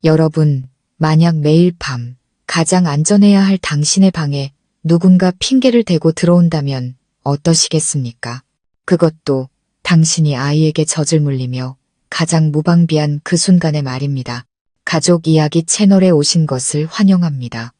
여러분, 만약 매일 밤 가장 안전해야 할 당신의 방에 누군가 핑계를 대고 들어온다면 어떠시겠습니까? 그것도 당신이 아이에게 젖을 물리며 가장 무방비한 그 순간의 말입니다. 가족 이야기 채널에 오신 것을 환영합니다.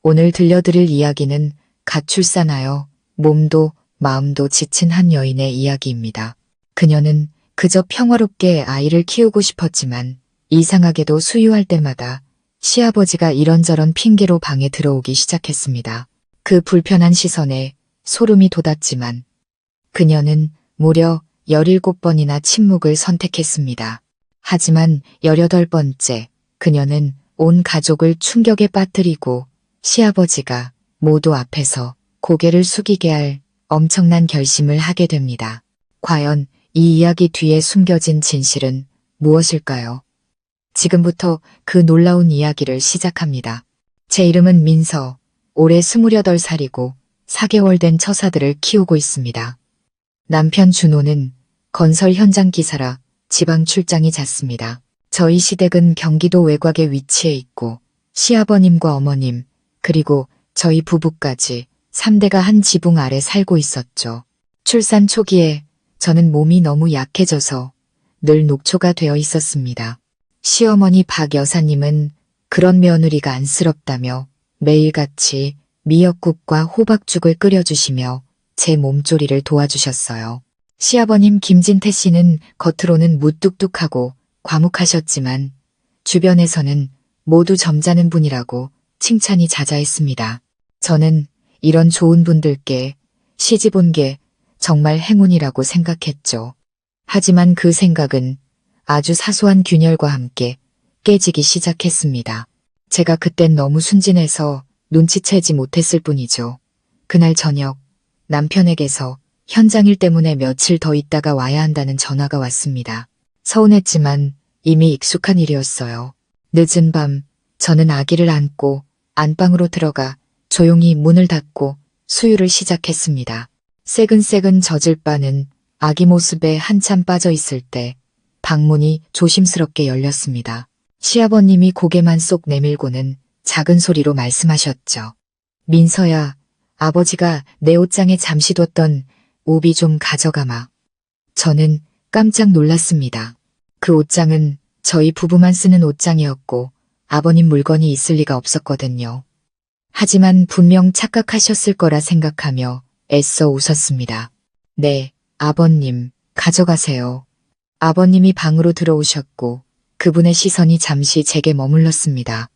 오늘 들려드릴 이야기는 갓 출산하여 몸도 마음도 지친 한 여인의 이야기입니다. 그녀는 그저 평화롭게 아이를 키우고 싶었지만 이상하게도 수유할 때마다 시아버지가 이런저런 핑계로 방에 들어오기 시작했습니다. 그 불편한 시선에 소름이 돋았지만 그녀는 무려 17번이나 침묵을 선택했습니다. 하지만 18번째 그녀는 온 가족을 충격에 빠뜨리고 시아버지가 모두 앞에서 고개를 숙이게 할 엄청난 결심을 하게 됩니다. 과연 이 이야기 뒤에 숨겨진 진실은 무엇일까요? 지금부터 그 놀라운 이야기를 시작합니다. 제 이름은 민서, 올해 28살이고 4개월 된 처사들을 키우고 있습니다. 남편 준호는 건설 현장 기사라 지방 출장이 잦습니다. 저희 시댁은 경기도 외곽에 위치해 있고 시아버님과 어머님 그리고 저희 부부까지 3대가 한 지붕 아래 살고 있었죠. 출산 초기에 저는 몸이 너무 약해져서 늘 녹초가 되어 있었습니다. 시어머니 박 여사님은 그런 며느리가 안쓰럽다며 매일같이 미역국과 호박죽을 끓여주시며 제 몸조리를 도와주셨어요. 시아버님 김진태 씨는 겉으로는 무뚝뚝하고 과묵하셨지만 주변에서는 모두 점잖은 분이라고 칭찬이 자자했습니다. 저는 이런 좋은 분들께 시집 온 게 정말 행운이라고 생각했죠. 하지만 그 생각은 아주 사소한 균열과 함께 깨지기 시작했습니다. 제가 그땐 너무 순진해서 눈치채지 못했을 뿐이죠. 그날 저녁 남편에게서 현장일 때문에 며칠 더 있다가 와야 한다는 전화가 왔습니다. 서운했지만 이미 익숙한 일이었어요. 늦은 밤 저는 아기를 안고 안방으로 들어가 조용히 문을 닫고 수유를 시작했습니다. 새근새근 젖을 빠는 아기 모습에 한참 빠져 있을 때 방문이 조심스럽게 열렸습니다. 시아버님이 고개만 쏙 내밀고는 작은 소리로 말씀하셨죠. 민서야, 아버지가 내 옷장에 잠시 뒀던 오비 좀 가져가마. 저는 깜짝 놀랐습니다. 그 옷장은 저희 부부만 쓰는 옷장이었고 아버님 물건이 있을 리가 없었거든요. 하지만 분명 착각하셨을 거라 생각하며 애써 웃었습니다. 네, 아버님, 가져가세요. 아버님이 방으로 들어오셨고 그분의 시선이 잠시 제게 머물렀습니다.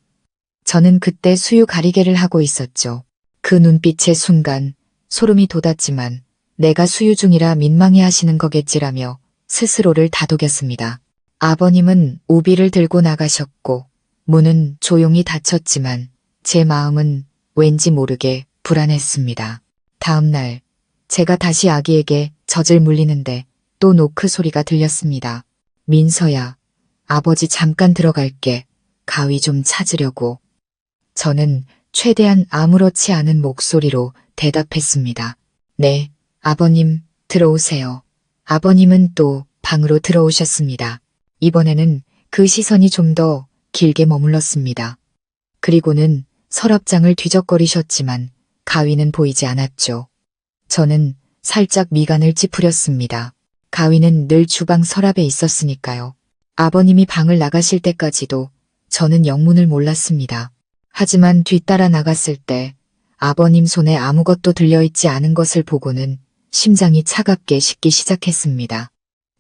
저는 그때 수유 가리개를 하고 있었죠. 그 눈빛의 순간 소름이 돋았지만 내가 수유 중이라 민망해 하시는 거겠지라며 스스로를 다독였습니다. 아버님은 우비를 들고 나가셨고 문은 조용히 닫혔지만 제 마음은 왠지 모르게 불안했습니다. 다음 날 제가 다시 아기에게 젖을 물리는데 또 노크 소리가 들렸습니다. 민서야, 아버지 잠깐 들어갈게. 가위 좀 찾으려고. 저는 최대한 아무렇지 않은 목소리로 대답했습니다. 네, 아버님, 들어오세요. 아버님은 또 방으로 들어오셨습니다. 이번에는 그 시선이 좀 더 길게 머물렀습니다. 그리고는 서랍장을 뒤적거리셨지만 가위는 보이지 않았죠. 저는 살짝 미간을 찌푸렸습니다. 가위는 늘 주방 서랍에 있었으니까요. 아버님이 방을 나가실 때까지도 저는 영문을 몰랐습니다. 하지만 뒤따라 나갔을 때 아버님 손에 아무것도 들려있지 않은 것을 보고는 심장이 차갑게 식기 시작했습니다.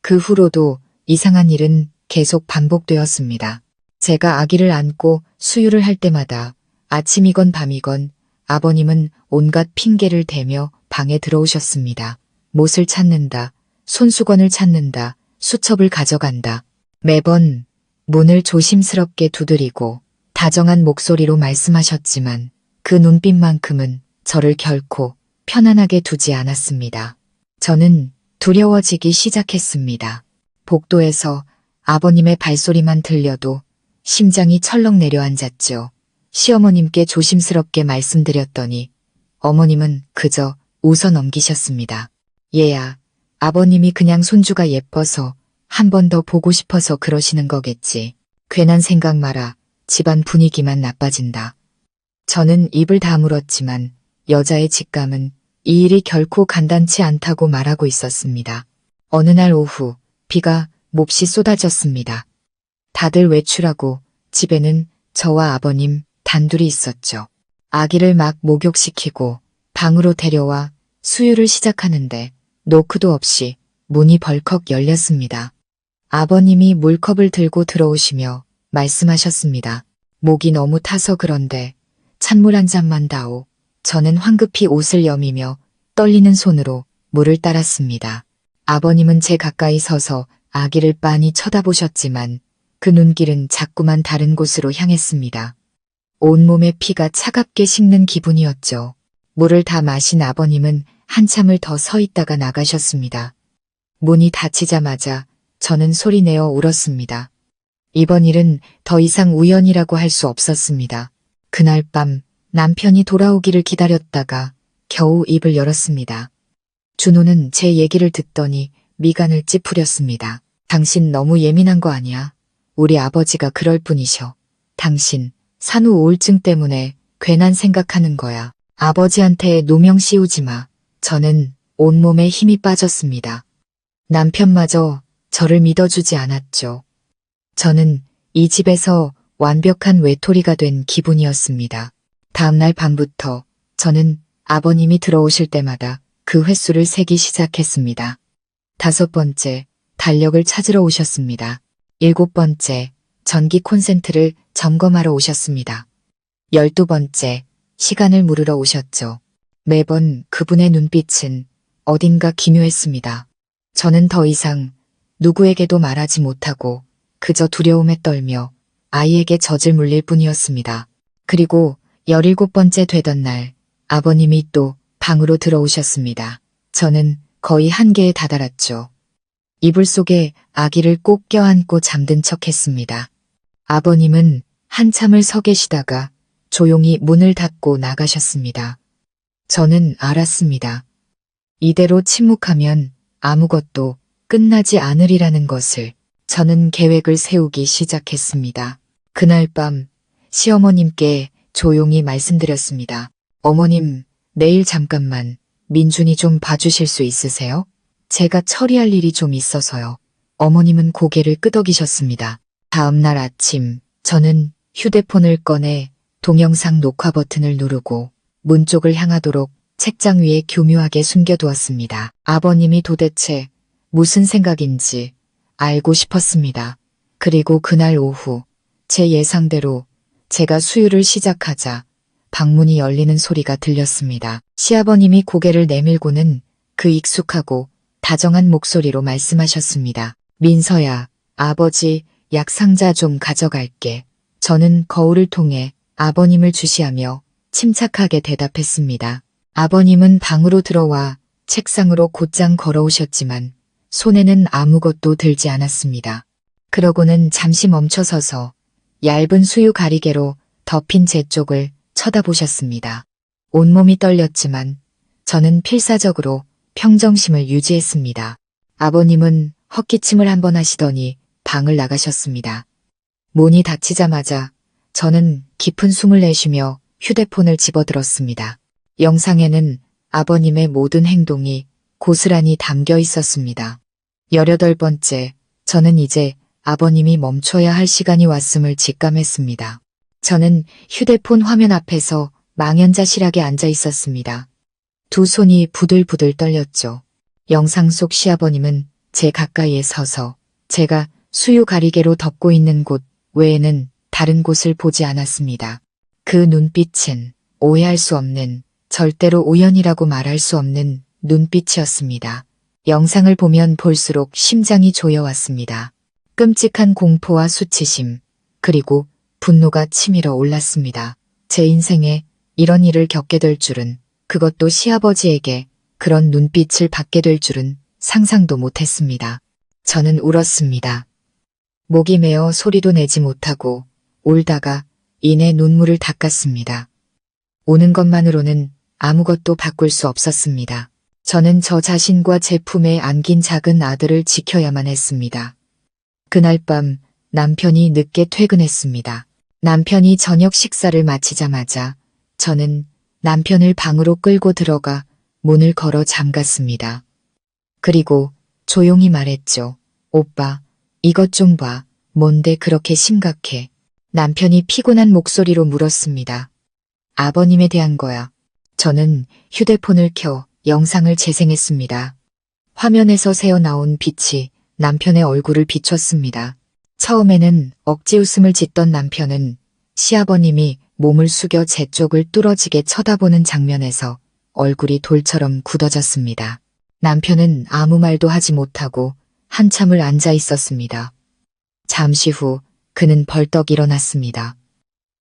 그 후로도 이상한 일은 계속 반복되었습니다. 제가 아기를 안고 수유를 할 때마다 아침이건 밤이건 아버님은 온갖 핑계를 대며 방에 들어오셨습니다. 못을 찾는다, 손수건을 찾는다, 수첩을 가져간다. 매번 문을 조심스럽게 두드리고 다정한 목소리로 말씀하셨지만 그 눈빛만큼은 저를 결코 편안하게 두지 않았습니다. 저는 두려워지기 시작했습니다. 복도에서 아버님의 발소리만 들려도 심장이 철렁 내려앉았죠. 시어머님께 조심스럽게 말씀드렸더니 어머님은 그저 웃어 넘기셨습니다. 얘야, 아버님이 그냥 손주가 예뻐서 한 번 더 보고 싶어서 그러시는 거겠지. 괜한 생각 마라. 집안 분위기만 나빠진다. 저는 입을 다물었지만 여자의 직감은 이 일이 결코 간단치 않다고 말하고 있었습니다. 어느 날 오후 비가 몹시 쏟아졌습니다. 다들 외출하고 집에는 저와 아버님 단둘이 있었죠. 아기를 막 목욕시키고 방으로 데려와 수유를 시작하는데 노크도 없이 문이 벌컥 열렸습니다. 아버님이 물컵을 들고 들어오시며 말씀하셨습니다. 목이 너무 타서 그런데 찬물 한 잔만 다오. 저는 황급히 옷을 여미며 떨리는 손으로 물을 따랐습니다. 아버님은 제 가까이 서서 아기를 빤히 쳐다보셨지만 그 눈길은 자꾸만 다른 곳으로 향했습니다. 온몸에 피가 차갑게 식는 기분이었죠. 물을 다 마신 아버님은 한참을 더 서 있다가 나가셨습니다. 문이 닫히자마자 저는 소리내어 울었습니다. 이번 일은 더 이상 우연이라고 할 수 없었습니다. 그날 밤 남편이 돌아오기를 기다렸다가 겨우 입을 열었습니다. 준호는 제 얘기를 듣더니 미간을 찌푸렸습니다. 당신 너무 예민한 거 아니야? 우리 아버지가 그럴 뿐이셔. 당신 산후 우울증 때문에 괜한 생각하는 거야. 아버지한테 누명 씌우지 마. 저는 온몸에 힘이 빠졌습니다. 남편마저 저를 믿어주지 않았죠. 저는 이 집에서 완벽한 외톨이가 된 기분이었습니다. 다음날 밤부터 저는 아버님이 들어오실 때마다 그 횟수를 세기 시작했습니다. 5번째, 달력을 찾으러 오셨습니다. 7번째, 전기 콘센트를 점검하러 오셨습니다. 12번째, 시간을 물으러 오셨죠. 매번 그분의 눈빛은 어딘가 기묘했습니다. 저는 더 이상 누구에게도 말하지 못하고 그저 두려움에 떨며 아이에게 젖을 물릴 뿐이었습니다. 그리고 17번째 되던 날 아버님이 또 방으로 들어오셨습니다. 저는 거의 한계에 다다랐죠. 이불 속에 아기를 꼭 껴안고 잠든 척했습니다. 아버님은 한참을 서 계시다가 조용히 문을 닫고 나가셨습니다. 저는 알았습니다. 이대로 침묵하면 아무것도 끝나지 않으리라는 것을. 저는 계획을 세우기 시작했습니다. 그날 밤 시어머님께 조용히 말씀드렸습니다. 어머님, 내일 잠깐만 민준이 좀 봐주실 수 있으세요? 제가 처리할 일이 좀 있어서요. 어머님은 고개를 끄덕이셨습니다. 다음 날 아침 저는 휴대폰을 꺼내 동영상 녹화 버튼을 누르고 문 쪽을 향하도록 책장 위에 교묘하게 숨겨두었습니다. 아버님이 도대체 무슨 생각인지 알고 싶었습니다. 그리고 그날 오후 제 예상대로 제가 수유를 시작하자 방문이 열리는 소리가 들렸습니다. 시아버님이 고개를 내밀고는 그 익숙하고 다정한 목소리로 말씀하셨습니다. 민서야, 아버지 약 상자 좀 가져갈게. 저는 거울을 통해 아버님을 주시하며 침착하게 대답했습니다. 아버님은 방으로 들어와 책상으로 곧장 걸어오셨지만 손에는 아무것도 들지 않았습니다. 그러고는 잠시 멈춰서서 얇은 수유 가리개로 덮인 제 쪽을 쳐다보셨습니다. 온몸이 떨렸지만 저는 필사적으로 평정심을 유지했습니다. 아버님은 헛기침을 한번 하시더니 방을 나가셨습니다. 문이 닫히자마자 저는 깊은 숨을 내쉬며 휴대폰을 집어들었습니다. 영상에는 아버님의 모든 행동이 고스란히 담겨 있었습니다. 18번째, 저는 이제 아버님이 멈춰야 할 시간이 왔음을 직감했습니다. 저는 휴대폰 화면 앞에서 망연자실하게 앉아 있었습니다. 두 손이 부들부들 떨렸죠. 영상 속 시아버님은 제 가까이에 서서 제가 수유 가리개로 덮고 있는 곳 외에는 다른 곳을 보지 않았습니다. 그 눈빛은 오해할 수 없는, 절대로 우연이라고 말할 수 없는 눈빛이었습니다. 영상을 보면 볼수록 심장이 조여왔습니다. 끔찍한 공포와 수치심, 그리고 분노가 치밀어 올랐습니다. 제 인생에 이런 일을 겪게 될 줄은, 그것도 시아버지에게 그런 눈빛을 받게 될 줄은 상상도 못했습니다. 저는 울었습니다. 목이 메어 소리도 내지 못하고 울다가 이내 눈물을 닦았습니다. 우는 것만으로는 아무것도 바꿀 수 없었습니다. 저는 저 자신과 제 품에 안긴 작은 아들을 지켜야만 했습니다. 그날 밤 남편이 늦게 퇴근했습니다. 남편이 저녁 식사를 마치자마자 저는 남편을 방으로 끌고 들어가 문을 걸어 잠갔습니다. 그리고 조용히 말했죠. 오빠, 이것 좀 봐. 뭔데 그렇게 심각해? 남편이 피곤한 목소리로 물었습니다. 아버님에 대한 거야. 저는 휴대폰을 켜 영상을 재생했습니다. 화면에서 새어나온 빛이 남편의 얼굴을 비췄습니다. 처음에는 억지 웃음을 짓던 남편은 시아버님이 몸을 숙여 제 쪽을 뚫어지게 쳐다보는 장면에서 얼굴이 돌처럼 굳어졌습니다. 남편은 아무 말도 하지 못하고 한참을 앉아 있었습니다. 잠시 후 그는 벌떡 일어났습니다.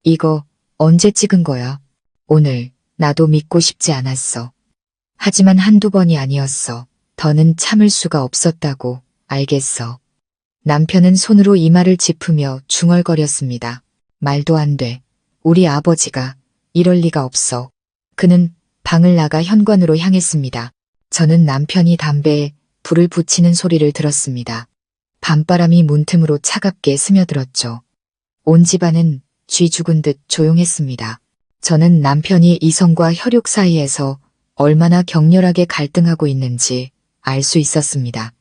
이거 언제 찍은 거야? 오늘. 나도 믿고 싶지 않았어. 하지만 한두 번이 아니었어. 더는 참을 수가 없었다고. 알겠어. 남편은 손으로 이마를 짚으며 중얼거렸습니다. 말도 안 돼. 우리 아버지가 이럴 리가 없어. 그는 방을 나가 현관으로 향했습니다. 저는 남편이 담배에 불을 붙이는 소리를 들었습니다. 밤바람이 문틈으로 차갑게 스며들었죠. 온 집안은 쥐 죽은 듯 조용했습니다. 저는 남편이 이성과 혈육 사이에서 얼마나 격렬하게 갈등하고 있는지 알 수 있었습니다.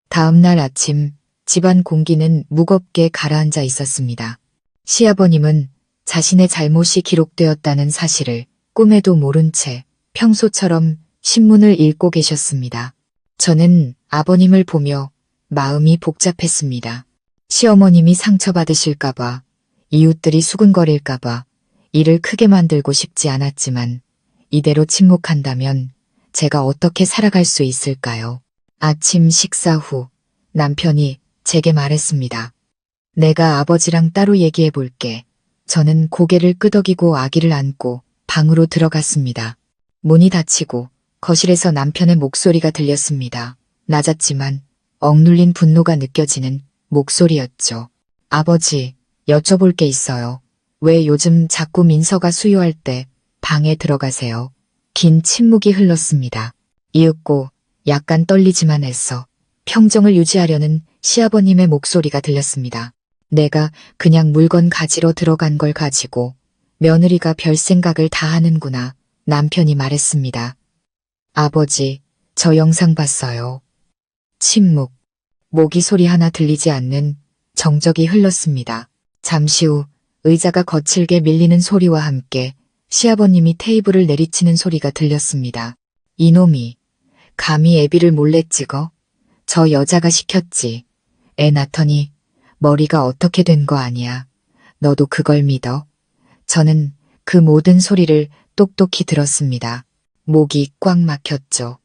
다음 날 아침 집안 공기는 무겁게 가라앉아 있었습니다. 시아버님은 자신의 잘못이 기록되었다는 사실을 꿈에도 모른 채 평소처럼 신문을 읽고 계셨습니다. 저는 아버님을 보며 마음이 복잡했습니다. 시어머님이 상처받으실까봐, 이웃들이 수군거릴까봐 일을 크게 만들고 싶지 않았지만 이대로 침묵한다면 제가 어떻게 살아갈 수 있을까요? 아침 식사 후 남편이 제게 말했습니다. 내가 아버지랑 따로 얘기해 볼게. 저는 고개를 끄덕이고 아기를 안고 방으로 들어갔습니다. 문이 닫히고 거실에서 남편의 목소리가 들렸습니다. 낮았지만 억눌린 분노가 느껴지는 목소리였죠. 아버지, 여쭤볼 게 있어요. 왜 요즘 자꾸 민서가 수유할 때 방에 들어가세요? 긴 침묵이 흘렀습니다. 이윽고 약간 떨리지만 애써 평정을 유지하려는 시아버님의 목소리가 들렸습니다. 내가 그냥 물건 가지러 들어간 걸 가지고 며느리가 별 생각을 다 하는구나. 남편이 말했습니다. 아버지, 저 영상 봤어요. 침묵. 모기 소리 하나 들리지 않는 정적이 흘렀습니다. 잠시 후 의자가 거칠게 밀리는 소리와 함께 시아버님이 테이블을 내리치는 소리가 들렸습니다. 이놈이 감히 애비를 몰래 찍어? 저 여자가 시켰지. 애 낳더니 머리가 어떻게 된 거 아니야. 너도 그걸 믿어? 저는 그 모든 소리를 똑똑히 들었습니다. 목이 꽉 막혔죠.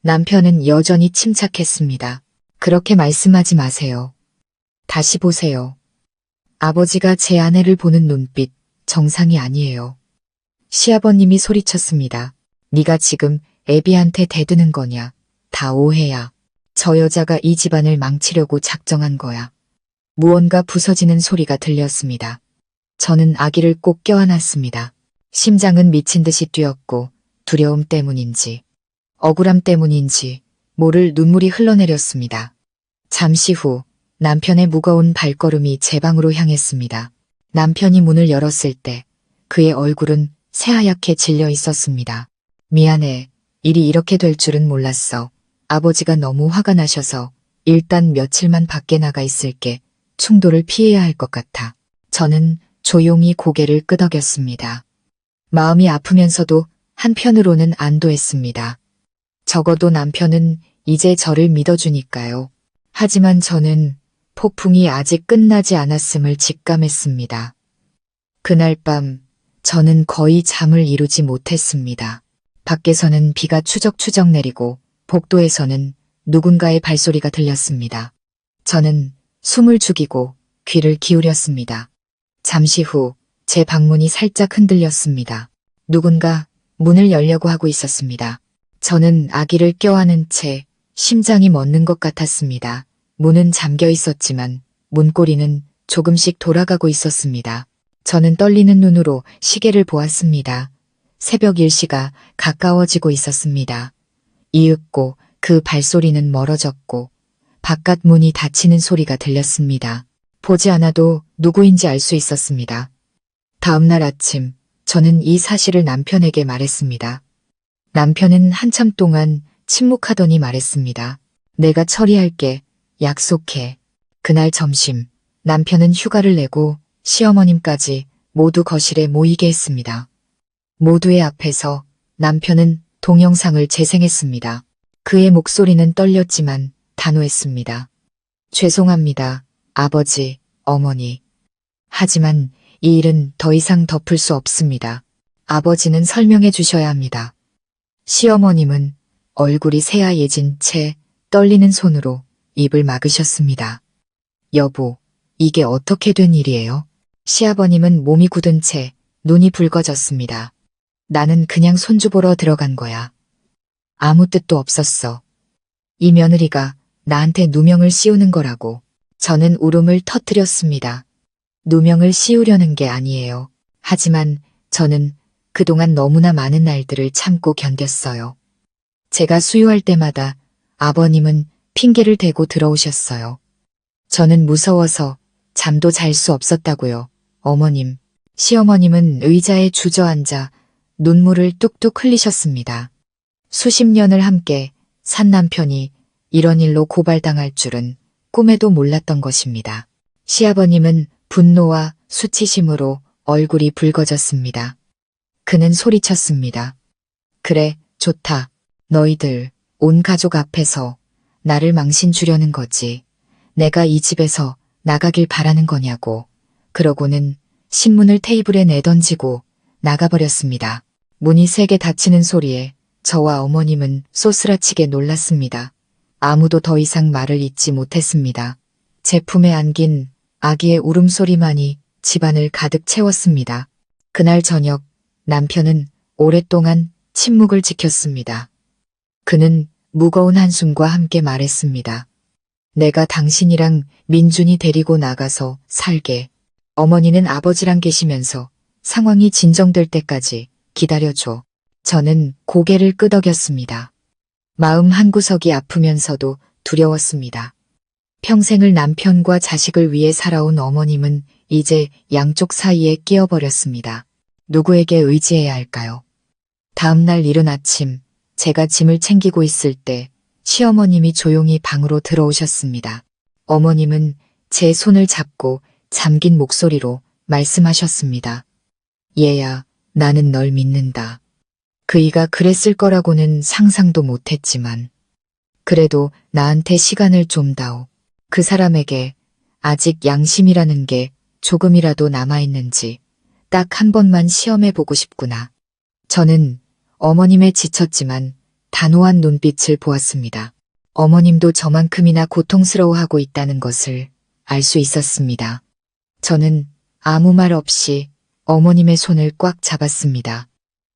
남편은 여전히 침착했습니다. 그렇게 말씀하지 마세요. 다시 보세요. 아버지가 제 아내를 보는 눈빛 정상이 아니에요. 시아버님이 소리쳤습니다. 네가 지금 애비한테 대드는 거냐. 다 오해야. 저 여자가 이 집안을 망치려고 작정한 거야. 무언가 부서지는 소리가 들렸습니다. 저는 아기를 꼭 껴안았습니다. 심장은 미친 듯이 뛰었고 두려움 때문인지 억울함 때문인지 모를 눈물이 흘러내렸습니다. 잠시 후 남편의 무거운 발걸음이 제 방으로 향했습니다. 남편이 문을 열었을 때 그의 얼굴은 새하얗게 질려 있었습니다. 미안해. 일이 이렇게 될 줄은 몰랐어. 아버지가 너무 화가 나셔서 일단 며칠만 밖에 나가 있을게. 충돌을 피해야 할 것 같아. 저는 조용히 고개를 끄덕였습니다. 마음이 아프면서도 한편으로는 안도했습니다. 적어도 남편은 이제 저를 믿어주니까요. 하지만 저는 폭풍이 아직 끝나지 않았음을 직감했습니다. 그날 밤 저는 거의 잠을 이루지 못했습니다. 밖에서는 비가 추적추적 내리고 복도에서는 누군가의 발소리가 들렸습니다. 저는 숨을 죽이고 귀를 기울였습니다. 잠시 후 제 방문이 살짝 흔들렸습니다. 누군가 문을 열려고 하고 있었습니다. 저는 아기를 껴안은 채 심장이 멎는 것 같았습니다. 문은 잠겨 있었지만 문고리는 조금씩 돌아가고 있었습니다. 저는 떨리는 눈으로 시계를 보았습니다. 새벽 1시가 가까워지고 있었습니다. 이윽고 그 발소리는 멀어졌고 바깥 문이 닫히는 소리가 들렸습니다. 보지 않아도 누구인지 알 수 있었습니다. 다음 날 아침, 저는 이 사실을 남편에게 말했습니다. 남편은 한참 동안 침묵하더니 말했습니다. 내가 처리할게. 약속해. 그날 점심, 남편은 휴가를 내고 시어머님까지 모두 거실에 모이게 했습니다. 모두의 앞에서 남편은 동영상을 재생했습니다. 그의 목소리는 떨렸지만 단호했습니다. 죄송합니다. 아버지, 어머니. 하지만 이 일은 더 이상 덮을 수 없습니다. 아버지는 설명해 주셔야 합니다. 시어머님은 얼굴이 새하얘진 채 떨리는 손으로 입을 막으셨습니다. 여보, 이게 어떻게 된 일이에요? 시아버님은 몸이 굳은 채 눈이 붉어졌습니다. 나는 그냥 손주 보러 들어간 거야. 아무 뜻도 없었어. 이 며느리가 나한테 누명을 씌우는 거라고. 저는 울음을 터뜨렸습니다. 누명을 씌우려는 게 아니에요. 하지만 저는 그동안 너무나 많은 날들을 참고 견뎠어요. 제가 수유할 때마다 아버님은 핑계를 대고 들어오셨어요. 저는 무서워서 잠도 잘 수 없었다고요. 어머님, 시어머님은 의자에 주저앉아 눈물을 뚝뚝 흘리셨습니다. 수십 년을 함께 산 남편이 이런 일로 고발당할 줄은 꿈에도 몰랐던 것입니다. 시아버님은 분노와 수치심으로 얼굴이 붉어졌습니다. 그는 소리쳤습니다. 그래, 좋다. 너희들 온 가족 앞에서 나를 망신 주려는 거지. 내가 이 집에서 나가길 바라는 거냐고. 그러고는 신문을 테이블에 내던지고 나가버렸습니다. 문이 세게 닫히는 소리에 저와 어머님은 쏘스라치게 놀랐습니다. 아무도 더 이상 말을 잇지 못했습니다. 제 품에 안긴 아기의 울음소리만이 집안을 가득 채웠습니다. 그날 저녁 남편은 오랫동안 침묵을 지켰습니다. 그는 무거운 한숨과 함께 말했습니다. 내가 당신이랑 민준이 데리고 나가서 살게. 어머니는 아버지랑 계시면서 상황이 진정될 때까지 기다려줘. 저는 고개를 끄덕였습니다. 마음 한구석이 아프면서도 두려웠습니다. 평생을 남편과 자식을 위해 살아온 어머님은 이제 양쪽 사이에 끼어버렸습니다. 누구에게 의지해야 할까요? 다음 날 이른 아침, 제가 짐을 챙기고 있을 때 시어머님이 조용히 방으로 들어오셨습니다. 어머님은 제 손을 잡고 잠긴 목소리로 말씀하셨습니다. 얘야, 나는 널 믿는다. 그이가 그랬을 거라고는 상상도 못했지만 그래도 나한테 시간을 좀 다오. 그 사람에게 아직 양심이라는 게 조금이라도 남아있는지 딱 한 번만 시험해보고 싶구나. 저는 어머님의 지쳤지만 단호한 눈빛을 보았습니다. 어머님도 저만큼이나 고통스러워하고 있다는 것을 알 수 있었습니다. 저는 아무 말 없이 어머님의 손을 꽉 잡았습니다.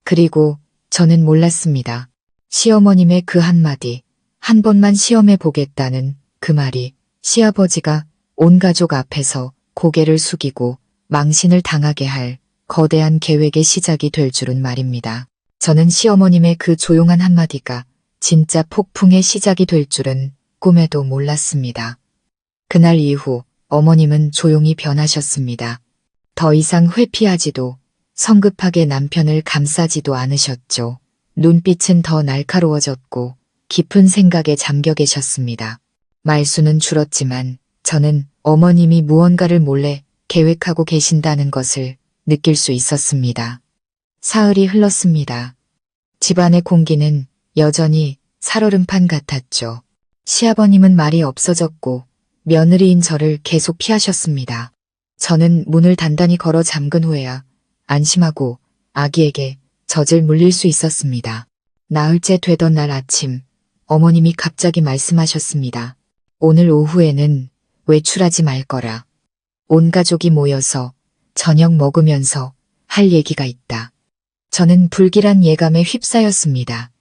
그리고 저는 몰랐습니다. 시어머님의 그 한마디, 한 번만 시험해 보겠다는 그 말이 시아버지가 온 가족 앞에서 고개를 숙이고 망신을 당하게 할 거대한 계획의 시작이 될 줄은 말입니다. 저는 시어머님의 그 조용한 한마디가 진짜 폭풍의 시작이 될 줄은 꿈에도 몰랐습니다. 그날 이후 어머님은 조용히 변하셨습니다. 더 이상 회피하지도 성급하게 남편을 감싸지도 않으셨죠. 눈빛은 더 날카로워졌고 깊은 생각에 잠겨 계셨습니다. 말수는 줄었지만 저는 어머님이 무언가를 몰래 계획하고 계신다는 것을 느낄 수 있었습니다. 사흘이 흘렀습니다. 집안의 공기는 여전히 살얼음판 같았죠. 시아버님은 말이 없어졌고 며느리인 저를 계속 피하셨습니다. 저는 문을 단단히 걸어 잠근 후에야 안심하고 아기에게 젖을 물릴 수 있었습니다. 나흘째 되던 날 아침 어머님이 갑자기 말씀하셨습니다. 오늘 오후에는 외출하지 말 거라. 온 가족이 모여서 저녁 먹으면서 할 얘기가 있다. 저는 불길한 예감에 휩싸였습니다.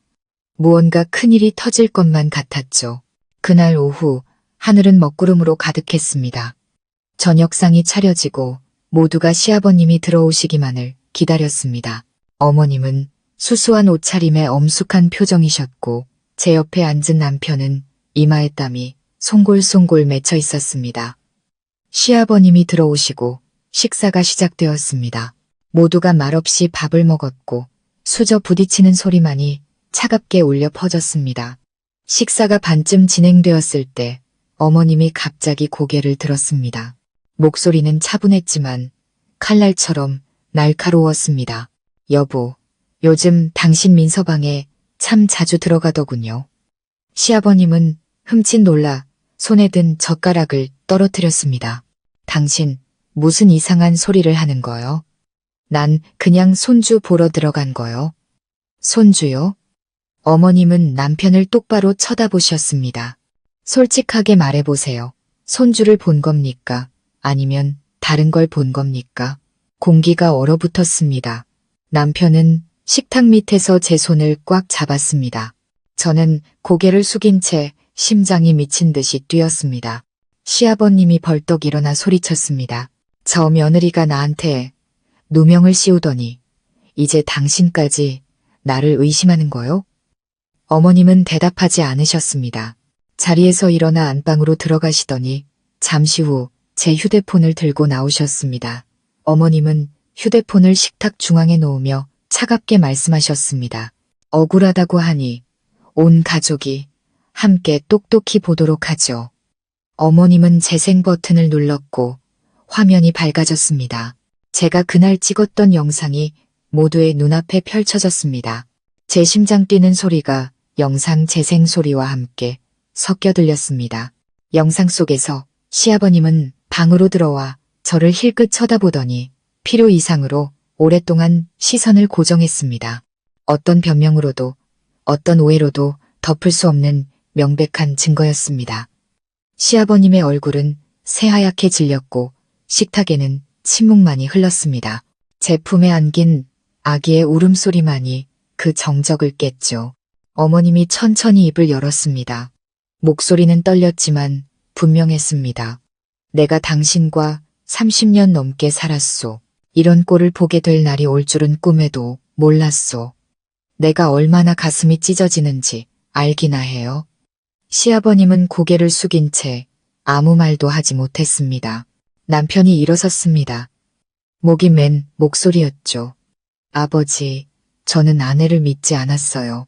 무언가 큰일이 터질 것만 같았죠. 그날 오후 하늘은 먹구름으로 가득했습니다. 저녁상이 차려지고 모두가 시아버님이 들어오시기만을 기다렸습니다. 어머님은 수수한 옷차림에 엄숙한 표정이셨고 제 옆에 앉은 남편은 이마에 땀이 송골송골 맺혀 있었습니다. 시아버님이 들어오시고 식사가 시작되었습니다. 모두가 말없이 밥을 먹었고 수저 부딪히는 소리만이 차갑게 울려 퍼졌습니다. 식사가 반쯤 진행되었을 때 어머님이 갑자기 고개를 들었습니다. 목소리는 차분했지만 칼날처럼 날카로웠습니다. 여보, 요즘 당신 민서방에 참 자주 들어가더군요. 시아버님은 흠칫 놀라 손에 든 젓가락을 떨어뜨렸습니다. 당신 무슨 이상한 소리를 하는 거요? 난 그냥 손주 보러 들어간 거요. 손주요? 어머님은 남편을 똑바로 쳐다보셨습니다. 솔직하게 말해보세요. 손주를 본 겁니까? 아니면 다른 걸 본 겁니까? 공기가 얼어붙었습니다. 남편은 식탁 밑에서 제 손을 꽉 잡았습니다. 저는 고개를 숙인 채 심장이 미친 듯이 뛰었습니다. 시아버님이 벌떡 일어나 소리쳤습니다. 저 며느리가 나한테 누명을 씌우더니 이제 당신까지 나를 의심하는 거요? 어머님은 대답하지 않으셨습니다. 자리에서 일어나 안방으로 들어가시더니 잠시 후 제 휴대폰을 들고 나오셨습니다. 어머님은 휴대폰을 식탁 중앙에 놓으며 차갑게 말씀하셨습니다. 억울하다고 하니 온 가족이 함께 똑똑히 보도록 하죠. 어머님은 재생 버튼을 눌렀고 화면이 밝아졌습니다. 제가 그날 찍었던 영상이 모두의 눈앞에 펼쳐졌습니다. 제 심장 뛰는 소리가 영상 재생 소리와 함께 섞여 들렸습니다. 영상 속에서 시아버님은 방으로 들어와 저를 힐끗 쳐다보더니 필요 이상으로 오랫동안 시선을 고정했습니다. 어떤 변명으로도 어떤 오해로도 덮을 수 없는 명백한 증거였습니다. 시아버님의 얼굴은 새하얗게 질렸고 식탁에는 침묵만이 흘렀습니다. 제 품에 안긴 아기의 울음소리만이 그 정적을 깼죠. 어머님이 천천히 입을 열었습니다. 목소리는 떨렸지만 분명했습니다. 내가 당신과 30년 넘게 살았소. 이런 꼴을 보게 될 날이 올 줄은 꿈에도 몰랐소. 내가 얼마나 가슴이 찢어지는지 알기나 해요. 시아버님은 고개를 숙인 채 아무 말도 하지 못했습니다. 남편이 일어섰습니다. 목이 맨 목소리였죠. 아버지, 저는 아내를 믿지 않았어요.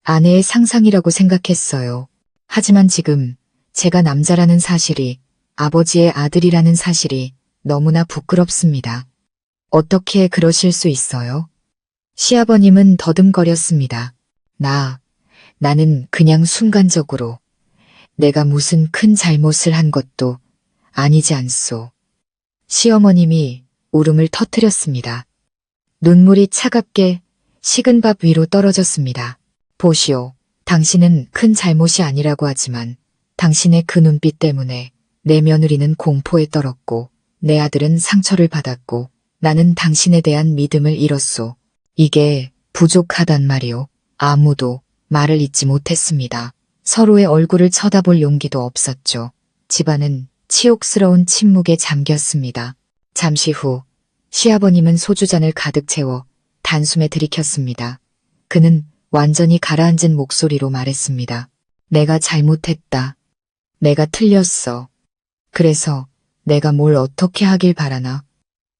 아내의 상상이라고 생각했어요. 하지만 지금 제가 남자라는 사실이, 아버지의 아들이라는 사실이 너무나 부끄럽습니다. 어떻게 그러실 수 있어요? 시아버님은 더듬거렸습니다. 나는 그냥 순간적으로 내가 무슨 큰 잘못을 한 것도 아니지 않소. 시어머님이 울음을 터뜨렸습니다. 눈물이 차갑게 식은 밥 위로 떨어졌습니다. 보시오. 당신은 큰 잘못이 아니라고 하지만 당신의 그 눈빛 때문에 내 며느리는 공포에 떨었고 내 아들은 상처를 받았고 나는 당신에 대한 믿음을 잃었소. 이게 부족하단 말이오. 아무도 말을 잇지 못했습니다. 서로의 얼굴을 쳐다볼 용기도 없었죠. 집안은 치욕스러운 침묵에 잠겼습니다. 잠시 후 시아버님은 소주잔을 가득 채워 단숨에 들이켰습니다. 그는 완전히 가라앉은 목소리로 말했습니다. 내가 잘못했다. 내가 틀렸어. 그래서 내가 뭘 어떻게 하길 바라나?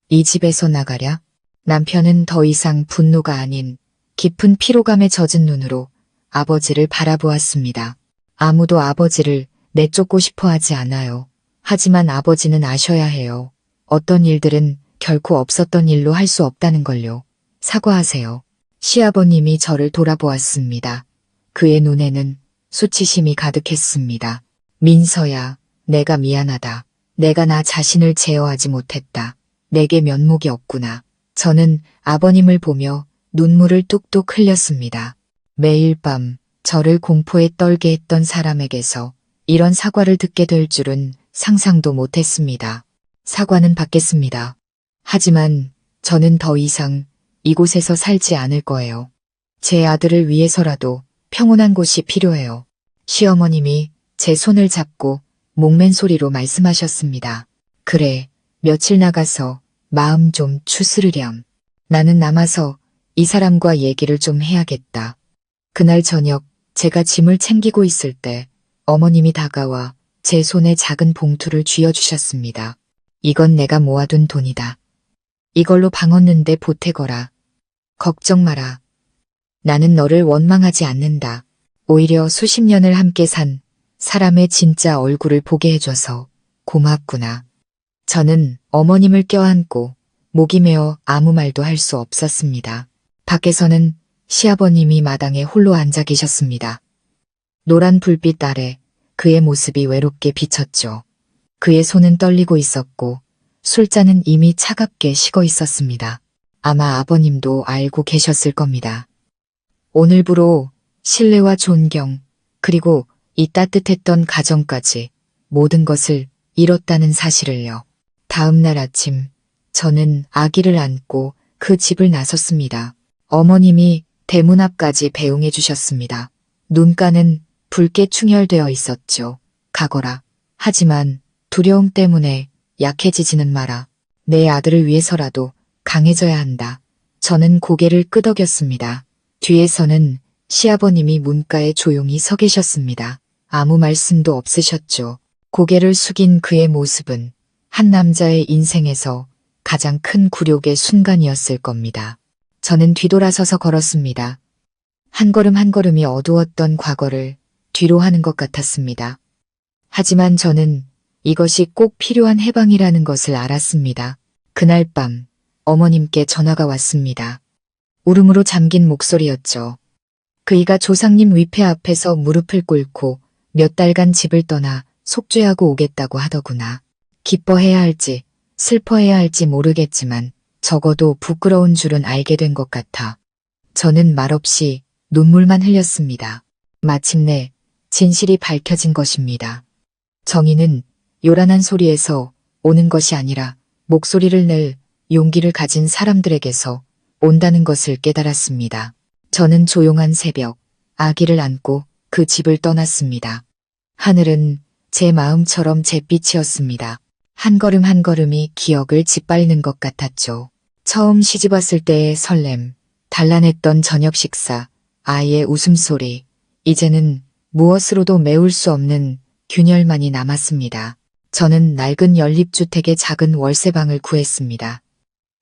이 집에서 나가랴? 남편은 더 이상 분노가 아닌 깊은 피로감에 젖은 눈으로 아버지를 바라보았습니다. 아무도 아버지를 내쫓고 싶어 하지 않아요. 하지만 아버지는 아셔야 해요. 어떤 일들은 결코 없었던 일로 할 수 없다는 걸요. 사과하세요. 시아버님이 저를 돌아보았습니다. 그의 눈에는 수치심이 가득했습니다. 민서야, 내가 미안하다. 내가 나 자신을 제어하지 못했다. 내게 면목이 없구나. 저는 아버님을 보며 눈물을 뚝뚝 흘렸습니다. 매일 밤 저를 공포에 떨게 했던 사람에게서 이런 사과를 듣게 될 줄은 상상도 못했습니다. 사과는 받겠습니다. 하지만 저는 더 이상 이곳에서 살지 않을 거예요. 제 아들을 위해서라도 평온한 곳이 필요해요. 시어머님이 제 손을 잡고 목맨 소리로 말씀하셨습니다. 그래, 며칠 나가서 마음 좀 추스르렴. 나는 남아서 이 사람과 얘기를 좀 해야겠다. 그날 저녁 제가 짐을 챙기고 있을 때 어머님이 다가와 제 손에 작은 봉투를 쥐어주셨습니다. 이건 내가 모아둔 돈이다. 이걸로 방 얻는데 보태거라. 걱정 마라. 나는 너를 원망하지 않는다. 오히려 수십 년을 함께 산 사람의 진짜 얼굴을 보게 해줘서 고맙구나. 저는 어머님을 껴안고 목이 메어 아무 말도 할 수 없었습니다. 밖에서는 시아버님이 마당에 홀로 앉아 계셨습니다. 노란 불빛 아래 그의 모습이 외롭게 비쳤죠. 그의 손은 떨리고 있었고 술잔은 이미 차갑게 식어 있었습니다. 아마 아버님도 알고 계셨을 겁니다. 오늘부로 신뢰와 존경, 그리고 이 따뜻했던 가정까지 모든 것을 잃었다는 사실을요. 다음 날 아침 저는 아기를 안고 그 집을 나섰습니다. 어머님이 대문 앞까지 배웅해 주셨습니다. 눈가는 붉게 충혈되어 있었죠. 가거라. 하지만 두려움 때문에 약해지지는 마라. 내 아들을 위해서라도 강해져야 한다. 저는 고개를 끄덕였습니다. 뒤에서는 시아버님이 문가에 조용히 서 계셨습니다. 아무 말씀도 없으셨죠. 고개를 숙인 그의 모습은 한 남자의 인생에서 가장 큰 굴욕의 순간이었을 겁니다. 저는 뒤돌아서서 걸었습니다. 한 걸음 한 걸음이 어두웠던 과거를 뒤로 하는 것 같았습니다. 하지만 저는 이것이 꼭 필요한 해방이라는 것을 알았습니다. 그날 밤 어머님께 전화가 왔습니다. 울음으로 잠긴 목소리였죠. 그이가 조상님 위패 앞에서 무릎을 꿇고 몇 달간 집을 떠나 속죄하고 오겠다고 하더구나. 기뻐해야 할지 슬퍼해야 할지 모르겠지만 적어도 부끄러운 줄은 알게 된 것 같아. 저는 말없이 눈물만 흘렸습니다. 마침내 진실이 밝혀진 것입니다. 정의는 요란한 소리에서 오는 것이 아니라 목소리를 낼 용기를 가진 사람들에게서 온다는 것을 깨달았습니다. 저는 조용한 새벽, 아기를 안고 그 집을 떠났습니다. 하늘은 제 마음처럼 잿빛이었습니다. 한 걸음 한 걸음이 기억을 짓밟는 것 같았죠. 처음 시집왔을 때의 설렘, 단란했던 저녁 식사, 아이의 웃음소리, 이제는 무엇으로도 메울 수 없는 균열만이 남았습니다. 저는 낡은 연립주택의 작은 월세방을 구했습니다.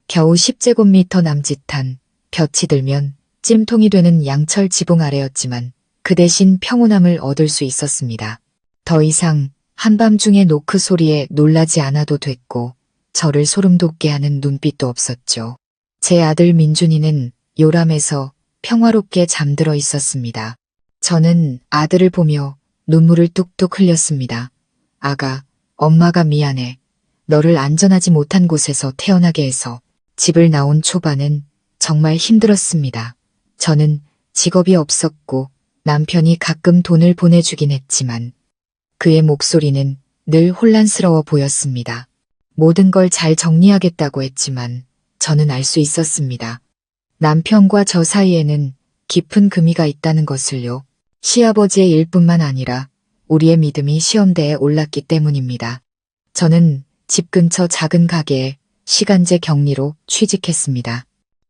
겨우 10제곱미터 남짓한 볕이 들면 찜통이 되는 양철 지붕 아래였지만 그 대신 평온함을 얻을 수 있었습니다. 더 이상 한밤중의 노크 소리에 놀라지 않아도 됐고 저를 소름 돋게 하는 눈빛도 없었죠. 제 아들 민준이는 요람에서 평화롭게 잠들어 있었습니다. 저는 아들을 보며 눈물을 뚝뚝 흘렸습니다. 아가, 엄마가 미안해. 너를 안전하지 못한 곳에서 태어나게 해서. 집을 나온 초반은 정말 힘들었습니다. 저는 직업이 없었고 남편이 가끔 돈을 보내주긴 했지만 그의 목소리는 늘 혼란스러워 보였습니다. 모든 걸 잘 정리하겠다고 했지만 저는 알 수 있었습니다. 남편과 저 사이에는 깊은 금이가 있다는 것을요. 시아버지의 일뿐만 아니라 우리의 믿음이 시험대에 올랐기 때문입니다. 저는 집 근처 작은 가게에 시간제 격리로 취직했습니다.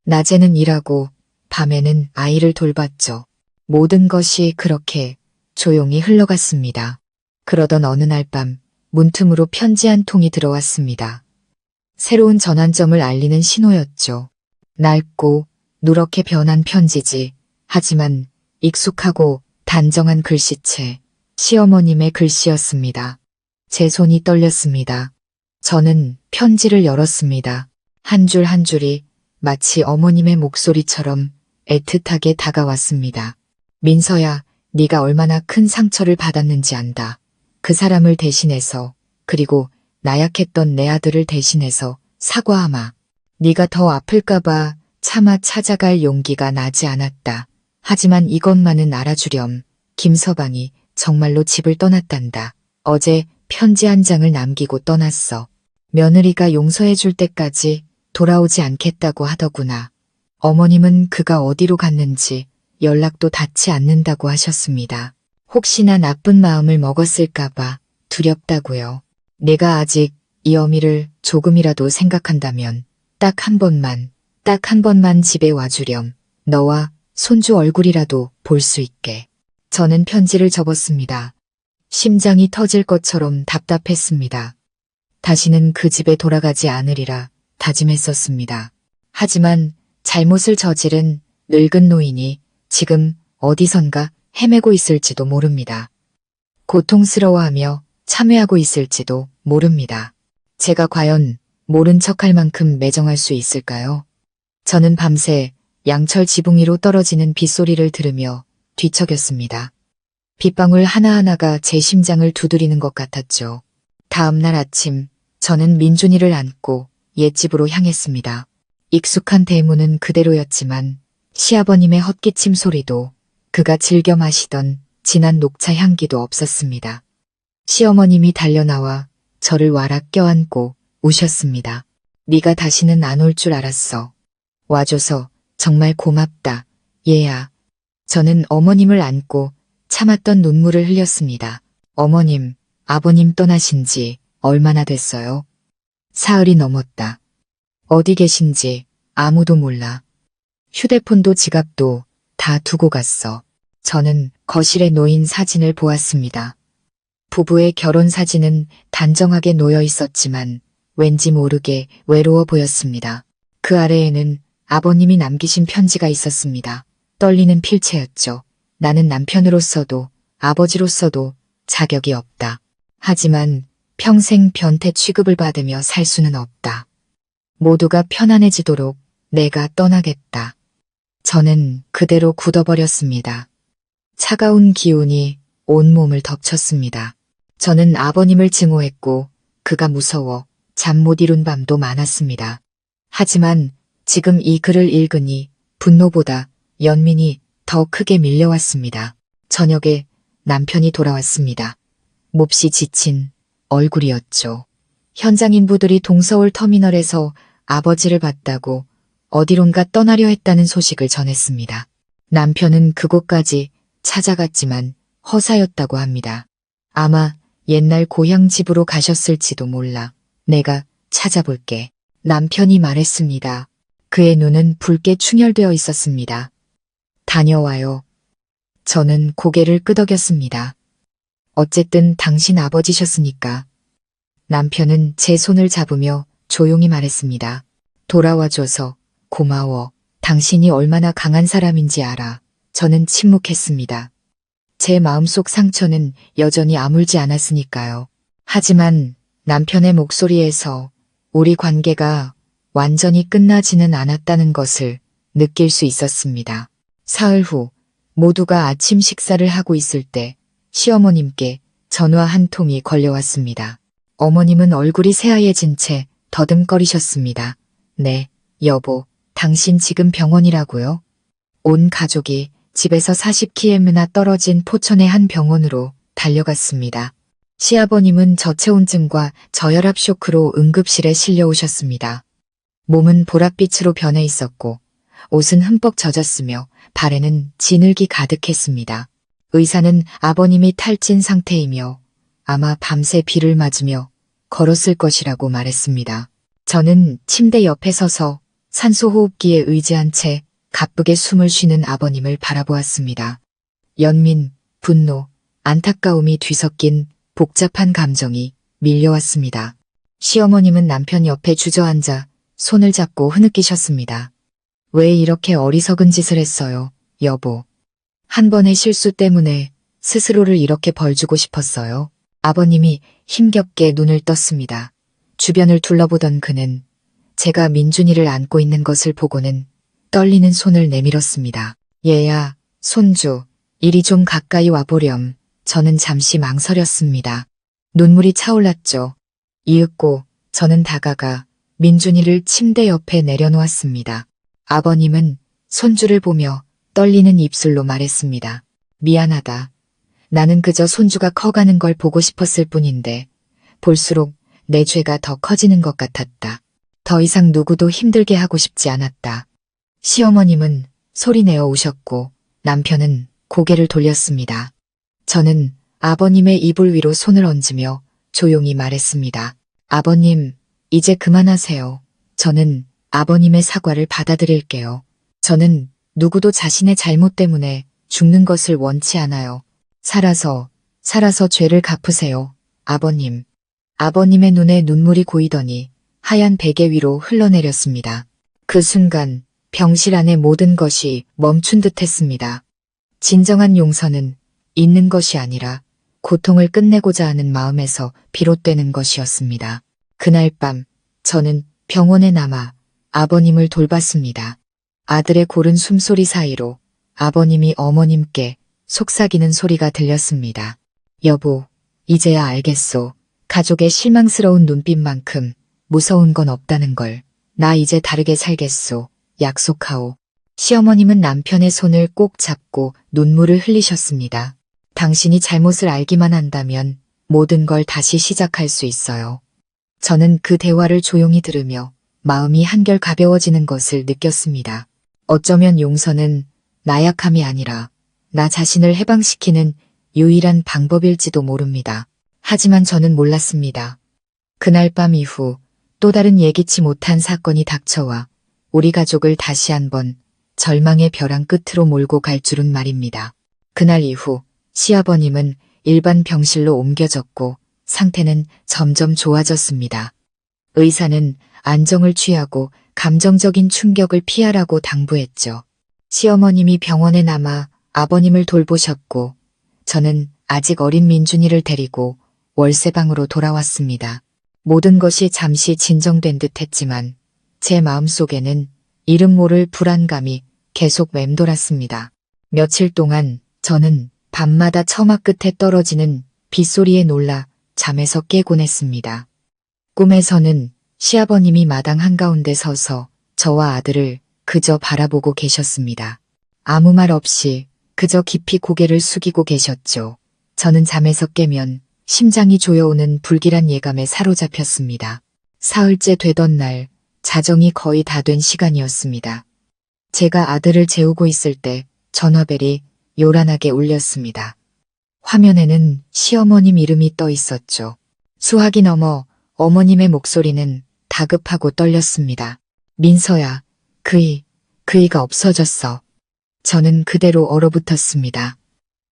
낮에는 일하고 밤에는 아이를 돌봤죠. 모든 것이 그렇게 조용히 흘러갔습니다. 그러던 어느 날 밤 문틈으로 편지 한 통이 들어왔습니다. 새로운 전환점을 알리는 신호였죠. 낡고 누렇게 변한 편지지. 하지만 익숙하고 단정한 글씨체. 시어머님의 글씨였습니다. 제 손이 떨렸습니다. 저는 편지를 열었습니다. 한 줄 한 줄이 마치 어머님의 목소리처럼 애틋하게 다가왔습니다. 민서야, 네가 얼마나 큰 상처를 받았는지 안다. 그 사람을 대신해서, 그리고 나약했던 내 아들을 대신해서 사과하마. 네가 더 아플까봐 차마 찾아갈 용기가 나지 않았다. 하지만 이것만은 알아주렴. 김서방이 정말로 집을 떠났단다. 어제 편지 한 장을 남기고 떠났어. 며느리가 용서해 줄 때까지 돌아오지 않겠다고 하더구나. 어머님은 그가 어디로 갔는지 연락도 닿지 않는다고 하셨습니다. 혹시나 나쁜 마음을 먹었을까봐 두렵다고요. 내가 아직 이 어미를 조금이라도 생각한다면 딱 한 번만 집에 와주렴. 너와 손주 얼굴이라도 볼 수 있게. 저는 편지를 접었습니다. 심장이 터질 것처럼 답답했습니다. 다시는 그 집에 돌아가지 않으리라 다짐했었습니다. 하지만 잘못을 저지른 늙은 노인이 지금 어디선가 헤매고 있을지도 모릅니다. 고통스러워하며 참회하고 있을지도 모릅니다. 제가 과연 모른 척할 만큼 매정할 수 있을까요? 저는 밤새 양철 지붕 위로 떨어지는 빗소리를 들으며 뒤척였습니다. 빗방울 하나하나가 제 심장을 두드리는 것 같았죠. 다음 날 아침 저는 민준이를 안고 옛집으로 향했습니다. 익숙한 대문은 그대로였지만 시아버님의 헛기침 소리도 그가 즐겨 마시던 진한 녹차 향기도 없었습니다. 시어머님이 달려나와 저를 와락 껴안고 우셨습니다. 네가 다시는 안 올 줄 알았어. 와줘서 정말 고맙다, 얘야. 저는 어머님을 안고 참았던 눈물을 흘렸습니다. 어머님, 아버님 떠나신 지 얼마나 됐어요? 사흘이 넘었다. 어디 계신지 아무도 몰라. 휴대폰도 지갑도 다 두고 갔어. 저는 거실에 놓인 사진을 보았습니다. 부부의 결혼 사진은 단정하게 놓여 있었지만 왠지 모르게 외로워 보였습니다. 그 아래에는 아버님이 남기신 편지가 있었습니다. 떨리는 필체였죠. 나는 남편으로서도 아버지로서도 자격이 없다. 하지만 평생 변태 취급을 받으며 살 수는 없다. 모두가 편안해지도록 내가 떠나겠다. 저는 그대로 굳어버렸습니다. 차가운 기운이 온몸을 덮쳤습니다. 저는 아버님을 증오했고 그가 무서워 잠 못 이룬 밤도 많았습니다. 하지만 지금 이 글을 읽으니 분노보다 연민이 더 크게 밀려왔습니다. 저녁에 남편이 돌아왔습니다. 몹시 지친 얼굴이었죠. 현장 인부들이 동서울 터미널에서 아버지를 봤다고 어디론가 떠나려 했다는 소식을 전했습니다. 남편은 그곳까지 찾아갔지만 허사였다고 합니다. 아마 옛날 고향 집으로 가셨을지도 몰라. 내가 찾아볼게. 남편이 말했습니다. 그의 눈은 붉게 충혈되어 있었습니다. 다녀와요. 저는 고개를 끄덕였습니다. 어쨌든 당신 아버지셨으니까. 남편은 제 손을 잡으며 조용히 말했습니다. 돌아와줘서 고마워. 당신이 얼마나 강한 사람인지 알아. 저는 침묵했습니다. 제 마음속 상처는 여전히 아물지 않았으니까요. 하지만 남편의 목소리에서 우리 관계가 완전히 끝나지는 않았다는 것을 느낄 수 있었습니다. 사흘 후 모두가 아침 식사를 하고 있을 때 시어머님께 전화 한 통이 걸려왔습니다. 어머님은 얼굴이 새하얘진 채 더듬거리셨습니다. 네, 여보, 당신 지금 병원이라고요? 온 가족이 집에서 40km나 떨어진 포천의 한 병원으로 달려갔습니다. 시아버님은 저체온증과 저혈압 쇼크로 응급실에 실려오셨습니다. 몸은 보랏빛으로 변해 있었고 옷은 흠뻑 젖었으며 발에는 진흙이 가득했습니다. 의사는 아버님이 탈진 상태이며 아마 밤새 비를 맞으며 걸었을 것이라고 말했습니다. 저는 침대 옆에 서서 산소호흡기에 의지한 채 가쁘게 숨을 쉬는 아버님을 바라보았습니다. 연민, 분노, 안타까움이 뒤섞인 복잡한 감정이 밀려왔습니다. 시어머님은 남편 옆에 주저앉아 손을 잡고 흐느끼셨습니다. 왜 이렇게 어리석은 짓을 했어요, 여보? 한 번의 실수 때문에 스스로를 이렇게 벌주고 싶었어요. 아버님이 힘겹게 눈을 떴습니다. 주변을 둘러보던 그는 제가 민준이를 안고 있는 것을 보고는 떨리는 손을 내밀었습니다. 얘야, 손주, 이리 좀 가까이 와보렴. 저는 잠시 망설였습니다. 눈물이 차올랐죠. 이윽고 저는 다가가 민준이를 침대 옆에 내려놓았습니다. 아버님은 손주를 보며 떨리는 입술로 말했습니다. 미안하다. 나는 그저 손주가 커가는 걸 보고 싶었을 뿐인데 볼수록 내 죄가 더 커지는 것 같았다. 더 이상 누구도 힘들게 하고 싶지 않았다. 시어머님은 소리내어 우셨고 남편은 고개를 돌렸습니다. 저는 아버님의 이불 위로 손을 얹으며 조용히 말했습니다. 아버님, 이제 그만하세요. 저는 아버님의 사과를 받아들일게요. 저는 누구도 자신의 잘못 때문에 죽는 것을 원치 않아요. 살아서 살아서 죄를 갚으세요, 아버님. 아버님의 눈에 눈물이 고이더니 하얀 베개 위로 흘러내렸습니다. 그 순간 병실 안의 모든 것이 멈춘 듯 했습니다. 진정한 용서는 있는 것이 아니라 고통을 끝내고자 하는 마음에서 비롯되는 것이었습니다. 그날 밤 저는 병원에 남아 아버님을 돌봤습니다. 아들의 고른 숨소리 사이로 아버님이 어머님께 속삭이는 소리가 들렸습니다. 여보, 이제야 알겠소. 가족의 실망스러운 눈빛만큼 무서운 건 없다는 걸. 나 이제 다르게 살겠소. 약속하오. 시어머님은 남편의 손을 꼭 잡고 눈물을 흘리셨습니다. 당신이 잘못을 알기만 한다면 모든 걸 다시 시작할 수 있어요. 저는 그 대화를 조용히 들으며 마음이 한결 가벼워지는 것을 느꼈습니다. 어쩌면 용서는 나약함이 아니라 나 자신을 해방시키는 유일한 방법일지도 모릅니다. 하지만 저는 몰랐습니다. 그날 밤 이후 또 다른 예기치 못한 사건이 닥쳐와 우리 가족을 다시 한번 절망의 벼랑 끝으로 몰고 갈 줄은 말입니다. 그날 이후 시아버님은 일반 병실로 옮겨졌고 상태는 점점 좋아졌습니다. 의사는 안정을 취하고 감정적인 충격을 피하라고 당부했죠. 시어머님이 병원에 남아 아버님을 돌보셨고 저는 아직 어린 민준이를 데리고 월세방으로 돌아왔습니다. 모든 것이 잠시 진정된 듯 했지만 제 마음속에는 이름 모를 불안감이 계속 맴돌았습니다. 며칠 동안 저는 밤마다 처마 끝에 떨어지는 빗소리에 놀라 잠에서 깨곤 했습니다. 꿈에서는 시아버님이 마당 한가운데 서서 저와 아들을 그저 바라보고 계셨습니다. 아무 말 없이 그저 깊이 고개를 숙이고 계셨죠. 저는 잠에서 깨면 심장이 조여오는 불길한 예감에 사로잡혔습니다. 사흘째 되던 날 자정이 거의 다 된 시간이었습니다. 제가 아들을 재우고 있을 때 전화벨이 요란하게 울렸습니다. 화면에는 시어머님 이름이 떠 있었죠. 수화기 넘어 어머님의 목소리는 다급하고 떨렸습니다. 민서야, 그이가 없어졌어. 저는 그대로 얼어붙었습니다.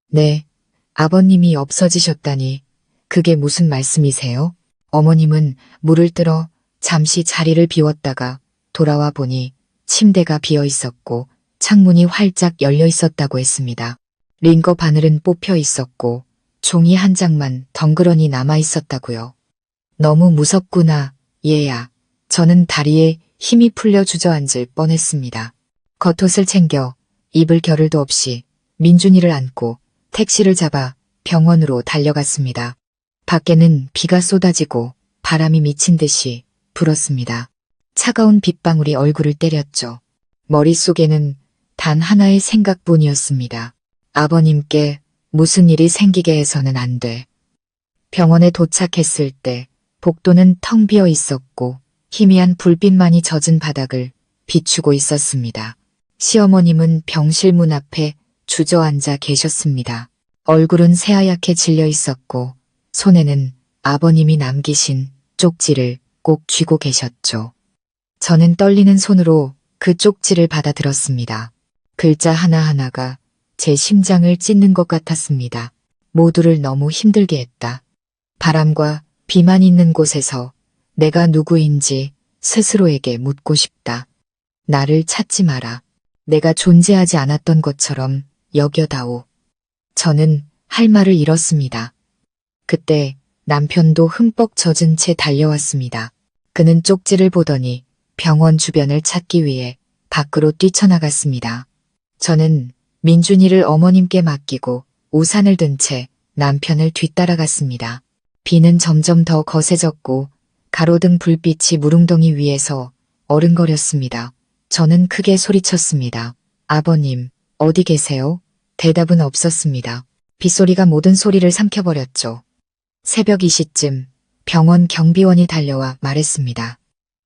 네, 아버님이 없어지셨다니 그게 무슨 말씀이세요? 어머님은 물을 들어 잠시 자리를 비웠다가 돌아와 보니 침대가 비어 있었고 창문이 활짝 열려 있었다고 했습니다. 링거 바늘은 뽑혀 있었고 종이 한 장만 덩그러니 남아 있었다고요. 너무 무섭구나, 얘야. 저는 다리에 힘이 풀려 주저앉을 뻔했습니다. 겉옷을 챙겨 입을 겨를도 없이 민준이를 안고 택시를 잡아 병원으로 달려갔습니다. 밖에는 비가 쏟아지고 바람이 미친 듯이 불었습니다. 차가운 빗방울이 얼굴을 때렸죠. 머릿속에는 단 하나의 생각뿐이었습니다. 아버님께 무슨 일이 생기게 해서는 안 돼. 병원에 도착했을 때 복도는 텅 비어 있었고 희미한 불빛만이 젖은 바닥을 비추고 있었습니다. 시어머님은 병실 문 앞에 주저앉아 계셨습니다. 얼굴은 새하얗게 질려 있었고 손에는 아버님이 남기신 쪽지를 꼭 쥐고 계셨죠. 저는 떨리는 손으로 그 쪽지를 받아들었습니다. 글자 하나하나가 제 심장을 찢는 것 같았습니다. 모두를 너무 힘들게 했다. 바람과 비만 있는 곳에서 내가 누구인지 스스로에게 묻고 싶다. 나를 찾지 마라. 내가 존재하지 않았던 것처럼 여겨다오. 저는 할 말을 잃었습니다. 그때 남편도 흠뻑 젖은 채 달려왔습니다. 그는 쪽지를 보더니 병원 주변을 찾기 위해 밖으로 뛰쳐나갔습니다. 저는 민준이를 어머님께 맡기고 우산을 든 채 남편을 뒤따라갔습니다. 비는 점점 더 거세졌고 가로등 불빛이 무릉덩이 위에서 어른거렸습니다. 저는 크게 소리쳤습니다. 아버님, 어디 계세요? 대답은 없었습니다. 빗소리가 모든 소리를 삼켜버렸죠. 새벽 2시쯤 병원 경비원이 달려와 말했습니다.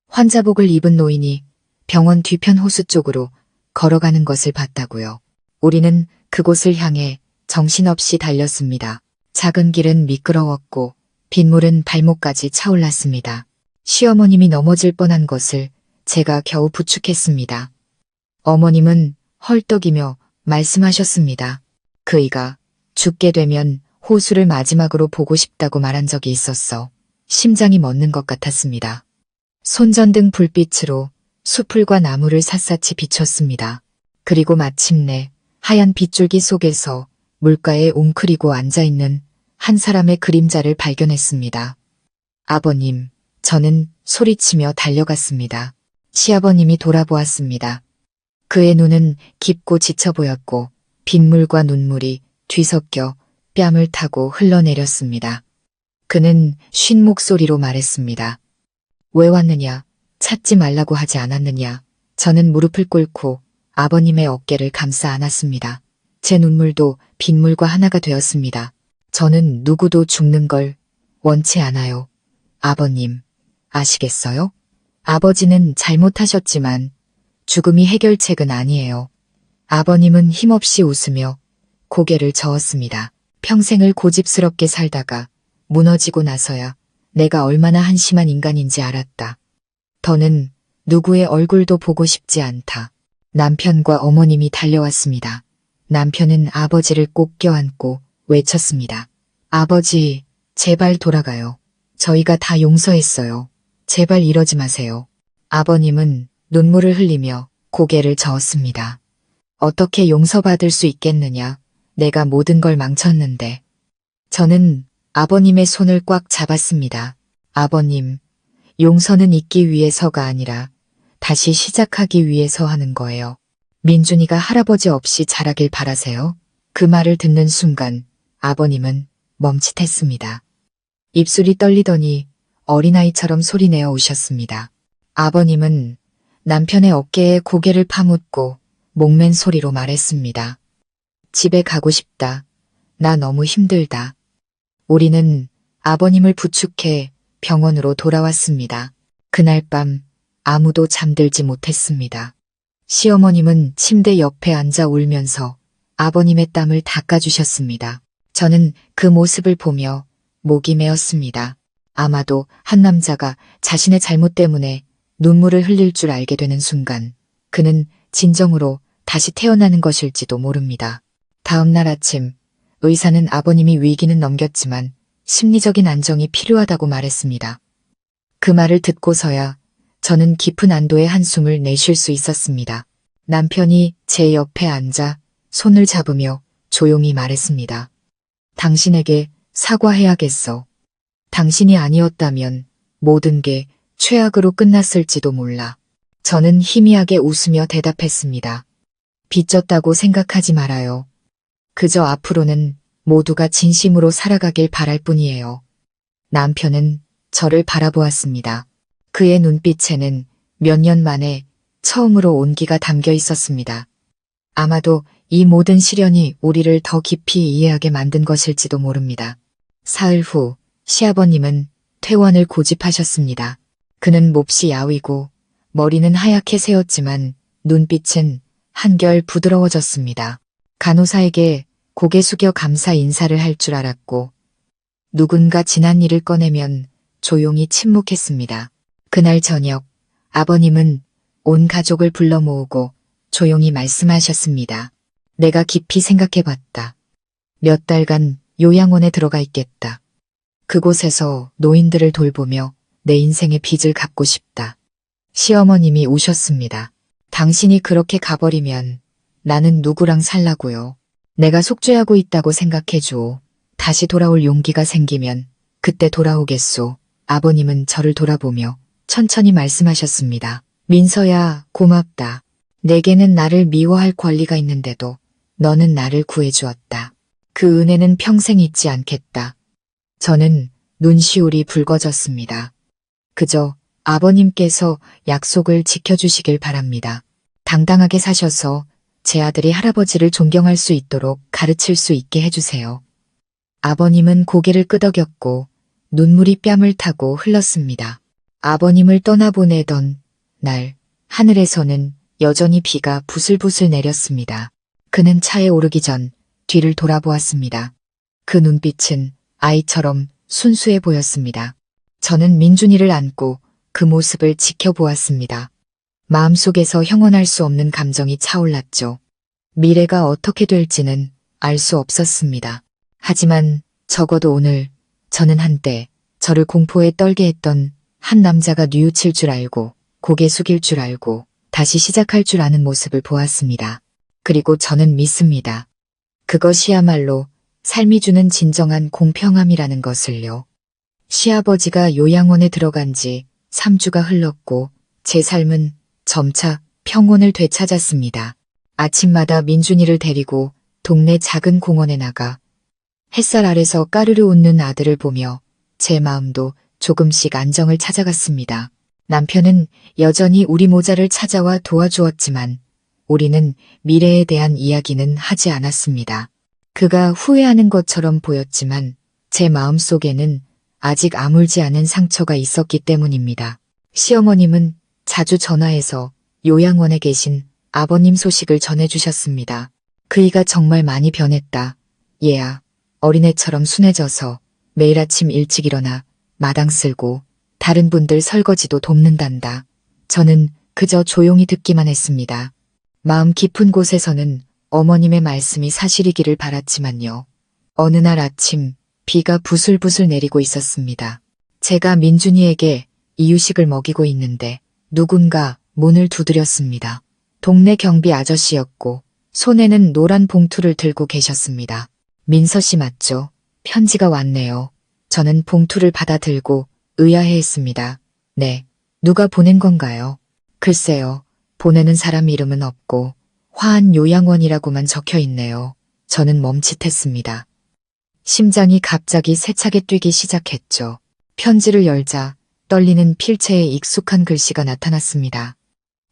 환자복을 입은 노인이 병원 뒤편 호수 쪽으로 걸어가는 것을 봤다고요. 우리는 그곳을 향해 정신없이 달렸습니다. 작은 길은 미끄러웠고 빗물은 발목까지 차올랐습니다. 시어머님이 넘어질 뻔한 것을 제가 겨우 부축했습니다. 어머님은 헐떡이며 말씀하셨습니다. 그이가 죽게 되면 호수를 마지막으로 보고 싶다고 말한 적이 있었어. 심장이 멎는 것 같았습니다. 손전등 불빛으로 수풀과 나무를 샅샅이 비췄습니다. 그리고 마침내 하얀 빗줄기 속에서 물가에 웅크리고 앉아있는 한 사람의 그림자를 발견했습니다. 아버님, 저는 소리치며 달려갔습니다. 시아버님이 돌아보았습니다. 그의 눈은 깊고 지쳐 보였고 빗물과 눈물이 뒤섞여 뺨을 타고 흘러내렸습니다. 그는 쉰 목소리로 말했습니다. 왜 왔느냐? 찾지 말라고 하지 않았느냐? 저는 무릎을 꿇고 아버님의 어깨를 감싸 안았습니다. 제 눈물도 빗물과 하나가 되었습니다. 저는 누구도 죽는 걸 원치 않아요. 아버님, 아시겠어요? 아버지는 잘못하셨지만 죽음이 해결책은 아니에요. 아버님은 힘없이 웃으며 고개를 저었습니다. 평생을 고집스럽게 살다가 무너지고 나서야 내가 얼마나 한심한 인간인지 알았다. 더는 누구의 얼굴도 보고 싶지 않다. 남편과 어머님이 달려왔습니다. 남편은 아버지를 꼭 껴안고 외쳤습니다. 아버지, 제발 돌아가요. 저희가 다 용서했어요. 제발 이러지 마세요. 아버님은 눈물을 흘리며 고개를 저었습니다. 어떻게 용서받을 수 있겠느냐. 내가 모든 걸 망쳤는데. 저는 아버님의 손을 꽉 잡았습니다. 아버님, 용서는 잊기 위해서가 아니라 다시 시작하기 위해서 하는 거예요. 민준이가 할아버지 없이 자라길 바라세요. 그 말을 듣는 순간 아버님은 멈칫했습니다. 입술이 떨리더니 어린아이처럼 소리내어 우셨습니다. 아버님은 남편의 어깨에 고개를 파묻고 목맨 소리로 말했습니다. 집에 가고 싶다. 나 너무 힘들다. 우리는 아버님을 부축해 병원으로 돌아왔습니다. 그날 밤 아무도 잠들지 못했습니다. 시어머님은 침대 옆에 앉아 울면서 아버님의 땀을 닦아주셨습니다. 저는 그 모습을 보며 목이 메었습니다. 아마도 한 남자가 자신의 잘못 때문에 눈물을 흘릴 줄 알게 되는 순간 그는 진정으로 다시 태어나는 것일지도 모릅니다. 다음 날 아침 의사는 아버님이 위기는 넘겼지만 심리적인 안정이 필요하다고 말했습니다. 그 말을 듣고서야 저는 깊은 안도의 한숨을 내쉴 수 있었습니다. 남편이 제 옆에 앉아 손을 잡으며 조용히 말했습니다. 당신에게 사과해야겠어. 당신이 아니었다면 모든 게 최악으로 끝났을지도 몰라. 저는 희미하게 웃으며 대답했습니다. 빚졌다고 생각하지 말아요. 그저 앞으로는 모두가 진심으로 살아가길 바랄 뿐이에요. 남편은 저를 바라보았습니다. 그의 눈빛에는 몇 년 만에 처음으로 온기가 담겨 있었습니다. 아마도 이 모든 시련이 우리를 더 깊이 이해하게 만든 것일지도 모릅니다. 사흘 후 시아버님은 퇴원을 고집하셨습니다. 그는 몹시 야위고 머리는 하얗게 새었지만 눈빛은 한결 부드러워졌습니다. 간호사에게 고개 숙여 감사 인사를 할 줄 알았고 누군가 지난 일을 꺼내면 조용히 침묵했습니다. 그날 저녁 아버님은 온 가족을 불러 모으고 조용히 말씀하셨습니다. 내가 깊이 생각해봤다. 몇 달간 요양원에 들어가 있겠다. 그곳에서 노인들을 돌보며 내 인생의 빚을 갚고 싶다. 시어머님이 우셨습니다. 당신이 그렇게 가버리면 나는 누구랑 살라고요. 내가 속죄하고 있다고 생각해줘. 다시 돌아올 용기가 생기면 그때 돌아오겠소. 아버님은 저를 돌아보며 천천히 말씀하셨습니다. 민서야, 고맙다. 내게는 나를 미워할 권리가 있는데도 너는 나를 구해주었다. 그 은혜는 평생 잊지 않겠다. 저는 눈시울이 붉어졌습니다. 그저 아버님께서 약속을 지켜주시길 바랍니다. 당당하게 사셔서 제 아들이 할아버지를 존경할 수 있도록 가르칠 수 있게 해주세요. 아버님은 고개를 끄덕였고 눈물이 뺨을 타고 흘렀습니다. 아버님을 떠나보내던 날 하늘에서는 여전히 비가 부슬부슬 내렸습니다. 그는 차에 오르기 전 뒤를 돌아보았습니다. 그 눈빛은 아이처럼 순수해 보였습니다. 저는 민준이를 안고 그 모습을 지켜보았습니다. 마음속에서 형언할 수 없는 감정이 차올랐죠. 미래가 어떻게 될지는 알 수 없었습니다. 하지만 적어도 오늘 저는 한때 저를 공포에 떨게 했던 한 남자가 뉘우칠 줄 알고 고개 숙일 줄 알고 다시 시작할 줄 아는 모습을 보았습니다. 그리고 저는 믿습니다. 그것이야말로 삶이 주는 진정한 공평함이라는 것을요. 시아버지가 요양원에 들어간 지 3주가 흘렀고 제 삶은 점차 평온을 되찾았습니다. 아침마다 민준이를 데리고 동네 작은 공원에 나가 햇살 아래서 까르르 웃는 아들을 보며 제 마음도 조금씩 안정을 찾아갔습니다. 남편은 여전히 우리 모자를 찾아와 도와주었지만 우리는 미래에 대한 이야기는 하지 않았습니다. 그가 후회하는 것처럼 보였지만 제 마음속에는 아직 아물지 않은 상처가 있었기 때문입니다. 시어머님은 자주 전화해서 요양원에 계신 아버님 소식을 전해주셨습니다. 그이가 정말 많이 변했다. 얘야, 어린애처럼 순해져서 매일 아침 일찍 일어나 마당 쓸고 다른 분들 설거지도 돕는단다. 저는 그저 조용히 듣기만 했습니다. 마음 깊은 곳에서는 어머님의 말씀이 사실이기를 바랐지만요. 어느 날 아침 비가 부슬부슬 내리고 있었습니다. 제가 민준이에게 이유식을 먹이고 있는데 누군가 문을 두드렸습니다. 동네 경비 아저씨였고 손에는 노란 봉투를 들고 계셨습니다. 민서 씨 맞죠? 편지가 왔네요. 저는 봉투를 받아 들고 의아해했습니다. 네, 누가 보낸 건가요? 글쎄요, 보내는 사람 이름은 없고 화한 요양원이라고만 적혀 있네요. 저는 멈칫했습니다. 심장이 갑자기 세차게 뛰기 시작했죠. 편지를 열자 떨리는 필체에 익숙한 글씨가 나타났습니다.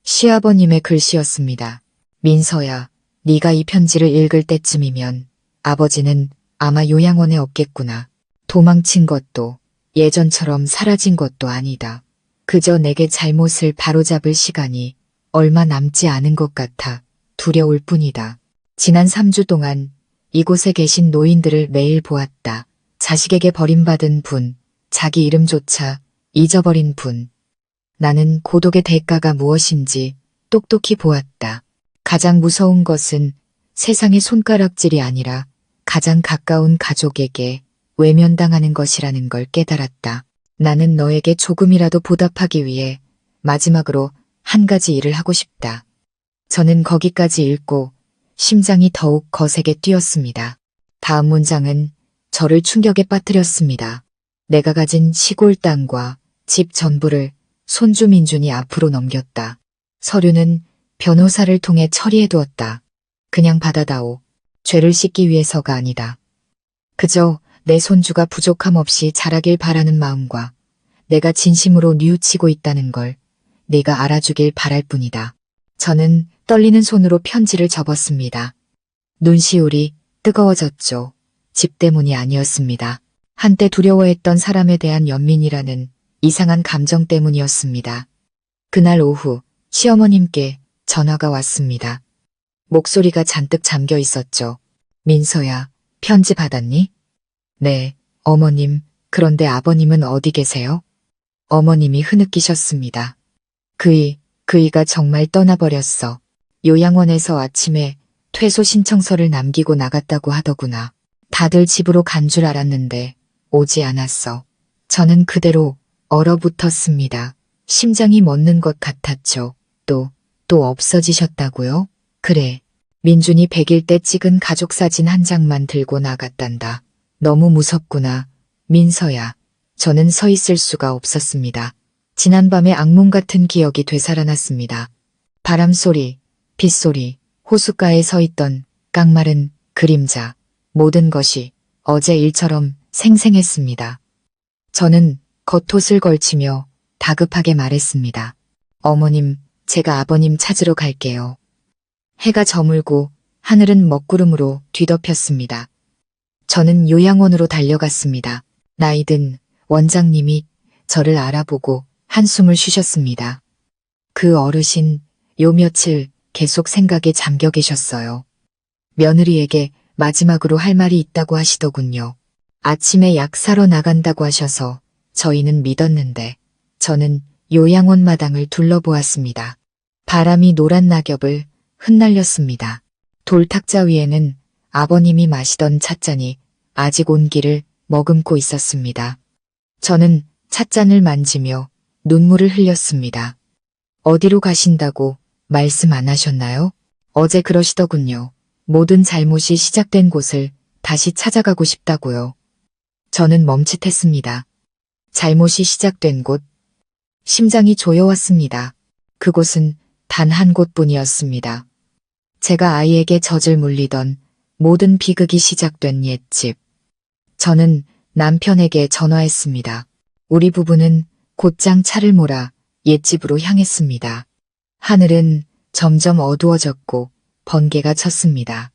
시아버님의 글씨였습니다. 민서야, 네가 이 편지를 읽을 때쯤이면 아버지는 아마 요양원에 없겠구나. 도망친 것도 예전처럼 사라진 것도 아니다. 그저 내게 잘못을 바로잡을 시간이 얼마 남지 않은 것 같아 두려울 뿐이다. 지난 3주 동안 이곳에 계신 노인들을 매일 보았다. 자식에게 버림받은 분, 자기 이름조차 잊어버린 분. 나는 고독의 대가가 무엇인지 똑똑히 보았다. 가장 무서운 것은 세상의 손가락질이 아니라 가장 가까운 가족에게 외면당하는 것이라는 걸 깨달았다. 나는 너에게 조금이라도 보답하기 위해 마지막으로 한 가지 일을 하고 싶다. 저는 거기까지 읽고 심장이 더욱 거세게 뛰었습니다. 다음 문장은 저를 충격에 빠뜨렸습니다. 내가 가진 시골 땅과 집 전부를 손주 민준이 앞으로 넘겼다. 서류는 변호사를 통해 처리해두었다. 그냥 받아다오. 죄를 씻기 위해서가 아니다. 그저 내 손주가 부족함 없이 자라길 바라는 마음과 내가 진심으로 뉘우치고 있다는 걸 네가 알아주길 바랄 뿐이다. 저는 떨리는 손으로 편지를 접었습니다. 눈시울이 뜨거워졌죠. 집 때문이 아니었습니다. 한때 두려워했던 사람에 대한 연민이라는 이상한 감정 때문이었습니다. 그날 오후 시어머님께 전화가 왔습니다. 목소리가 잔뜩 잠겨 있었죠. 민서야, 편지 받았니? 네, 어머님, 그런데 아버님은 어디 계세요? 어머님이 흐느끼셨습니다. 그이가 정말 떠나버렸어. 요양원에서 아침에 퇴소 신청서를 남기고 나갔다고 하더구나. 다들 집으로 간 줄 알았는데 오지 않았어. 저는 그대로 얼어붙었습니다. 심장이 멎는 것 같았죠. 또 없어지셨다고요? 그래. 민준이 100일 때 찍은 가족사진 한 장만 들고 나갔단다. 너무 무섭구나. 민서야. 저는 서 있을 수가 없었습니다. 지난밤의 악몽 같은 기억이 되살아났습니다. 바람소리, 빗소리, 호숫가에 서 있던 깡마른 그림자, 모든 것이 어제 일처럼 생생했습니다. 저는 겉옷을 걸치며 다급하게 말했습니다. 어머님, 제가 아버님 찾으러 갈게요. 해가 저물고 하늘은 먹구름으로 뒤덮였습니다. 저는 요양원으로 달려갔습니다. 나이든 원장님이 저를 알아보고 한숨을 쉬셨습니다. 그 어르신 요 며칠 계속 생각에 잠겨 계셨어요. 며느리에게 마지막으로 할 말이 있다고 하시더군요. 아침에 약 사러 나간다고 하셔서 저희는 믿었는데 저는 요양원 마당을 둘러보았습니다. 바람이 노란 낙엽을 흩날렸습니다. 돌탁자 위에는 아버님이 마시던 찻잔이 아직 온기를 머금고 있었습니다. 저는 찻잔을 만지며 눈물을 흘렸습니다. 어디로 가신다고 말씀 안 하셨나요? 어제 그러시더군요. 모든 잘못이 시작된 곳을 다시 찾아가고 싶다고요. 저는 멈칫했습니다. 잘못이 시작된 곳. 심장이 조여왔습니다. 그곳은 단 한 곳뿐이었습니다. 제가 아이에게 젖을 물리던 모든 비극이 시작된 옛집. 저는 남편에게 전화했습니다. 우리 부부는 곧장 차를 몰아 옛집으로 향했습니다. 하늘은 점점 어두워졌고 번개가 쳤습니다.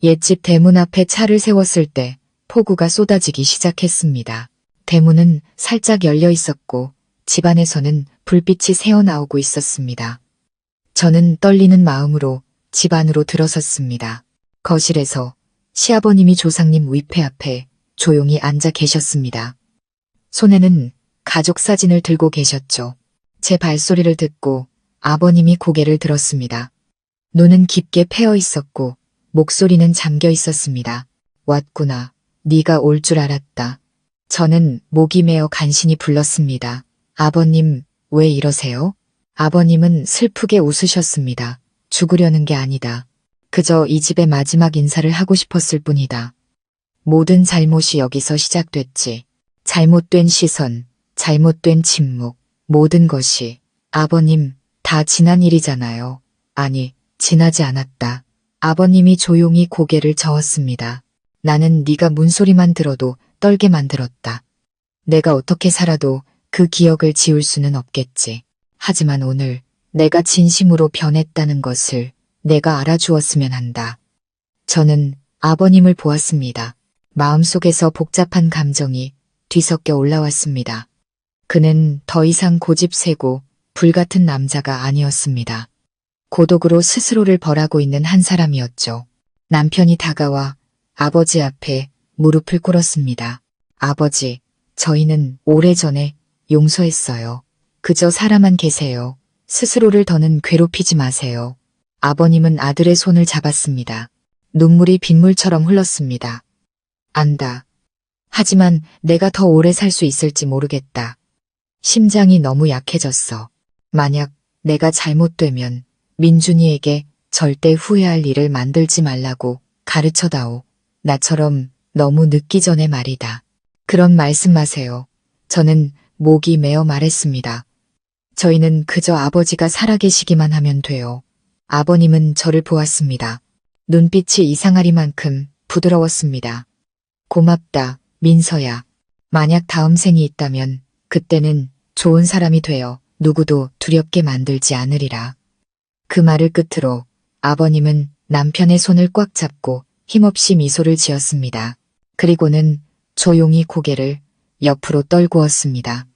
옛집 대문 앞에 차를 세웠을 때 폭우가 쏟아지기 시작했습니다. 대문은 살짝 열려 있었고 집 안에서는 불빛이 새어나오고 있었습니다. 저는 떨리는 마음으로 집 안으로 들어섰습니다. 거실에서 시아버님이 조상님 위패 앞에 조용히 앉아 계셨습니다. 손에는 가족 사진을 들고 계셨죠. 제 발소리를 듣고 아버님이 고개를 들었습니다. 눈은 깊게 패여 있었고 목소리는 잠겨 있었습니다. 왔구나. 네가 올 줄 알았다. 저는 목이 메어 간신히 불렀습니다. 아버님, 왜 이러세요? 아버님은 슬프게 웃으셨습니다. 죽으려는 게 아니다. 그저 이 집의 마지막 인사를 하고 싶었을 뿐이다. 모든 잘못이 여기서 시작됐지. 잘못된 시선, 잘못된 침묵, 모든 것이. 아버님, 다 지난 일이잖아요. 아니, 지나지 않았다. 아버님이 조용히 고개를 저었습니다. 나는 네가 문소리만 들어도 떨게 만들었다. 내가 어떻게 살아도 그 기억을 지울 수는 없겠지. 하지만 오늘 내가 진심으로 변했다는 것을 내가 알아주었으면 한다. 저는 아버님을 보았습니다. 마음속에서 복잡한 감정이 뒤섞여 올라왔습니다. 그는 더 이상 고집세고 불같은 남자가 아니었습니다. 고독으로 스스로를 벌하고 있는 한 사람이었죠. 남편이 다가와 아버지 앞에 무릎을 꿇었습니다. 아버지, 저희는 오래전에 용서했어요. 그저 살아만 계세요. 스스로를 더는 괴롭히지 마세요. 아버님은 아들의 손을 잡았습니다. 눈물이 빗물처럼 흘렀습니다. 안다. 하지만 내가 더 오래 살 수 있을지 모르겠다. 심장이 너무 약해졌어. 만약 내가 잘못되면 민준이에게 절대 후회할 일을 만들지 말라고 가르쳐다오. 나처럼 너무 늦기 전에 말이다. 그런 말씀 마세요. 저는 목이 메어 말했습니다. 저희는 그저 아버지가 살아계시기만 하면 돼요. 아버님은 저를 보았습니다. 눈빛이 이상하리만큼 부드러웠습니다. 고맙다, 민서야. 만약 다음 생이 있다면 그때는 좋은 사람이 되어 누구도 두렵게 만들지 않으리라. 그 말을 끝으로 아버님은 남편의 손을 꽉 잡고 힘없이 미소를 지었습니다. 그리고는 조용히 고개를 옆으로 떨구었습니다.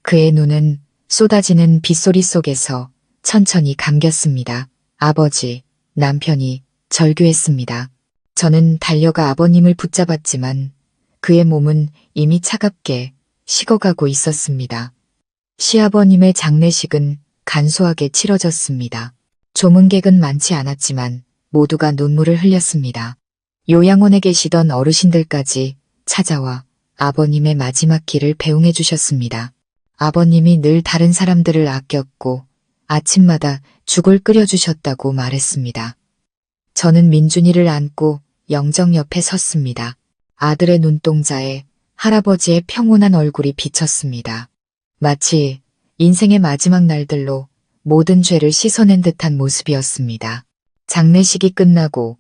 그의 눈은 쏟아지는 빗소리 속에서 천천히 감겼습니다. 아버지, 남편이 절규했습니다. 저는 달려가 아버님을 붙잡았지만 그의 몸은 이미 차갑게 식어가고 있었습니다. 시아버님의 장례식은 간소하게 치러졌습니다. 조문객은 많지 않았지만 모두가 눈물을 흘렸습니다. 요양원에 계시던 어르신들까지 찾아와 아버님의 마지막 길을 배웅해 주셨습니다. 아버님이 늘 다른 사람들을 아꼈고 아침마다 죽을 끓여주셨다고 말했습니다. 저는 민준이를 안고 영정 옆에 섰습니다. 아들의 눈동자에 할아버지의 평온한 얼굴이 비쳤습니다. 마치 인생의 마지막 날들로 모든 죄를 씻어낸 듯한 모습이었습니다. 장례식이 끝나고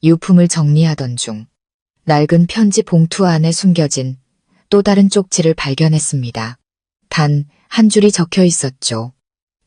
유품을 정리하던 중 낡은 편지 봉투 안에 숨겨진 또 다른 쪽지를 발견했습니다. 단 한 줄이 적혀 있었죠.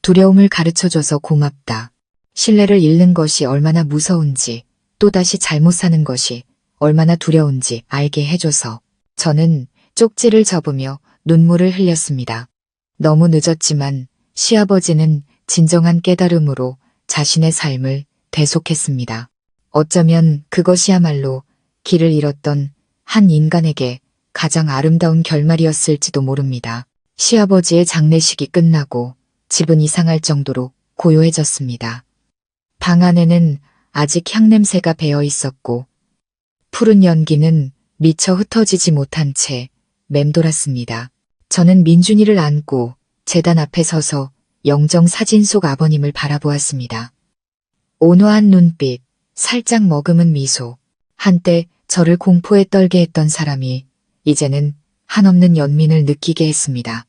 두려움을 가르쳐줘서 고맙다. 신뢰를 잃는 것이 얼마나 무서운지, 또다시 잘못 사는 것이 얼마나 두려운지 알게 해줘서. 저는 쪽지를 접으며 눈물을 흘렸습니다. 너무 늦었지만 시아버지는 진정한 깨달음으로 자신의 삶을 대속했습니다. 어쩌면 그것이야말로 길을 잃었던 한 인간에게 가장 아름다운 결말이었을지도 모릅니다. 시아버지의 장례식이 끝나고 집은 이상할 정도로 고요해졌습니다. 방 안에는 아직 향냄새가 배어 있었고 푸른 연기는 미처 흩어지지 못한 채 맴돌았습니다. 저는 민준이를 안고 재단 앞에 서서 영정 사진 속 아버님을 바라보았습니다. 온화한 눈빛, 살짝 머금은 미소. 한때 저를 공포에 떨게 했던 사람이 이제는 한없는 연민을 느끼게 했습니다.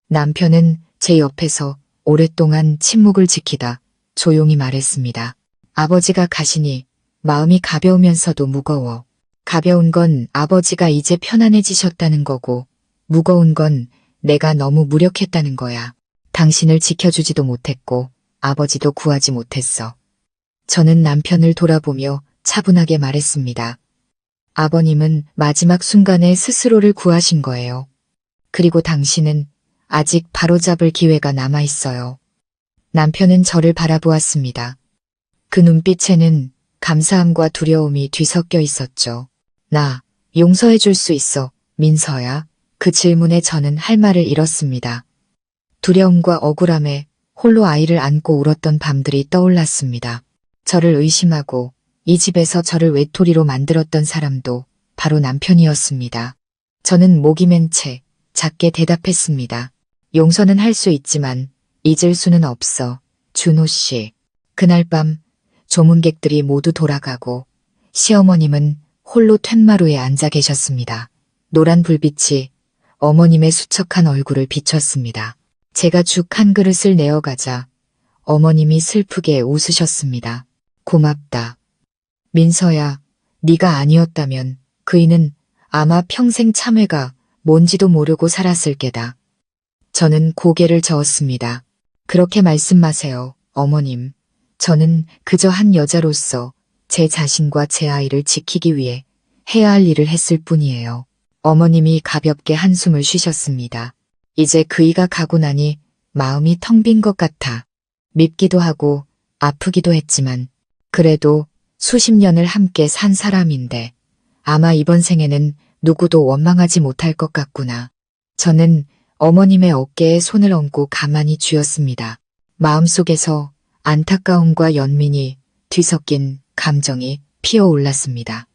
남편은 제 옆에서 오랫동안 침묵을 지키다 조용히 말했습니다. 아버지가 가시니 마음이 가벼우면서도 무거워. 가벼운 건 아버지가 이제 편안해지셨다는 거고, 무거운 건 내가 너무 무력했다는 거야. 당신을 지켜주지도 못했고 아버지도 구하지 못했어. 저는 남편을 돌아보며 차분하게 말했습니다. 아버님은 마지막 순간에 스스로를 구하신 거예요. 그리고 당신은 아직 바로잡을 기회가 남아있어요. 남편은 저를 바라보았습니다. 그 눈빛에는 감사함과 두려움이 뒤섞여 있었죠. 나 용서해 줄 수 있어, 민서야. 그 질문에 저는 할 말을 잃었습니다. 두려움과 억울함에 홀로 아이를 안고 울었던 밤들이 떠올랐습니다. 저를 의심하고 이 집에서 저를 외톨이로 만들었던 사람도 바로 남편이었습니다. 저는 목이 맨 채 작게 대답했습니다. 용서는 할 수 있지만 잊을 수는 없어, 준호 씨. 그날 밤 조문객들이 모두 돌아가고 시어머님은 홀로 툇마루에 앉아 계셨습니다. 노란 불빛이 어머님의 수척한 얼굴을 비췄습니다. 제가 죽 한 그릇을 내어가자 어머님이 슬프게 웃으셨습니다. 고맙다. 민서야, 네가 아니었다면 그이는 아마 평생 참회가 뭔지도 모르고 살았을 게다. 저는 고개를 저었습니다. 그렇게 말씀 마세요, 어머님. 저는 그저 한 여자로서 제 자신과 제 아이를 지키기 위해 해야 할 일을 했을 뿐이에요. 어머님이 가볍게 한숨을 쉬셨습니다. 이제 그이가 가고 나니 마음이 텅 빈 것 같아. 밉기도 하고 아프기도 했지만 그래도 수십 년을 함께 산 사람인데 아마 이번 생에는 누구도 원망하지 못할 것 같구나. 저는 어머님의 어깨에 손을 얹고 가만히 쥐었습니다. 마음속에서 안타까움과 연민이 뒤섞인 감정이 피어올랐습니다.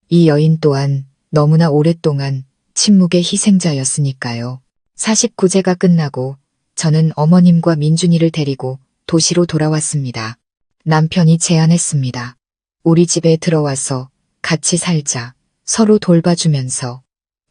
이 여인 또한 너무나 오랫동안 침묵의 희생자였으니까요. 49제가 끝나고 저는 어머님과 민준이를 데리고 도시로 돌아왔습니다. 남편이 제안했습니다. 우리 집에 들어와서 같이 살자, 서로 돌봐주면서.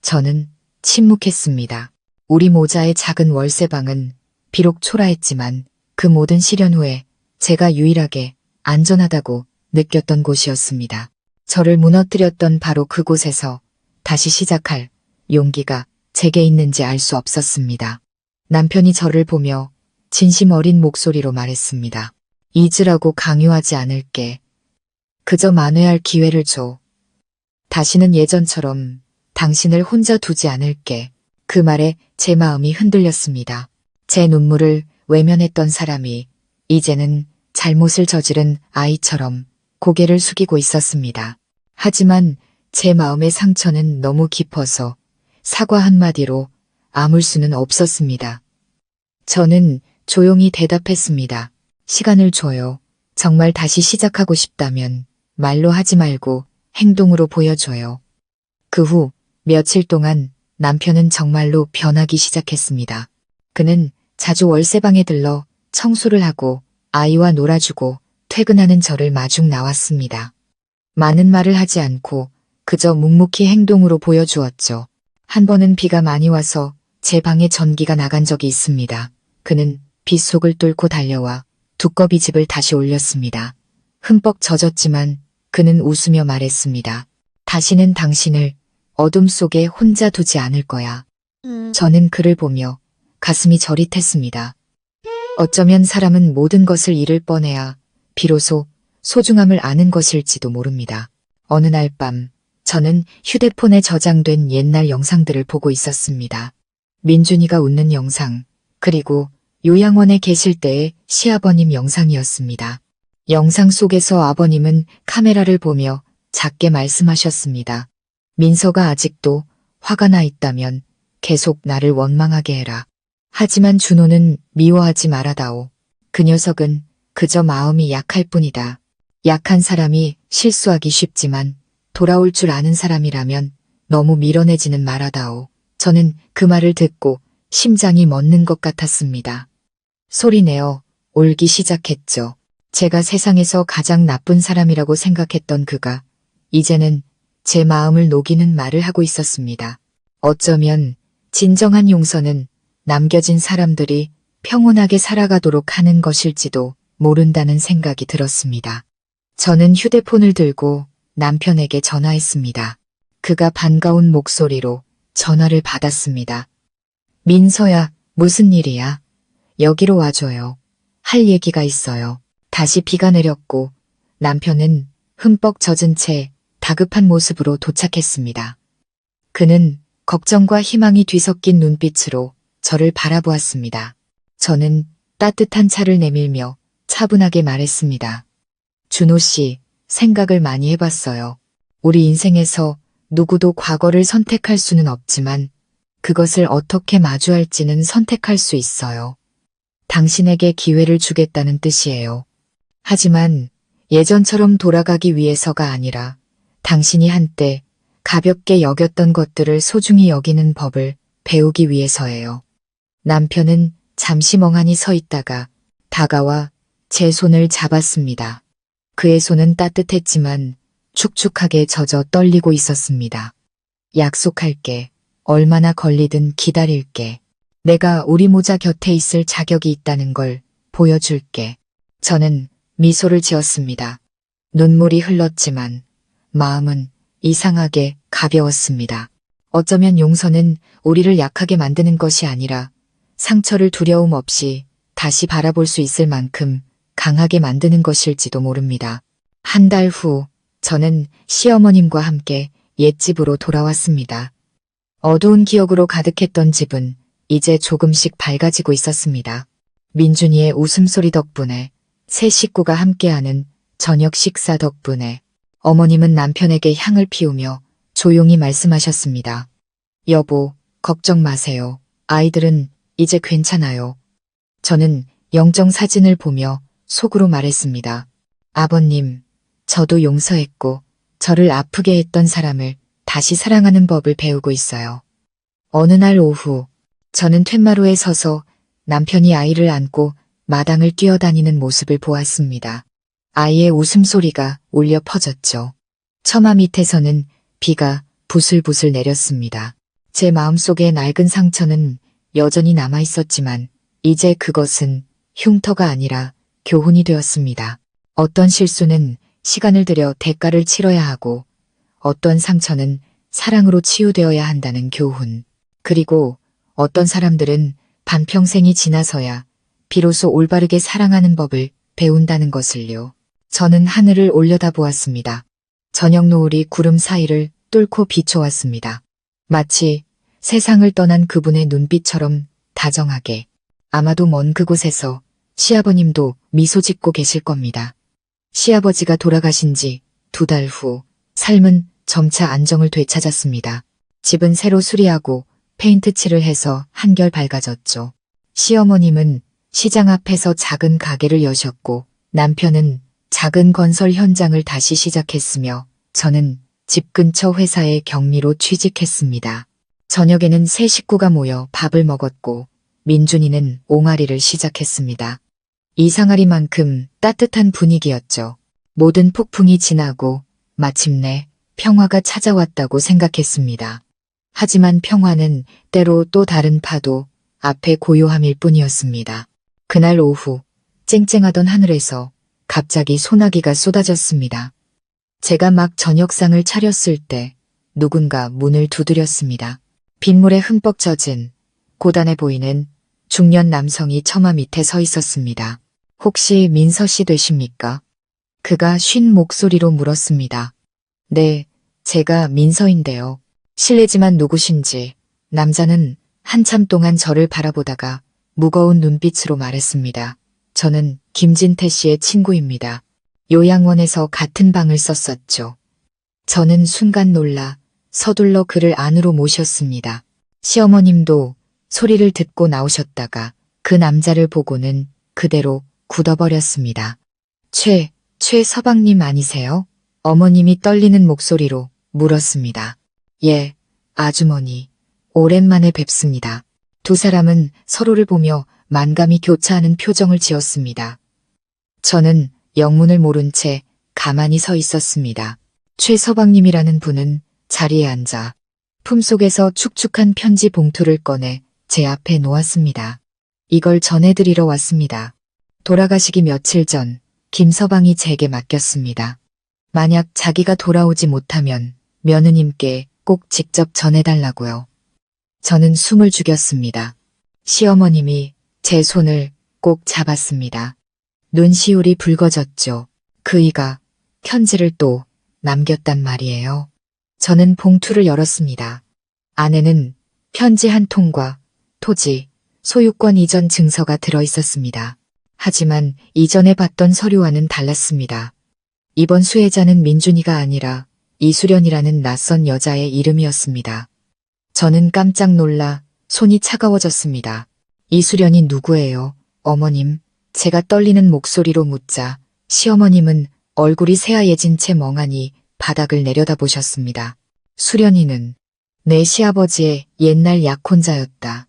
저는 침묵했습니다. 우리 모자의 작은 월세방은 비록 초라했지만 그 모든 시련 후에 제가 유일하게 안전하다고 느꼈던 곳이었습니다. 저를 무너뜨렸던 바로 그곳에서 다시 시작할 용기가 제게 있는지 알 수 없었습니다. 남편이 저를 보며 진심 어린 목소리로 말했습니다. 잊으라고 강요하지 않을게. 그저 만회할 기회를 줘. 다시는 예전처럼 당신을 혼자 두지 않을게. 그 말에 제 마음이 흔들렸습니다. 제 눈물을 외면했던 사람이 이제는 잘못을 저지른 아이처럼 고개를 숙이고 있었습니다. 하지만 제 마음의 상처는 너무 깊어서 사과 한마디로 아물 수는 없었습니다. 저는 조용히 대답했습니다. 시간을 줘요. 정말 다시 시작하고 싶다면 말로 하지 말고 행동으로 보여줘요. 그 후 며칠 동안 남편은 정말로 변하기 시작했습니다. 그는 자주 월세방에 들러 청소를 하고 아이와 놀아주고 퇴근하는 저를 마중 나왔습니다. 많은 말을 하지 않고 그저 묵묵히 행동으로 보여주었죠. 한 번은 비가 많이 와서 제 방에 전기가 나간 적이 있습니다. 그는 빗속을 뚫고 달려와 두꺼비 집을 다시 올렸습니다. 흠뻑 젖었지만 그는 웃으며 말했습니다. 다시는 당신을 어둠 속에 혼자 두지 않을 거야. 저는 그를 보며 가슴이 저릿했습니다. 어쩌면 사람은 모든 것을 잃을 뻔해야 비로소 소중함을 아는 것일지도 모릅니다. 어느 날 밤 저는 휴대폰에 저장된 옛날 영상들을 보고 있었습니다. 민준이가 웃는 영상, 그리고 요양원에 계실 때의 시아버님 영상이었습니다. 영상 속에서 아버님은 카메라를 보며 작게 말씀하셨습니다. 민서가 아직도 화가 나 있다면 계속 나를 원망하게 해라. 하지만 준호는 미워하지 말아다오. 그 녀석은 그저 마음이 약할 뿐이다. 약한 사람이 실수하기 쉽지만 돌아올 줄 아는 사람이라면 너무 밀어내지는 말아다오. 저는 그 말을 듣고 심장이 멎는 것 같았습니다. 소리내어 울기 시작했죠. 제가 세상에서 가장 나쁜 사람이라고 생각했던 그가 이제는 제 마음을 녹이는 말을 하고 있었습니다. 어쩌면 진정한 용서는 남겨진 사람들이 평온하게 살아가도록 하는 것일지도 모른다는 생각이 들었습니다. 저는 휴대폰을 들고 남편에게 전화했습니다. 그가 반가운 목소리로 전화를 받았습니다. 민서야, 무슨 일이야? 여기로 와줘요. 할 얘기가 있어요. 다시 비가 내렸고 남편은 흠뻑 젖은 채 다급한 모습으로 도착했습니다. 그는 걱정과 희망이 뒤섞인 눈빛으로 저를 바라보았습니다. 저는 따뜻한 차를 내밀며 차분하게 말했습니다. 준호 씨, 생각을 많이 해봤어요. 우리 인생에서 누구도 과거를 선택할 수는 없지만 그것을 어떻게 마주할지는 선택할 수 있어요. 당신에게 기회를 주겠다는 뜻이에요. 하지만 예전처럼 돌아가기 위해서가 아니라 당신이 한때 가볍게 여겼던 것들을 소중히 여기는 법을 배우기 위해서예요. 남편은 잠시 멍하니 서 있다가 다가와 제 손을 잡았습니다. 그의 손은 따뜻했지만 축축하게 젖어 떨리고 있었습니다. 약속할게. 얼마나 걸리든 기다릴게. 내가 우리 모자 곁에 있을 자격이 있다는 걸 보여줄게. 저는 미소를 지었습니다. 눈물이 흘렀지만 마음은 이상하게 가벼웠습니다. 어쩌면 용서는 우리를 약하게 만드는 것이 아니라 상처를 두려움 없이 다시 바라볼 수 있을 만큼 강하게 만드는 것일지도 모릅니다. 한 달 후 저는 시어머님과 함께 옛집으로 돌아왔습니다. 어두운 기억으로 가득했던 집은 이제 조금씩 밝아지고 있었습니다. 민준이의 웃음소리 덕분에 새 식구가 함께하는 저녁 식사 덕분에 어머님은 남편에게 향을 피우며 조용히 말씀하셨습니다. 여보, 걱정 마세요. 아이들은 이제 괜찮아요. 저는 영정 사진을 보며 속으로 말했습니다. 아버님, 저도 용서했고 저를 아프게 했던 사람을 다시 사랑하는 법을 배우고 있어요. 어느 날 오후 저는 툇마루에 서서 남편이 아이를 안고 마당을 뛰어다니는 모습을 보았습니다. 아이의 웃음소리가 울려 퍼졌죠. 처마 밑에서는 비가 부슬부슬 내렸습니다. 제 마음속에 낡은 상처는 여전히 남아있었지만 이제 그것은 흉터가 아니라 교훈이 되었습니다. 어떤 실수는 시간을 들여 대가를 치러야 하고 어떤 상처는 사랑으로 치유되어야 한다는 교훈. 그리고 어떤 사람들은 반평생이 지나서야 비로소 올바르게 사랑하는 법을 배운다는 것을요. 저는 하늘을 올려다보았습니다. 저녁 노을이 구름 사이를 뚫고 비춰왔습니다. 마치 세상을 떠난 그분의 눈빛처럼 다정하게. 아마도 먼 그곳에서 시아버님도 미소 짓고 계실 겁니다. 시아버지가 돌아가신 지 2달 후 삶은 점차 안정을 되찾았습니다. 집은 새로 수리하고 페인트 칠을 해서 한결 밝아졌죠. 시어머님은 시장 앞에서 작은 가게를 여셨고 남편은 작은 건설 현장을 다시 시작했으며 저는 집 근처 회사에 격리로 취직했습니다. 저녁에는 세 식구가 모여 밥을 먹었고 민준이는 옹알이를 시작했습니다. 이상하리만큼 따뜻한 분위기였죠. 모든 폭풍이 지나고 마침내 평화가 찾아왔다고 생각했습니다. 하지만 평화는 때로 또 다른 파도 앞에 고요함일 뿐이었습니다. 그날 오후 쨍쨍하던 하늘에서 갑자기 소나기가 쏟아졌습니다. 제가 막 저녁상을 차렸을 때 누군가 문을 두드렸습니다. 빗물에 흠뻑 젖은 고단해 보이는 중년 남성이 처마 밑에 서 있었습니다. 혹시 민서 씨 되십니까? 그가 쉰 목소리로 물었습니다. 네, 제가 민서인데요. 실례지만 누구신지. 남자는 한참 동안 저를 바라보다가 무거운 눈빛으로 말했습니다. 저는 김진태 씨의 친구입니다. 요양원에서 같은 방을 썼었죠. 저는 순간 놀라 서둘러 그를 안으로 모셨습니다. 시어머님도 소리를 듣고 나오셨다가 그 남자를 보고는 그대로 굳어버렸습니다. 최 서방님 아니세요? 어머님이 떨리는 목소리로 물었습니다. 예, 아주머니, 오랜만에 뵙습니다. 두 사람은 서로를 보며 만감이 교차하는 표정을 지었습니다. 저는 영문을 모른 채 가만히 서 있었습니다. 최서방님이라는 분은 자리에 앉아 품속에서 축축한 편지 봉투를 꺼내 제 앞에 놓았습니다. 이걸 전해드리러 왔습니다. 돌아가시기 며칠 전 김서방이 제게 맡겼습니다. 만약 자기가 돌아오지 못하면 며느님께 꼭 직접 전해달라고요. 저는 숨을 죽였습니다. 시어머님이 제 손을 꼭 잡았습니다. 눈시울이 붉어졌죠. 그이가 편지를 또 남겼단 말이에요. 저는 봉투를 열었습니다. 안에는 편지 한 통과 토지, 소유권 이전 증서가 들어 있었습니다. 하지만 이전에 봤던 서류와는 달랐습니다. 이번 수혜자는 민준이가 아니라 이수련이라는 낯선 여자의 이름이었습니다. 저는 깜짝 놀라 손이 차가워졌습니다. 이수련이 누구예요? 어머님, 제가 떨리는 목소리로 묻자 시어머님은 얼굴이 새하얘진 채 멍하니 바닥을 내려다보셨습니다. 수련이는 내 시아버지의 옛날 약혼자였다.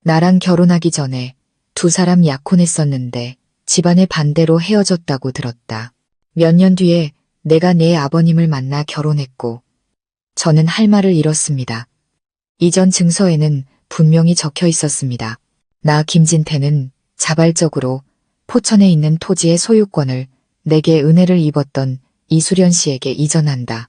나랑 결혼하기 전에 두 사람 약혼했었는데 집안의 반대로 헤어졌다고 들었다. 몇 년 뒤에 내가 내 아버님을 만나 결혼했고 저는 할 말을 잃었습니다. 이전 증서에는 분명히 적혀 있었습니다. 나 김진태는 자발적으로 포천에 있는 토지의 소유권을 내게 은혜를 입었던 이수련 씨에게 이전한다.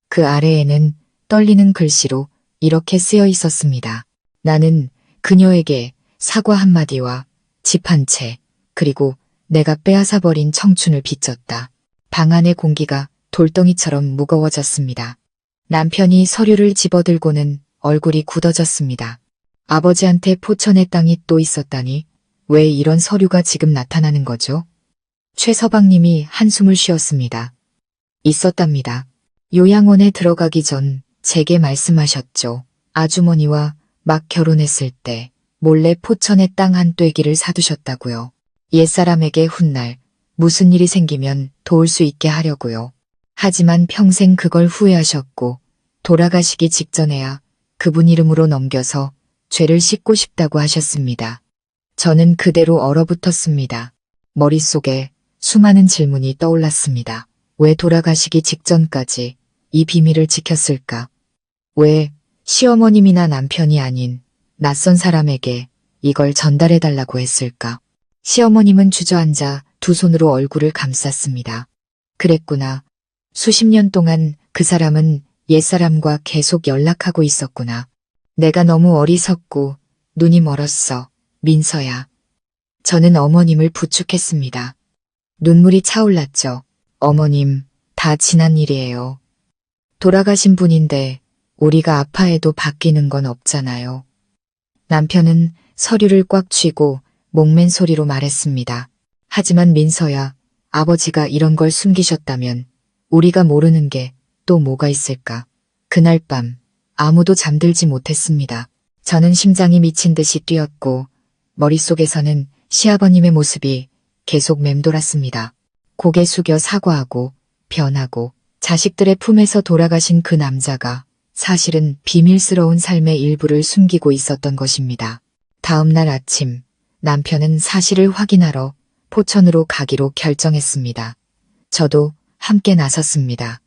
그 아래에는 떨리는 글씨로 이렇게 쓰여 있었습니다. 나는 그녀에게 사과 한마디와 집 한 채, 그리고 내가 빼앗아버린 청춘을 빚졌다. 방 안의 공기가 돌덩이처럼 무거워졌습니다. 남편이 서류를 집어들고는 얼굴이 굳어졌습니다. 아버지한테 포천의 땅이 또 있었다니 왜 이런 서류가 지금 나타나는 거죠? 최서방님이 한숨을 쉬었습니다. 있었답니다. 요양원에 들어가기 전 제게 말씀하셨죠. 아주머니와 막 결혼했을 때 몰래 포천의 땅 한 떼기를 사두셨다고요. 옛사람에게 훗날 무슨 일이 생기면 도울 수 있게 하려고요. 하지만 평생 그걸 후회하셨고 돌아가시기 직전에야 그분 이름으로 넘겨서 죄를 씻고 싶다고 하셨습니다. 저는 그대로 얼어붙었습니다. 머릿속에 수많은 질문이 떠올랐습니다. 왜 돌아가시기 직전까지 이 비밀을 지켰을까? 왜 시어머님이나 남편이 아닌 낯선 사람에게 이걸 전달해달라고 했을까? 시어머님은 주저앉아 두 손으로 얼굴을 감쌌습니다. 그랬구나. 수십 년 동안 그 사람은 옛사람과 계속 연락하고 있었구나. 내가 너무 어리석고 눈이 멀었어. 민서야. 저는 어머님을 부축했습니다. 눈물이 차올랐죠. 어머님, 다 지난 일이에요. 돌아가신 분인데 우리가 아파해도 바뀌는 건 없잖아요. 남편은 서류를 꽉 쥐고 목맨 소리로 말했습니다. 하지만 민서야, 아버지가 이런 걸 숨기셨다면 우리가 모르는 게 또 뭐가 있을까? 그날 밤 아무도 잠들지 못했습니다. 저는 심장이 미친 듯이 뛰었고 머릿속에서는 시아버님의 모습이 계속 맴돌았습니다. 고개 숙여 사과하고 변하고 자식들의 품에서 돌아가신 그 남자가 사실은 비밀스러운 삶의 일부를 숨기고 있었던 것입니다. 다음 날 아침 남편은 사실을 확인하러 포천으로 가기로 결정했습니다. 저도 함께 나섰습니다.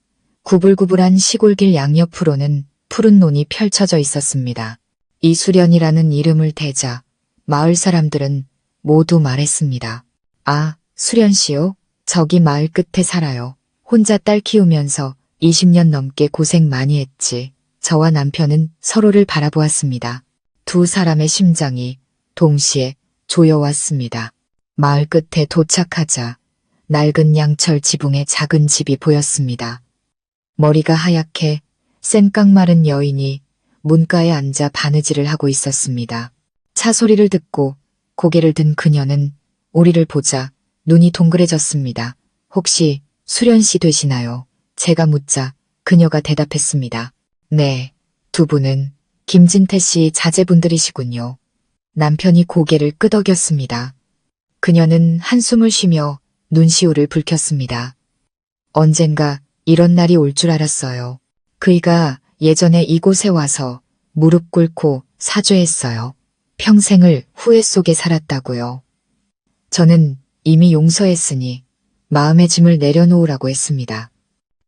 구불구불한 시골길 양옆으로는 푸른 논이 펼쳐져 있었습니다. 이수련이라는 이름을 대자 마을 사람들은 모두 말했습니다. 아, 수련 씨요? 저기 마을 끝에 살아요. 혼자 딸 키우면서 20년 넘게 고생 많이 했지. 저와 남편은 서로를 바라보았습니다. 두 사람의 심장이 동시에 조여왔습니다. 마을 끝에 도착하자 낡은 양철 지붕의 작은 집이 보였습니다. 머리가 하얗게 센깡 마른 여인이 문가에 앉아 바느질을 하고 있었습니다. 차 소리를 듣고 고개를 든 그녀는 우리를 보자 눈이 동그래졌습니다. 혹시 수련 씨 되시나요? 제가 묻자 그녀가 대답했습니다. 네, 두 분은 김진태 씨 자제분들이시군요. 남편이 고개를 끄덕였습니다. 그녀는 한숨을 쉬며 눈시울을 붉혔습니다. 언젠가 이런 날이 올 줄 알았어요. 그이가 예전에 이곳에 와서 무릎 꿇고 사죄했어요. 평생을 후회 속에 살았다고요. 저는 이미 용서했으니 마음의 짐을 내려놓으라고 했습니다.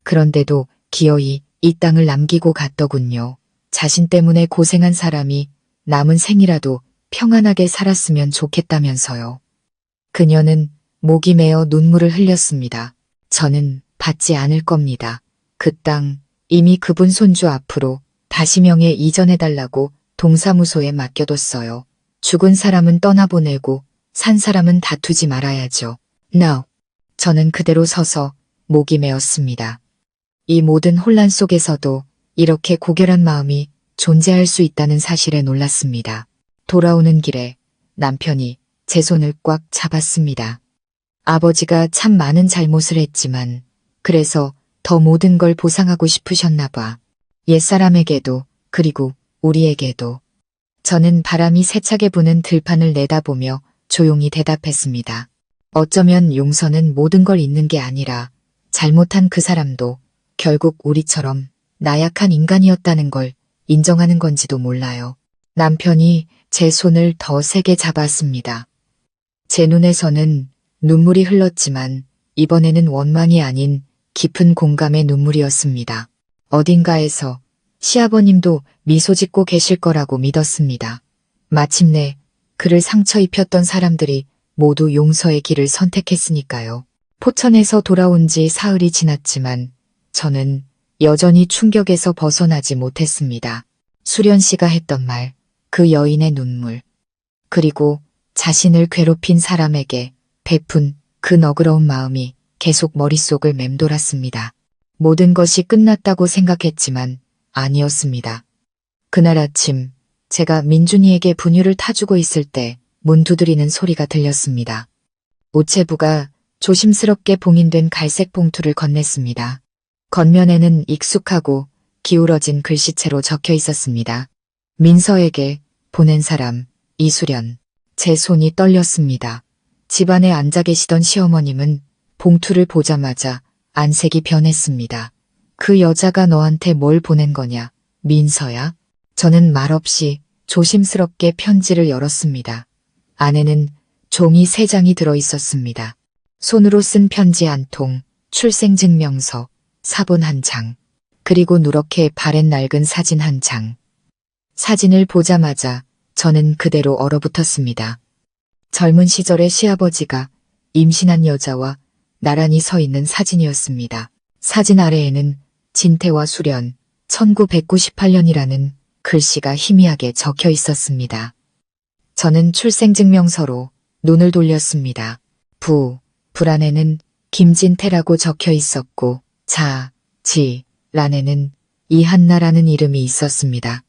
그런데도 기어이 이 땅을 남기고 갔더군요. 자신 때문에 고생한 사람이 남은 생이라도 평안하게 살았으면 좋겠다면서요. 그녀는 목이 메어 눈물을 흘렸습니다. 저는 받지 않을 겁니다. 그 땅 이미 그분 손주 앞으로 다시 명예 이전해달라고 동사무소에 맡겨뒀어요. 죽은 사람은 떠나보내고 산 사람은 다투지 말아야죠. No. 저는 그대로 서서 목이 메었습니다. 이 모든 혼란 속에서도 이렇게 고결한 마음이 존재할 수 있다는 사실에 놀랐습니다. 돌아오는 길에 남편이 제 손을 꽉 잡았습니다. 아버지가 참 많은 잘못을 했지만 그래서 더 모든 걸 보상하고 싶으셨나 봐. 옛사람에게도 그리고 우리에게도. 저는 바람이 세차게 부는 들판을 내다보며 조용히 대답했습니다. 어쩌면 용서는 모든 걸 잊는 게 아니라 잘못한 그 사람도 결국 우리처럼 나약한 인간이었다는 걸 인정하는 건지도 몰라요. 남편이 제 손을 더 세게 잡았습니다. 제 눈에서는 눈물이 흘렀지만 이번에는 원망이 아닌 깊은 공감의 눈물이었습니다. 어딘가에서 시아버님도 미소 짓고 계실 거라고 믿었습니다. 마침내 그를 상처 입혔던 사람들이 모두 용서의 길을 선택했으니까요. 포천에서 돌아온 지 사흘이 지났지만 저는 여전히 충격에서 벗어나지 못했습니다. 수련 씨가 했던 말, 그 여인의 눈물, 그리고 자신을 괴롭힌 사람에게 베푼 그 너그러운 마음이 계속 머릿속을 맴돌았습니다. 모든 것이 끝났다고 생각했지만 아니었습니다. 그날 아침 제가 민준이에게 분유를 타주고 있을 때 문 두드리는 소리가 들렸습니다. 우체부가 조심스럽게 봉인된 갈색 봉투를 건넸습니다. 겉면에는 익숙하고 기울어진 글씨체로 적혀 있었습니다. 민서에게 보낸 사람 이수련. 제 손이 떨렸습니다. 집안에 앉아 계시던 시어머님은 봉투를 보자마자 안색이 변했습니다. 그 여자가 너한테 뭘 보낸 거냐, 민서야? 저는 말없이 조심스럽게 편지를 열었습니다. 안에는 종이 3장이 들어 있었습니다. 손으로 쓴 편지 1통, 출생증명서, 사본 1장, 그리고 누렇게 바랜 낡은 사진 1장. 사진을 보자마자 저는 그대로 얼어붙었습니다. 젊은 시절의 시아버지가 임신한 여자와 나란히 서 있는 사진이었습니다. 사진 아래에는 진태와 수련, 1998년이라는 글씨가 희미하게 적혀 있었습니다. 저는 출생증명서로 눈을 돌렸습니다. 불안에는 김진태라고 적혀 있었고 란에는 이한나라는 이름이 있었습니다.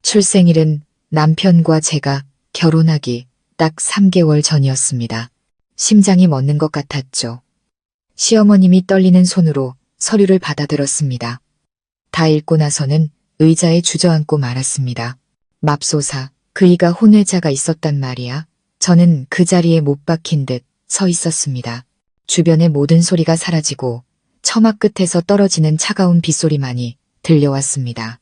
출생일은 남편과 제가 결혼하기 딱 3개월 전이었습니다. 심장이 멎는 것 같았죠. 시어머님이 떨리는 손으로 서류를 받아들었습니다. 다 읽고 나서는 의자에 주저앉고 말았습니다. 맙소사, 그이가 혼외자가 있었단 말이야. 저는 그 자리에 못 박힌 듯 서 있었습니다. 주변의 모든 소리가 사라지고 처마 끝에서 떨어지는 차가운 빗소리만이 들려왔습니다.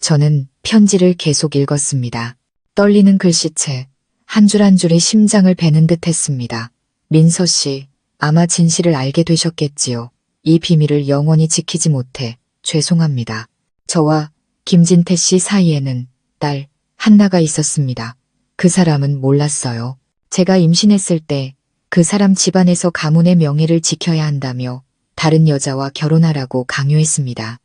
저는 편지를 계속 읽었습니다. 떨리는 글씨체, 한 줄 한 줄이 심장을 베는 듯 했습니다. 민서 씨, 아마 진실을 알게 되셨겠지요. 이 비밀을 영원히 지키지 못해 죄송합니다. 저와 김진태 씨 사이에는 딸 한나가 있었습니다. 그 사람은 몰랐어요. 제가 임신했을 때 그 사람 집안에서 가문의 명예를 지켜야 한다며 다른 여자와 결혼하라고 강요했습니다.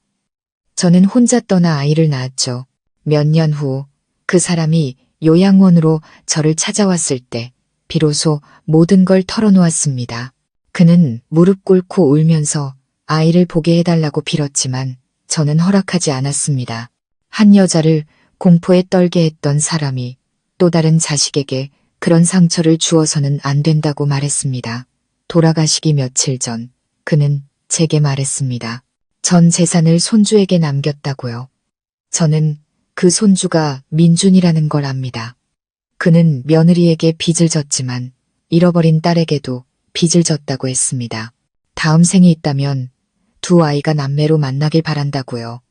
저는 혼자 떠나 아이를 낳았죠. 몇 년 후 그 사람이 요양원으로 저를 찾아왔을 때 비로소 모든 걸 털어놓았습니다. 그는 무릎 꿇고 울면서 아이를 보게 해달라고 빌었지만 저는 허락하지 않았습니다. 한 여자를 공포에 떨게 했던 사람이 또 다른 자식에게 그런 상처를 주어서는 안 된다고 말했습니다. 돌아가시기 며칠 전 그는 제게 말했습니다. 전 재산을 손주에게 남겼다고요. 저는 그 손주가 민준이라는 걸 압니다. 그는 며느리에게 빚을 졌지만 잃어버린 딸에게도 빚을 졌다고 했습니다. 다음 생이 있다면 두 아이가 남매로 만나길 바란다고요.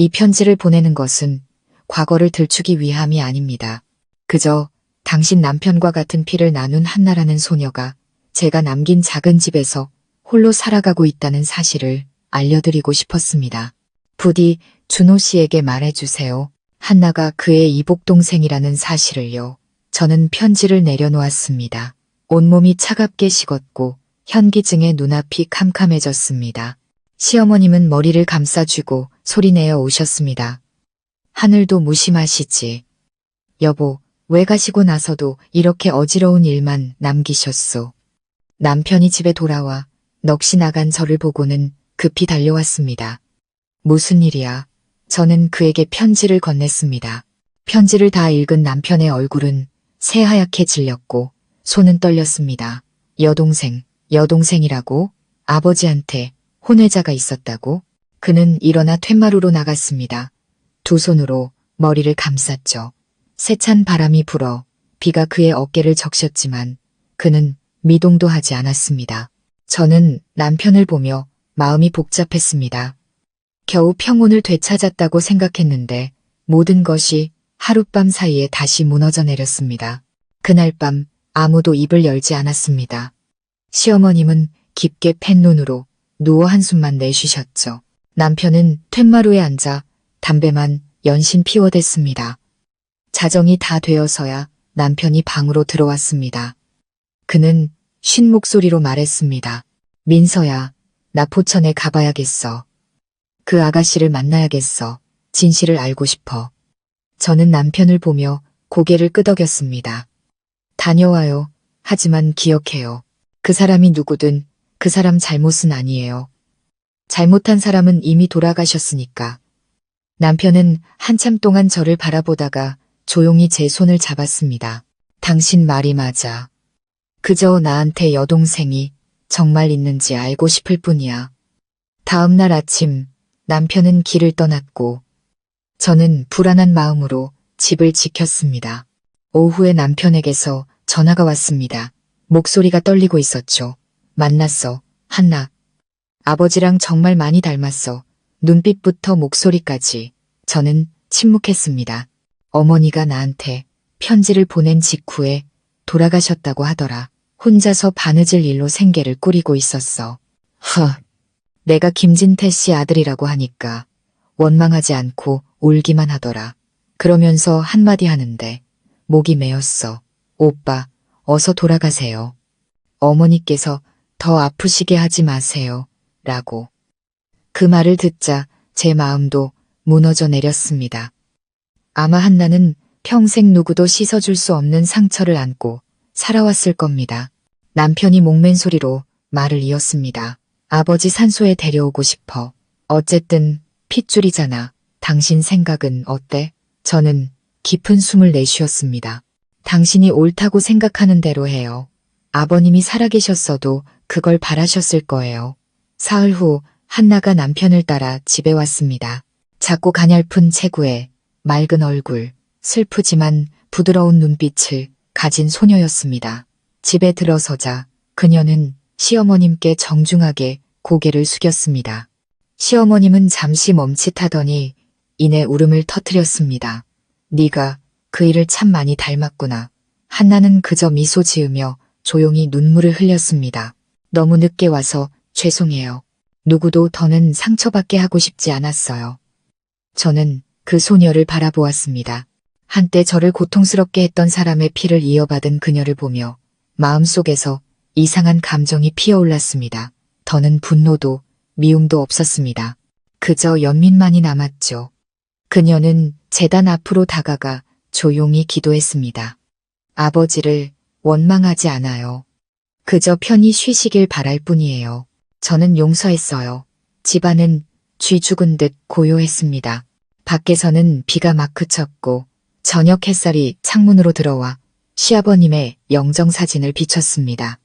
이 편지를 보내는 것은 과거를 들추기 위함이 아닙니다. 그저 당신 남편과 같은 피를 나눈 한나라는 소녀가 제가 남긴 작은 집에서 홀로 살아가고 있다는 사실을 알려드리고 싶었습니다. 부디 준호 씨에게 말해주세요. 한나가 그의 이복동생이라는 사실을요. 저는 편지를 내려놓았습니다. 온몸이 차갑게 식었고 현기증에 눈앞이 캄캄해졌습니다. 시어머님은 머리를 감싸쥐고 소리내어 오셨습니다. 하늘도 무심하시지. 여보, 왜 가시고 나서도 이렇게 어지러운 일만 남기셨소. 남편이 집에 돌아와 넋이 나간 저를 보고는 급히 달려왔습니다. 무슨 일이야? 저는 그에게 편지를 건넸습니다. 편지를 다 읽은 남편의 얼굴은 새하얗게 질렸고 손은 떨렸습니다. 여동생이라고? 아버지한테 혼외자가 있었다고? 그는 일어나 툇마루로 나갔습니다. 두 손으로 머리를 감쌌죠. 세찬 바람이 불어 비가 그의 어깨를 적셨지만 그는 미동도 하지 않았습니다. 저는 남편을 보며 마음이 복잡했습니다. 겨우 평온을 되찾았다고 생각했는데 모든 것이 하룻밤 사이에 다시 무너져 내렸습니다. 그날 밤 아무도 입을 열지 않았습니다. 시어머님은 깊게 팬 눈으로 누워 한숨만 내쉬셨죠. 남편은 툇마루에 앉아 담배만 연신 피워댔습니다. 자정이 다 되어서야 남편이 방으로 들어왔습니다. 그는 쉰 목소리로 말했습니다. 민서야, 나 포천에 가봐야겠어. 그 아가씨를 만나야겠어. 진실을 알고 싶어. 저는 남편을 보며 고개를 끄덕였습니다. 다녀와요. 하지만 기억해요. 그 사람이 누구든 그 사람 잘못은 아니에요. 잘못한 사람은 이미 돌아가셨으니까. 남편은 한참 동안 저를 바라보다가 조용히 제 손을 잡았습니다. 당신 말이 맞아. 그저 나한테 여동생이 정말 있는지 알고 싶을 뿐이야. 다음 날 아침 남편은 길을 떠났고 저는 불안한 마음으로 집을 지켰습니다. 오후에 남편에게서 전화가 왔습니다. 목소리가 떨리고 있었죠. 만났어, 한나. 아버지랑 정말 많이 닮았어. 눈빛부터 목소리까지. 저는 침묵했습니다. 어머니가 나한테 편지를 보낸 직후에 돌아가셨다고 하더라. 혼자서 바느질 일로 생계를 꾸리고 있었어. 내가 김진태 씨 아들이라고 하니까 원망하지 않고 울기만 하더라. 그러면서 한마디 하는데 목이 메었어. 오빠, 어서 돌아가세요. 어머니께서 더 아프시게 하지 마세요. 라고. 그 말을 듣자 제 마음도 무너져 내렸습니다. 아마 한나는 평생 누구도 씻어줄 수 없는 상처를 안고 살아왔을 겁니다. 남편이 목맨 소리로 말을 이었습니다. 아버지 산소에 데려오고 싶어. 어쨌든 핏줄이잖아. 당신 생각은 어때? 저는 깊은 숨을 내쉬었습니다. 당신이 옳다고 생각하는 대로 해요. 아버님이 살아계셨어도 그걸 바라셨을 거예요. 사흘 후 한나가 남편을 따라 집에 왔습니다. 작고 가냘픈 체구에 맑은 얼굴, 슬프지만 부드러운 눈빛을 가진 소녀였습니다. 집에 들어서자 그녀는 시어머님께 정중하게 고개를 숙였습니다. 시어머님은 잠시 멈칫하더니 이내 울음을 터뜨렸습니다. 네가 그 일을 참 많이 닮았구나. 한나는 그저 미소 지으며 조용히 눈물을 흘렸습니다. 너무 늦게 와서 죄송해요. 누구도 더는 상처받게 하고 싶지 않았어요. 저는 그 소녀를 바라보았습니다. 한때 저를 고통스럽게 했던 사람의 피를 이어받은 그녀를 보며 마음속에서 이상한 감정이 피어올랐습니다. 더는 분노도 미움도 없었습니다. 그저 연민만이 남았죠. 그녀는 제단 앞으로 다가가 조용히 기도했습니다. 아버지를 원망하지 않아요. 그저 편히 쉬시길 바랄 뿐이에요. 저는 용서했어요. 집안은 쥐 죽은 듯 고요했습니다. 밖에서는 비가 막 그쳤고 저녁 햇살이 창문으로 들어와 시아버님의 영정사진을 비췄습니다.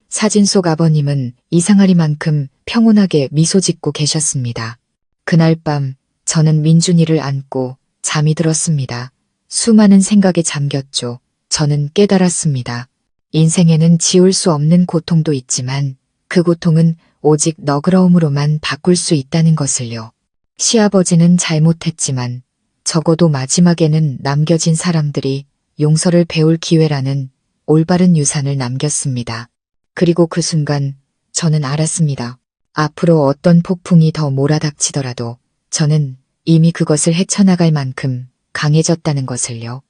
사진 속 아버님은 이상하리만큼 평온하게 미소 짓고 계셨습니다. 그날 밤 저는 민준이를 안고 잠이 들었습니다. 수많은 생각에 잠겼죠. 저는 깨달았습니다. 인생에는 지울 수 없는 고통도 있지만 그 고통은 오직 너그러움으로만 바꿀 수 있다는 것을요. 시아버지는 잘못했지만 적어도 마지막에는 남겨진 사람들이 용서를 배울 기회라는 올바른 유산을 남겼습니다. 그리고 그 순간 저는 알았습니다. 앞으로 어떤 폭풍이 더 몰아닥치더라도 저는 이미 그것을 헤쳐나갈 만큼 강해졌다는 것을요.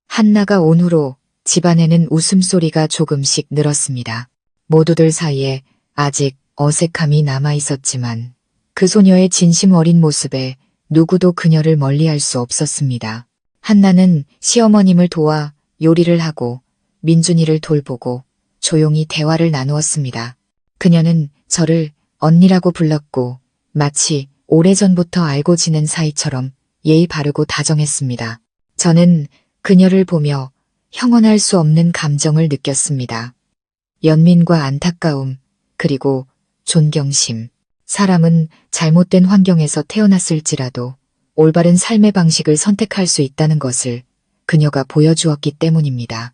한나가 온 후로 집안에는 웃음소리가 조금씩 늘었습니다. 모두들 사이에 아직 어색함이 남아 있었지만 그 소녀의 진심 어린 모습에 누구도 그녀를 멀리할 수 없었습니다. 한나는 시어머님을 도와 요리를 하고 민준이를 돌보고 조용히 대화를 나누었습니다. 그녀는 저를 언니라고 불렀고 마치 오래전부터 알고 지낸 사이처럼 예의 바르고 다정했습니다. 저는 그녀를 보며 형언할 수 없는 감정을 느꼈습니다. 연민과 안타까움, 그리고 존경심. 사람은 잘못된 환경에서 태어났을지라도 올바른 삶의 방식을 선택할 수 있다는 것을 그녀가 보여주었기 때문입니다.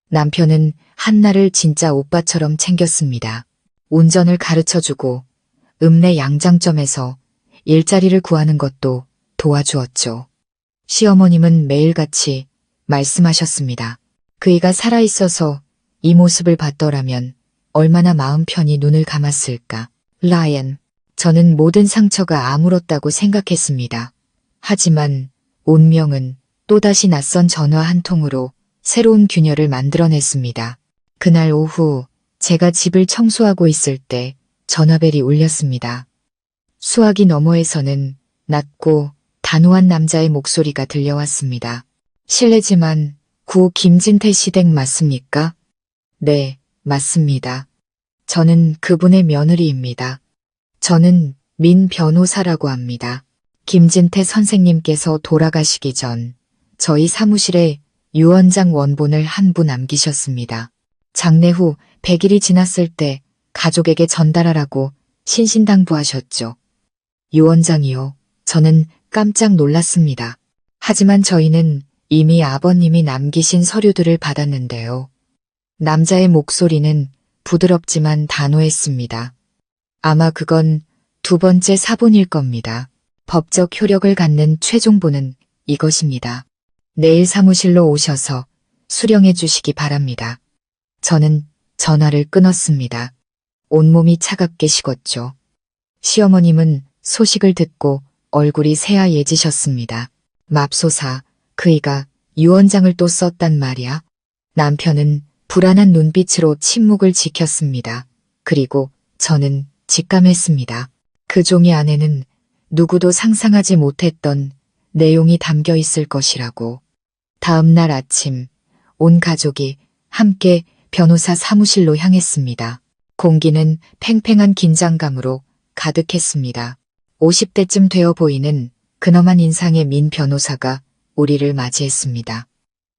남편은 한나를 진짜 오빠처럼 챙겼습니다. 운전을 가르쳐주고 읍내 양장점에서 일자리를 구하는 것도 도와주었죠. 시어머님은 매일같이 말씀하셨습니다. 그이가 살아있어서 이 모습을 봤더라면 얼마나 마음 편히 눈을 감았을까. 라이언, 저는 모든 상처가 아물었다고 생각했습니다. 하지만 운명은 또다시 낯선 전화 한 통으로 새로운 균열을 만들어냈습니다. 그날 오후 제가 집을 청소하고 있을 때 전화벨이 울렸습니다. 수화기 너머에서는 낮고 단호한 남자의 목소리가 들려왔습니다. 실례지만 구 김진태 씨 댁 맞습니까? 네, 맞습니다. 저는 그분의 며느리입니다. 저는 민 변호사라고 합니다. 김진태 선생님께서 돌아가시기 전 저희 사무실에 유언장 원본을 한 부 남기셨습니다. 장례 후 100일이 지났을 때 가족에게 전달하라고 신신당부하셨죠. 유언장이요. 저는 깜짝 놀랐습니다. 하지만 저희는 이미 아버님이 남기신 서류들을 받았는데요. 남자의 목소리는 부드럽지만 단호했습니다. 아마 그건 두 번째 사본일 겁니다. 법적 효력을 갖는 최종본은 이것입니다. 내일 사무실로 오셔서 수령해 주시기 바랍니다. 저는 전화를 끊었습니다. 온몸이 차갑게 식었죠. 시어머님은 소식을 듣고 얼굴이 새하얘지셨습니다. 맙소사, 그이가 유언장을 또 썼단 말이야. 남편은 불안한 눈빛으로 침묵을 지켰습니다. 그리고 저는 직감했습니다. 그 종이 안에는 누구도 상상하지 못했던 내용이 담겨 있을 것이라고. 다음 날 아침 온 가족이 함께 변호사 사무실로 향했습니다. 공기는 팽팽한 긴장감으로 가득했습니다. 50대쯤 되어 보이는 근엄한 인상의 민 변호사가 우리를 맞이했습니다.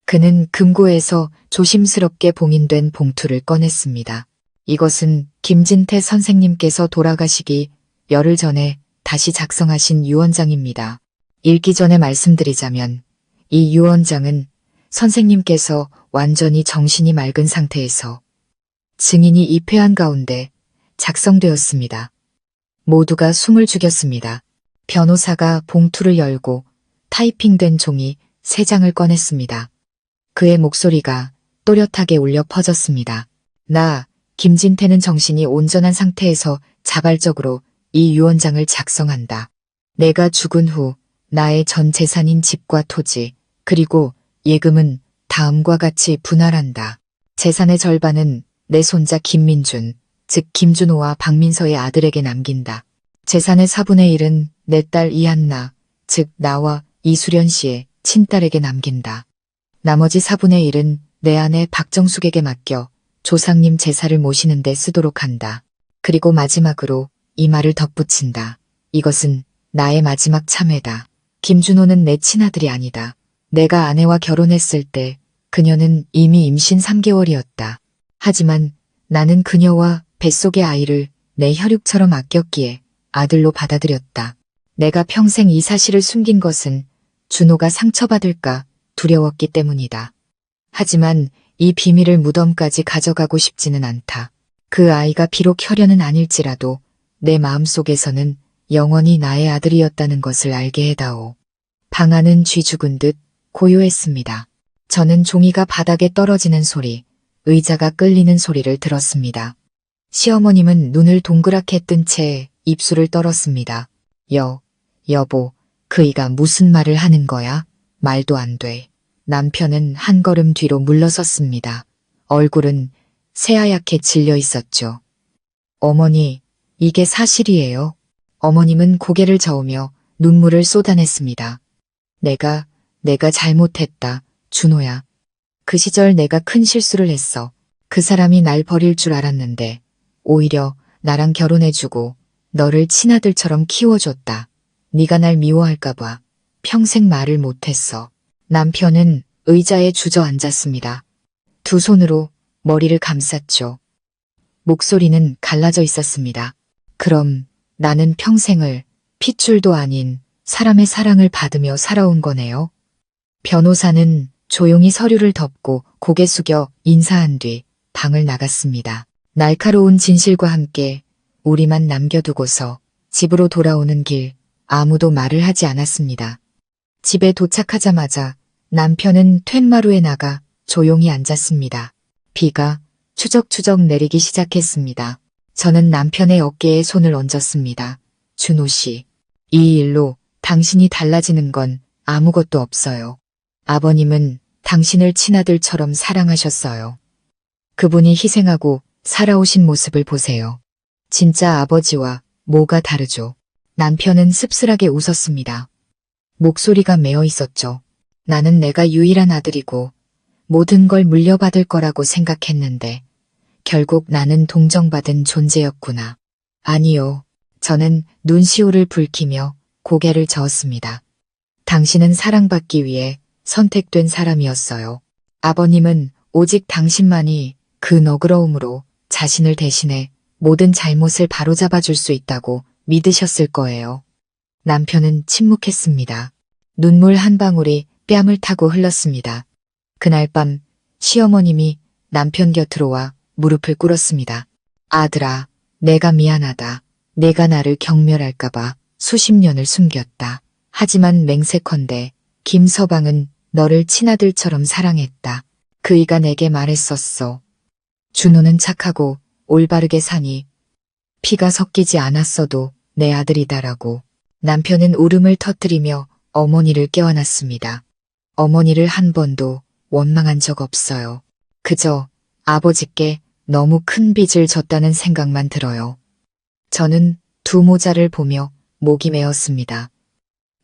그는 금고에서 조심스럽게 봉인된 봉투를 꺼냈습니다. 이것은 김진태 선생님께서 돌아가시기 열흘 전에 다시 작성하신 유언장입니다. 읽기 전에 말씀드리자면 이 유언장은 선생님께서 완전히 정신이 맑은 상태에서 증인이 입회한 가운데 작성되었습니다. 모두가 숨을 죽였습니다. 변호사가 봉투를 열고 타이핑된 종이 3장을 꺼냈습니다. 그의 목소리가 또렷하게 울려 퍼졌습니다. 나, 김진태는 정신이 온전한 상태에서 자발적으로 이 유언장을 작성한다. 내가 죽은 후 나의 전 재산인 집과 토지, 그리고 예금은 다음과 같이 분할한다. 재산의 절반은 내 손자 김민준, 즉 김준호와 박민서의 아들에게 남긴다. 재산의 4분의 1은 내 딸 이한나, 즉 나와 이수련 씨의 친딸에게 남긴다. 나머지 4분의 1은 내 아내 박정숙에게 맡겨 조상님 제사를 모시는 데 쓰도록 한다. 그리고 마지막으로 이 말을 덧붙인다. 이것은 나의 마지막 참회다. 김준호는 내 친아들이 아니다. 내가 아내와 결혼했을 때 그녀는 이미 임신 3개월이었다. 하지만 나는 그녀와 뱃속의 아이를 내 혈육처럼 아꼈기에 아들로 받아들였다. 내가 평생 이 사실을 숨긴 것은 준호가 상처받을까 두려웠기 때문이다. 하지만 이 비밀을 무덤까지 가져가고 싶지는 않다. 그 아이가 비록 혈연은 아닐지라도 내 마음속에서는 영원히 나의 아들이었다는 것을 알게 해다오. 방 안은 쥐 죽은 듯 고요했습니다. 저는 종이가 바닥에 떨어지는 소리, 의자가 끌리는 소리를 들었습니다. 시어머님은 눈을 동그랗게 뜬 채 입술을 떨었습니다. 여보, 그이가 무슨 말을 하는 거야? 말도 안 돼. 남편은 한 걸음 뒤로 물러섰습니다. 얼굴은 새하얗게 질려 있었죠. 어머니, 이게 사실이에요. 어머님은 고개를 저으며 눈물을 쏟아냈습니다. 내가 잘못했다, 준호야. 그 시절 내가 큰 실수를 했어. 그 사람이 날 버릴 줄 알았는데 오히려 나랑 결혼해주고 너를 친아들처럼 키워줬다. 네가 날 미워할까봐 평생 말을 못했어. 남편은 의자에 주저앉았습니다. 두 손으로 머리를 감쌌죠. 목소리는 갈라져 있었습니다. 그럼 나는 평생을 핏줄도 아닌 사람의 사랑을 받으며 살아온 거네요. 변호사는 조용히 서류를 덮고 고개 숙여 인사한 뒤 방을 나갔습니다. 날카로운 진실과 함께 우리만 남겨두고서 집으로 돌아오는 길 아무도 말을 하지 않았습니다. 집에 도착하자마자 남편은 툇마루에 나가 조용히 앉았습니다. 비가 추적추적 내리기 시작했습니다. 저는 남편의 어깨에 손을 얹었습니다. 준호 씨, 이 일로 당신이 달라지는 건 아무것도 없어요. 아버님은 당신을 친아들처럼 사랑하셨어요. 그분이 희생하고 살아오신 모습을 보세요. 진짜 아버지와 뭐가 다르죠? 남편은 씁쓸하게 웃었습니다. 목소리가 메어 있었죠. 나는 내가 유일한 아들이고 모든 걸 물려받을 거라고 생각했는데 결국 나는 동정받은 존재였구나. 아니요. 저는 눈시울을 붉히며 고개를 저었습니다. 당신은 사랑받기 위해 선택된 사람이었어요. 아버님은 오직 당신만이 그 너그러움으로 자신을 대신해 모든 잘못을 바로잡아 줄 수 있다고 믿으셨을 거예요. 남편은 침묵했습니다. 눈물 한 방울이 뺨을 타고 흘렀습니다. 그날 밤 시어머님이 남편 곁으로 와 무릎을 꿇었습니다. 아들아, 내가 미안하다. 내가 나를 경멸할까봐 수십 년을 숨겼다. 하지만 맹세컨대 김서방은 너를 친아들처럼 사랑했다. 그이가 내게 말했었어. 준호는 착하고 올바르게 사니 피가 섞이지 않았어도 내 아들이다라고. 남편은 울음을 터뜨리며 어머니를 깨워놨습니다. 어머니를 한 번도 원망한 적 없어요. 그저 아버지께 너무 큰 빚을 졌다는 생각만 들어요. 저는 두 모자를 보며 목이 메었습니다.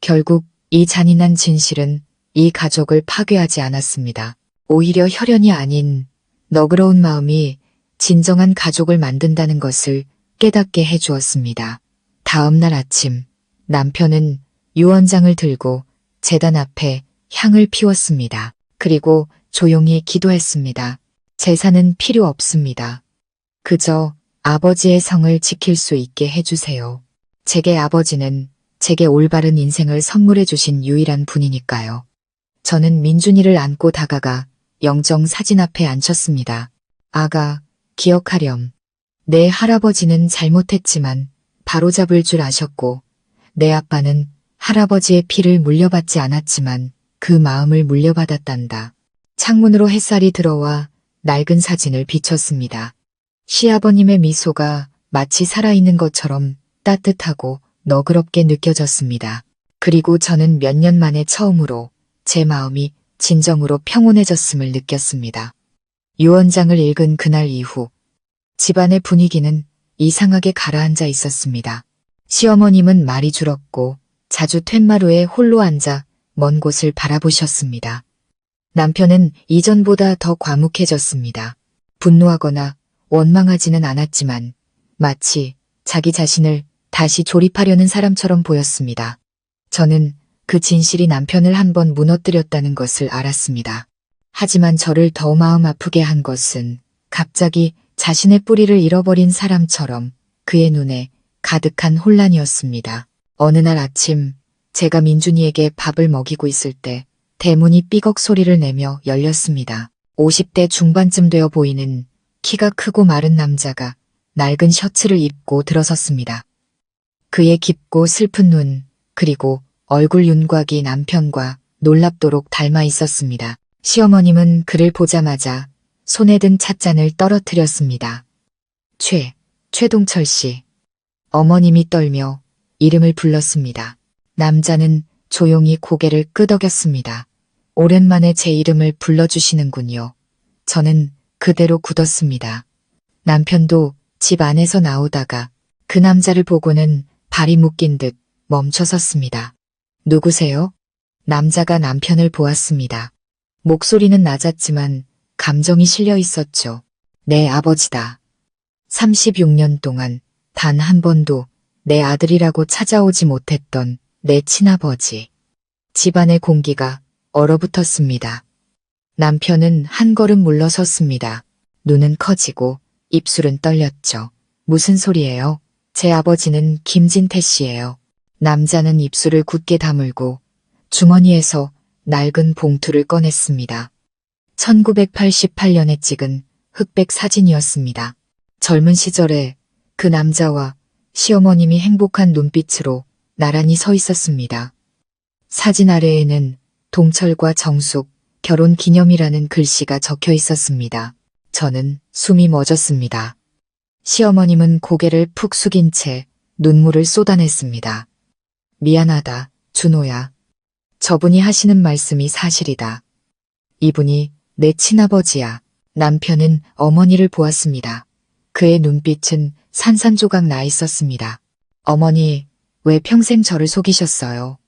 결국 이 잔인한 진실은 이 가족을 파괴하지 않았습니다. 오히려 혈연이 아닌 너그러운 마음이 진정한 가족을 만든다는 것을 깨닫게 해주었습니다. 다음 날 아침 남편은 유언장을 들고 제단 앞에 향을 피웠습니다. 그리고 조용히 기도했습니다. 제사는 필요 없습니다. 그저 아버지의 성을 지킬 수 있게 해주세요. 제게 아버지는 제게 올바른 인생을 선물해 주신 유일한 분이니까요. 저는 민준이를 안고 다가가 영정 사진 앞에 앉혔습니다. 아가, 기억하렴. 내 할아버지는 잘못했지만 바로잡을 줄 아셨고 내 아빠는 할아버지의 피를 물려받지 않았지만 그 마음을 물려받았단다. 창문으로 햇살이 들어와 낡은 사진을 비췄습니다. 시아버님의 미소가 마치 살아있는 것처럼 따뜻하고 너그럽게 느껴졌습니다. 그리고 저는 몇 년 만에 처음으로 제 마음이 진정으로 평온해졌음을 느꼈습니다. 유언장을 읽은 그날 이후 집안의 분위기는 이상하게 가라앉아 있었습니다. 시어머님은 말이 줄었고 자주 툇마루에 홀로 앉아 먼 곳을 바라보셨습니다. 남편은 이전보다 더 과묵해졌습니다. 분노하거나 원망하지는 않았지만 마치 자기 자신을 다시 조립하려는 사람처럼 보였습니다. 저는 그 진실이 남편을 한번 무너뜨렸다는 것을 알았습니다. 하지만 저를 더 마음 아프게 한 것은 갑자기 자신의 뿌리를 잃어버린 사람처럼 그의 눈에 가득한 혼란이었습니다. 어느 날 아침 제가 민준이에게 밥을 먹이고 있을 때 대문이 삐걱 소리를 내며 열렸습니다. 50대 중반쯤 되어 보이는 키가 크고 마른 남자가 낡은 셔츠를 입고 들어섰습니다. 그의 깊고 슬픈 눈, 그리고 얼굴 윤곽이 남편과 놀랍도록 닮아 있었습니다. 시어머님은 그를 보자마자 손에 든 찻잔을 떨어뜨렸습니다. 최동철 씨. 어머님이 떨며 이름을 불렀습니다. 남자는 조용히 고개를 끄덕였습니다. 오랜만에 제 이름을 불러주시는군요. 저는 그대로 굳었습니다. 남편도 집 안에서 나오다가 그 남자를 보고는 발이 묶인 듯 멈춰섰습니다. 누구세요? 남자가 남편을 보았습니다. 목소리는 낮았지만 감정이 실려 있었죠. 내 아버지다. 36년 동안 단 한 번도 내 아들이라고 찾아오지 못했던 내 친아버지. 집안의 공기가 얼어붙었습니다. 남편은 한 걸음 물러섰습니다. 눈은 커지고 입술은 떨렸죠. 무슨 소리예요? 제 아버지는 김진태 씨예요. 남자는 입술을 굳게 다물고 주머니에서 낡은 봉투를 꺼냈습니다. 1988년에 찍은 흑백 사진이었습니다. 젊은 시절에 그 남자와 시어머님이 행복한 눈빛으로 나란히 서 있었습니다. 사진 아래에는 동철과 정숙, 결혼 기념이라는 글씨가 적혀 있었습니다. 저는 숨이 멎었습니다. 시어머님은 고개를 푹 숙인 채 눈물을 쏟아냈습니다. 미안하다, 준호야. 저분이 하시는 말씀이 사실이다. 이분이 내 친아버지야. 남편은 어머니를 보았습니다. 그의 눈빛은 산산조각 나 있었습니다. 어머니, 왜 평생 저를 속이셨어요?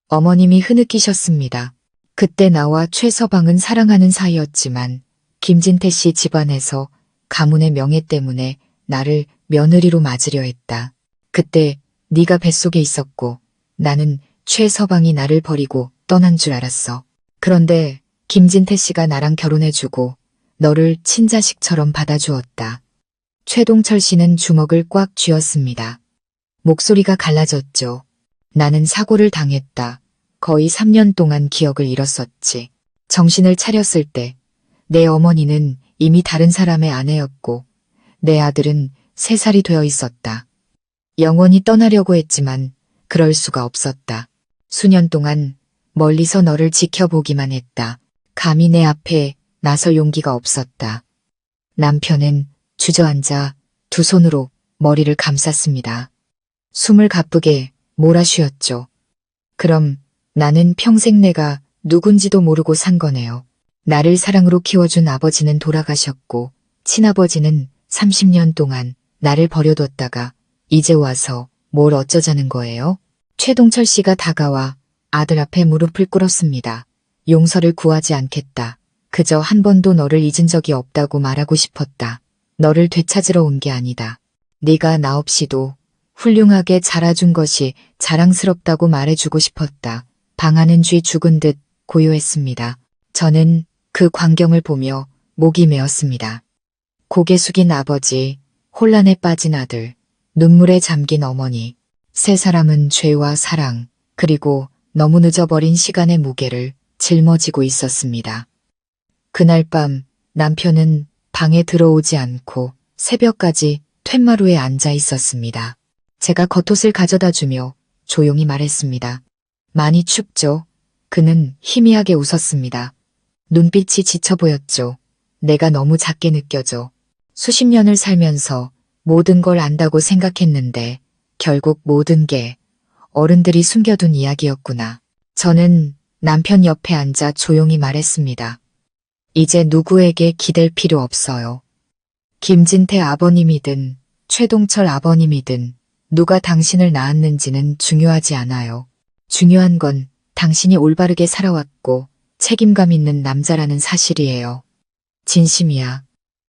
어머님이 흐느끼셨습니다. 그때 나와 최서방은 사랑하는 사이였지만 김진태 씨 집안에서 가문의 명예 때문에 나를 며느리로 맞으려 했다. 그때 네가 뱃속에 있었고 나는 최서방이 나를 버리고 떠난 줄 알았어. 그런데 김진태 씨가 나랑 결혼해주고 너를 친자식처럼 받아주었다. 최동철 씨는 주먹을 꽉 쥐었습니다. 목소리가 갈라졌죠. 나는 사고를 당했다. 거의 3년 동안 기억을 잃었었지. 정신을 차렸을 때 내 어머니는 이미 다른 사람의 아내였고 내 아들은 3살이 되어 있었다. 영원히 떠나려고 했지만 그럴 수가 없었다. 수년 동안 멀리서 너를 지켜보기만 했다. 감히 내 앞에 나설 용기가 없었다. 남편은 주저앉아 두 손으로 머리를 감쌌습니다. 숨을 가쁘게 몰아쉬었죠. 그럼 나는 평생 내가 누군지도 모르고 산 거네요. 나를 사랑으로 키워준 아버지는 돌아가셨고 친아버지는 30년 동안 나를 버려뒀다가 이제 와서 뭘 어쩌자는 거예요? 최동철 씨가 다가와 아들 앞에 무릎을 꿇었습니다. 용서를 구하지 않겠다. 그저 한 번도 너를 잊은 적이 없다고 말하고 싶었다. 너를 되찾으러 온 게 아니다. 네가 나 없이도 훌륭하게 자라준 것이 자랑스럽다고 말해주고 싶었다. 방하는 쥐 죽은 듯 고요했습니다. 저는 그 광경을 보며 목이 메었습니다. 고개 숙인 아버지, 혼란에 빠진 아들, 눈물에 잠긴 어머니, 세 사람은 죄와 사랑, 그리고 너무 늦어버린 시간의 무게를 짊어지고 있었습니다. 그날 밤 남편은 방에 들어오지 않고 새벽까지 툇마루에 앉아 있었습니다. 제가 겉옷을 가져다 주며 조용히 말했습니다. 많이 춥죠? 그는 희미하게 웃었습니다. 눈빛이 지쳐 보였죠. 내가 너무 작게 느껴져. 수십 년을 살면서 모든 걸 안다고 생각했는데 결국 모든 게 어른들이 숨겨둔 이야기였구나. 저는 남편 옆에 앉아 조용히 말했습니다. 이제 누구에게 기댈 필요 없어요. 김진태 아버님이든 최동철 아버님이든 누가 당신을 낳았는지는 중요하지 않아요. 중요한 건 당신이 올바르게 살아왔고 책임감 있는 남자라는 사실이에요. 진심이야.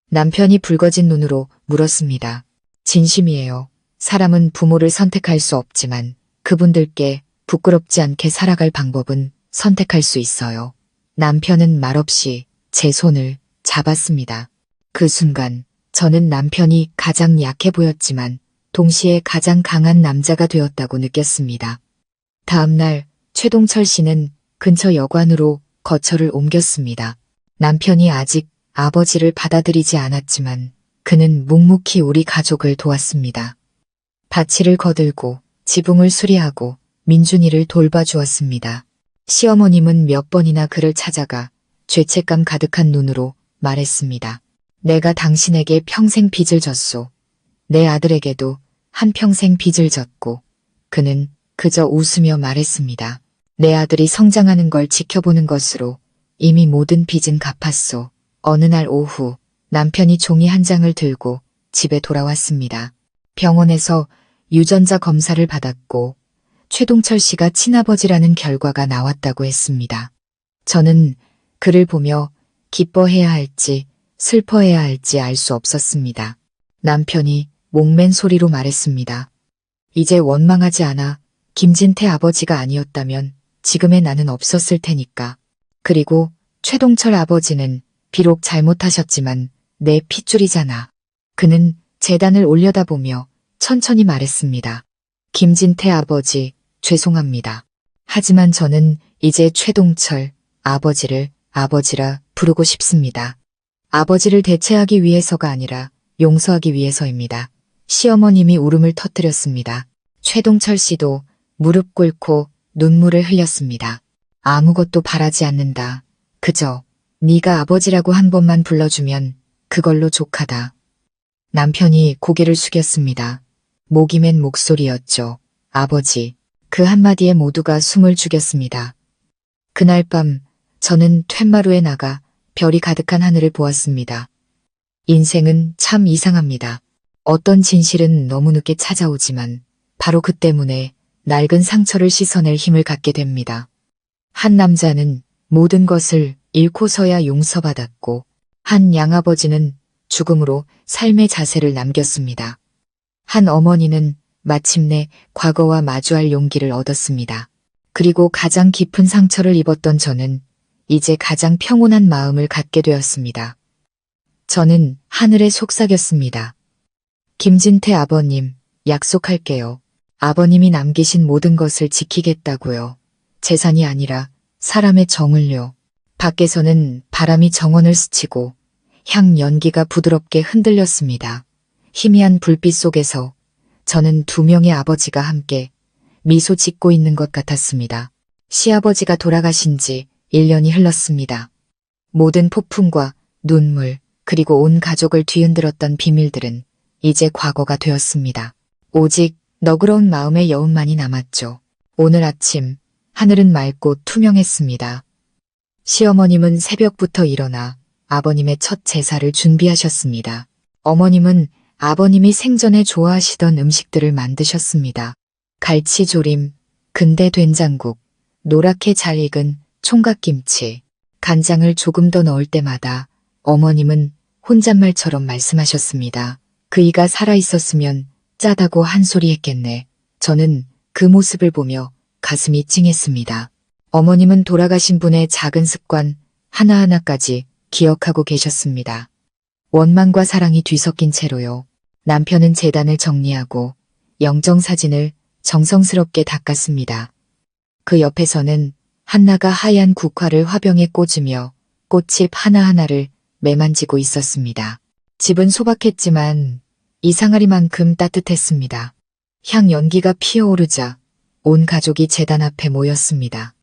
남편이 붉어진 눈으로 물었습니다. 진심이에요. 사람은 부모를 선택할 수 없지만 그분들께 부끄럽지 않게 살아갈 방법은 선택할 수 있어요. 남편은 말없이 제 손을 잡았습니다. 그 순간 저는 남편이 가장 약해 보였지만 동시에 가장 강한 남자가 되었다고 느꼈습니다. 다음 날 최동철 씨는 근처 여관으로 거처를 옮겼습니다. 남편이 아직 아버지를 받아들이지 않았지만 그는 묵묵히 우리 가족을 도왔습니다. 바치를 거들고 지붕을 수리하고 민준이를 돌봐주었습니다. 시어머님은 몇 번이나 그를 찾아가 죄책감 가득한 눈으로 말했습니다. 내가 당신에게 평생 빚을 졌소. 내 아들에게도 한평생 빚을 졌고 그는 그저 웃으며 말했습니다. 내 아들이 성장하는 걸 지켜보는 것으로 이미 모든 빚은 갚았소. 어느 날 오후 남편이 종이 한 장을 들고 집에 돌아왔습니다. 병원에서 유전자 검사를 받았고 최동철 씨가 친아버지라는 결과가 나왔다고 했습니다. 저는 그를 보며 기뻐해야 할지 슬퍼해야 할지 알 수 없었습니다. 남편이 목맨 소리로 말했습니다. 이제 원망하지 않아. 김진태 아버지가 아니었다면 지금의 나는 없었을 테니까. 그리고 최동철 아버지는 비록 잘못하셨지만 내 핏줄이잖아. 그는 재단을 올려다보며 천천히 말했습니다. 김진태 아버지, 죄송합니다. 하지만 저는 이제 최동철 아버지를 아버지라 부르고 싶습니다. 아버지를 대체하기 위해서가 아니라 용서하기 위해서입니다. 시어머님이 울음을 터뜨렸습니다. 최동철 씨도 무릎 꿇고 눈물을 흘렸습니다. 아무것도 바라지 않는다. 그저 네가 아버지라고 한 번만 불러주면 그걸로 족하다. 남편이 고개를 숙였습니다. 목이 맨 목소리였죠. 아버지. 그 한마디에 모두가 숨을 죽였습니다. 그날 밤 저는 툇마루에 나가 별이 가득한 하늘을 보았습니다. 인생은 참 이상합니다. 어떤 진실은 너무 늦게 찾아오지만 바로 그 때문에 낡은 상처를 씻어낼 힘을 갖게 됩니다. 한 남자는 모든 것을 잃고서야 용서받았고 한 양아버지는 죽음으로 삶의 자세를 남겼습니다. 한 어머니는 마침내 과거와 마주할 용기를 얻었습니다. 그리고 가장 깊은 상처를 입었던 저는 이제 가장 평온한 마음을 갖게 되었습니다. 저는 하늘에 속삭였습니다. 김진태 아버님, 약속할게요. 아버님이 남기신 모든 것을 지키겠다고요. 재산이 아니라 사람의 정을요. 밖에서는 바람이 정원을 스치고 향 연기가 부드럽게 흔들렸습니다. 희미한 불빛 속에서 저는 두 명의 아버지가 함께 미소 짓고 있는 것 같았습니다. 시아버지가 돌아가신 지 1년이 흘렀습니다. 모든 폭풍과 눈물 그리고 온 가족을 뒤흔들었던 비밀들은 이제 과거가 되었습니다. 오직 너그러운 마음의 여운만이 남았죠. 오늘 아침 하늘은 맑고 투명했습니다. 시어머님은 새벽부터 일어나 아버님의 첫 제사를 준비하셨습니다. 어머님은 아버님이 생전에 좋아하시던 음식들을 만드셨습니다. 갈치조림, 근대 된장국, 노랗게 잘 익은 총각김치, 간장을 조금 더 넣을 때마다 어머님은 혼잣말처럼 말씀하셨습니다. 그이가 살아있었으면 짜다고 한 소리 했겠네. 저는 그 모습을 보며 가슴이 찡했습니다. 어머님은 돌아가신 분의 작은 습관 하나하나까지 기억하고 계셨습니다. 원망과 사랑이 뒤섞인 채로요. 남편은 재단을 정리하고 영정사진을 정성스럽게 닦았습니다. 그 옆에서는 한나가 하얀 국화를 화병에 꽂으며 꽃잎 하나하나를 매만지고 있었습니다. 집은 소박했지만 이상하리만큼 따뜻했습니다. 향 연기가 피어오르자 온 가족이 재단 앞에 모였습니다.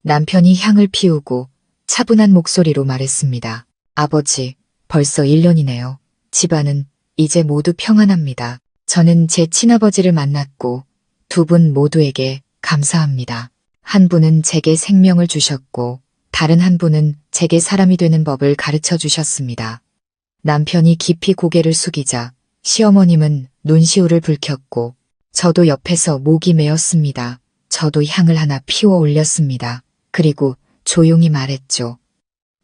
남편이 향을 피우고 차분한 목소리로 말했습니다. 아버지, 벌써 1년이네요. 집안은 이제 모두 평안합니다. 저는 제 친아버지를 만났고 두 분 모두에게 감사합니다. 한 분은 제게 생명을 주셨고 다른 한 분은 제게 사람이 되는 법을 가르쳐 주셨습니다. 남편이 깊이 고개를 숙이자 시어머님은 눈시울을 붉혔고 저도 옆에서 목이 메었습니다. 저도 향을 하나 피워 올렸습니다. 그리고 조용히 말했죠.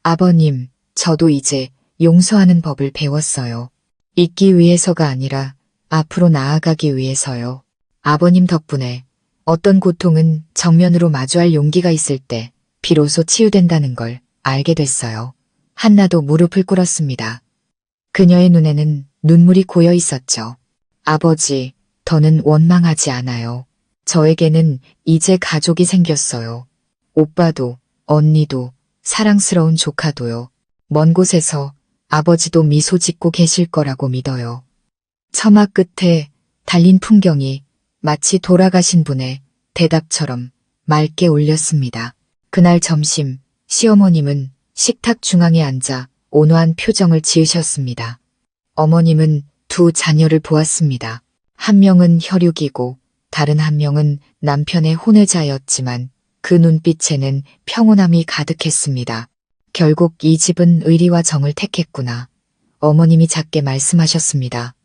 아버님, 저도 이제 용서하는 법을 배웠어요. 잊기 위해서가 아니라 앞으로 나아가기 위해서요. 아버님 덕분에 어떤 고통은 정면으로 마주할 용기가 있을 때 비로소 치유된다는 걸 알게 됐어요. 한나도 무릎을 꿇었습니다. 그녀의 눈에는 눈물이 고여 있었죠. 아버지, 더는 원망하지 않아요. 저에게는 이제 가족이 생겼어요. 오빠도, 언니도, 사랑스러운 조카도요. 먼 곳에서 아버지도 미소 짓고 계실 거라고 믿어요. 처마 끝에 달린 풍경이 마치 돌아가신 분의 대답처럼 맑게 울렸습니다. 그날 점심 시어머님은 식탁 중앙에 앉아 온화한 표정을 지으셨습니다. 어머님은 두 자녀를 보았습니다. 한 명은 혈육이고 다른 한 명은 남편의 혼외자였지만 그 눈빛에는 평온함이 가득했습니다. 결국 이 집은 의리와 정을 택했구나. 어머님이 작게 말씀하셨습니다.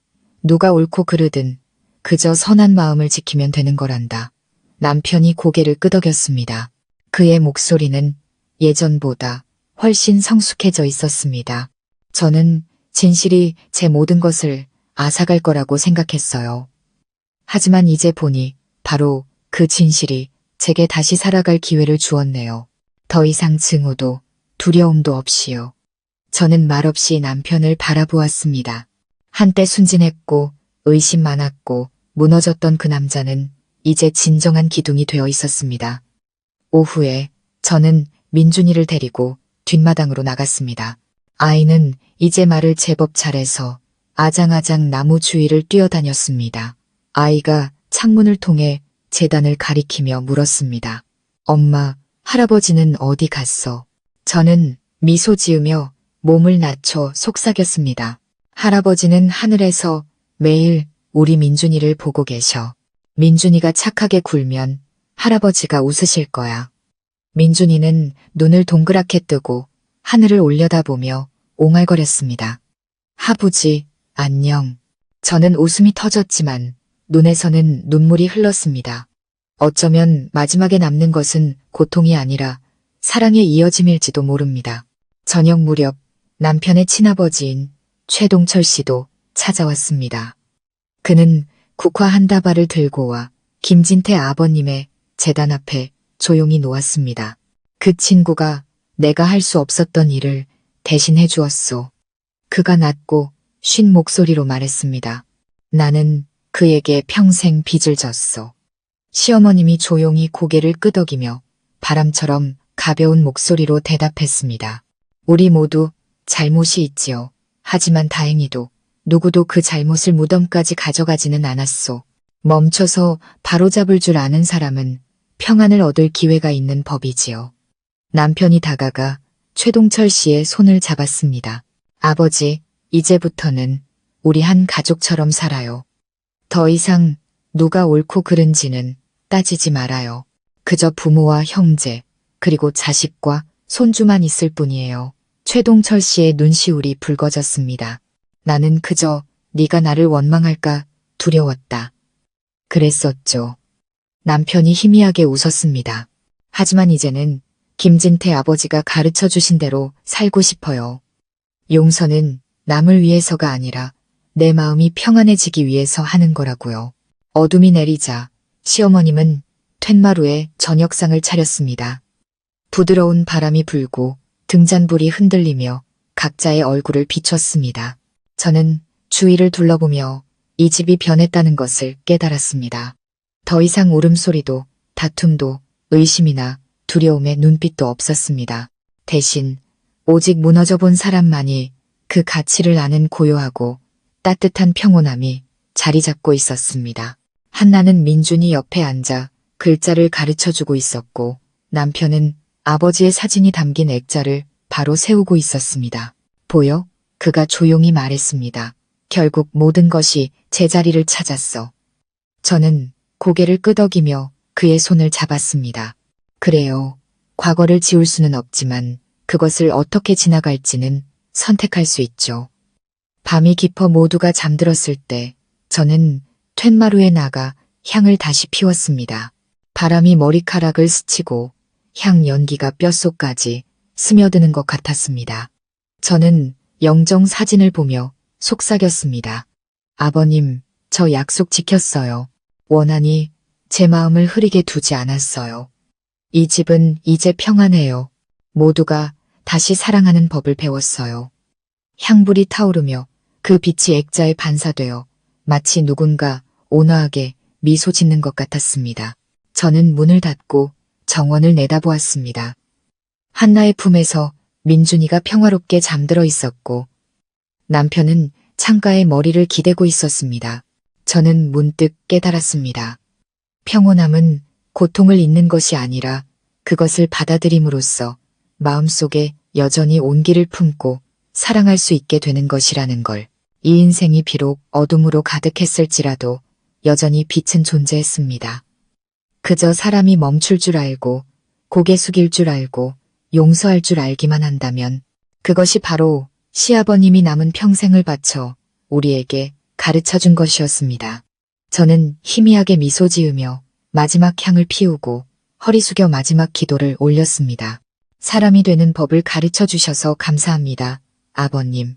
누가 옳고 그르든 그저 선한 마음을 지키면 되는 거란다. 남편이 고개를 끄덕였습니다. 그의 목소리는 예전보다 훨씬 성숙해져 있었습니다. 저는 진실이 제 모든 것을 앗아갈 거라고 생각했어요. 하지만 이제 보니 바로 그 진실이 제게 다시 살아갈 기회를 주었네요. 더 이상 증오도 두려움도 없이요. 저는 말없이 남편을 바라보았습니다. 한때 순진했고 의심 많았고 무너졌던 그 남자는 이제 진정한 기둥이 되어 있었습니다. 오후에 저는 민준이를 데리고 뒷마당으로 나갔습니다. 아이는 이제 말을 제법 잘해서 아장아장 나무 주위를 뛰어다녔습니다. 아이가 창문을 통해 재단을 가리키며 물었습니다. 엄마, 할아버지는 어디 갔어? 저는 미소 지으며 몸을 낮춰 속삭였습니다. 할아버지는 하늘에서 매일 우리 민준이를 보고 계셔. 민준이가 착하게 굴면 할아버지가 웃으실 거야. 민준이는 눈을 동그랗게 뜨고 하늘을 올려다보며 옹알거렸습니다. 하부지, 안녕. 저는 웃음이 터졌지만 눈에서는 눈물이 흘렀습니다. 어쩌면 마지막에 남는 것은 고통이 아니라 사랑의 이어짐일지도 모릅니다. 저녁 무렵 남편의 친아버지인 최동철 씨도 찾아왔습니다. 그는 국화 한 다발을 들고 와 김진태 아버님의 재단 앞에 조용히 놓았습니다. 그 친구가 내가 할 수 없었던 일을 대신해 주었소. 그가 낮고 쉰 목소리로 말했습니다. 나는 그에게 평생 빚을 졌소. 시어머님이 조용히 고개를 끄덕이며 바람처럼 가벼운 목소리로 대답했습니다. 우리 모두 잘못이 있지요. 하지만 다행히도 누구도 그 잘못을 무덤까지 가져가지는 않았소. 멈춰서 바로잡을 줄 아는 사람은 평안을 얻을 기회가 있는 법이지요. 남편이 다가가 최동철 씨의 손을 잡았습니다. 아버지, 이제부터는 우리 한 가족처럼 살아요. 더 이상 누가 옳고 그른지는 따지지 말아요. 그저 부모와 형제, 그리고 자식과 손주만 있을 뿐이에요. 최동철 씨의 눈시울이 붉어졌습니다. 나는 그저 네가 나를 원망할까 두려웠다. 그랬었죠. 남편이 희미하게 웃었습니다. 하지만 이제는 김진태 아버지가 가르쳐 주신 대로 살고 싶어요. 용서는 남을 위해서가 아니라 내 마음이 평안해지기 위해서 하는 거라고요. 어둠이 내리자 시어머님은 툇마루에 저녁상을 차렸습니다. 부드러운 바람이 불고 등잔불이 흔들리며 각자의 얼굴을 비췄습니다. 저는 주위를 둘러보며 이 집이 변했다는 것을 깨달았습니다. 더 이상 울음소리도 다툼도 의심이나 두려움의 눈빛도 없었습니다. 대신 오직 무너져 본 사람만이 그 가치를 아는 고요하고 따뜻한 평온함이 자리 잡고 있었습니다. 한나는 민준이 옆에 앉아 글자를 가르쳐주고 있었고 남편은 아버지의 사진이 담긴 액자를 바로 세우고 있었습니다. 보여? 그가 조용히 말했습니다. 결국 모든 것이 제자리를 찾았어. 저는 고개를 끄덕이며 그의 손을 잡았습니다. 그래요. 과거를 지울 수는 없지만 그것을 어떻게 지나갈지는 선택할 수 있죠. 밤이 깊어 모두가 잠들었을 때 저는 툇마루에 나가 향을 다시 피웠습니다. 바람이 머리카락을 스치고 향 연기가 뼛속까지 스며드는 것 같았습니다. 저는 영정 사진을 보며 속삭였습니다. 아버님, 저 약속 지켰어요. 원한이 제 마음을 흐리게 두지 않았어요. 이 집은 이제 평안해요. 모두가 다시 사랑하는 법을 배웠어요. 향불이 타오르며 그 빛이 액자에 반사되어 마치 누군가 온화하게 미소 짓는 것 같았습니다. 저는 문을 닫고 정원을 내다보았습니다. 한나의 품에서 민준이가 평화롭게 잠들어 있었고 남편은 창가에 머리를 기대고 있었습니다. 저는 문득 깨달았습니다. 평온함은 고통을 잊는 것이 아니라 그것을 받아들임으로써 마음속에 여전히 온기를 품고 사랑할 수 있게 되는 것이라는 걸. 이 인생이 비록 어둠으로 가득했을지라도 여전히 빛은 존재했습니다. 그저 사람이 멈출 줄 알고 고개 숙일 줄 알고 용서할 줄 알기만 한다면 그것이 바로 시아버님이 남은 평생을 바쳐 우리에게 가르쳐 준 것이었습니다. 저는 희미하게 미소 지으며 마지막 향을 피우고 허리 숙여 마지막 기도를 올렸습니다. 사람이 되는 법을 가르쳐 주셔서 감사합니다, 아버님.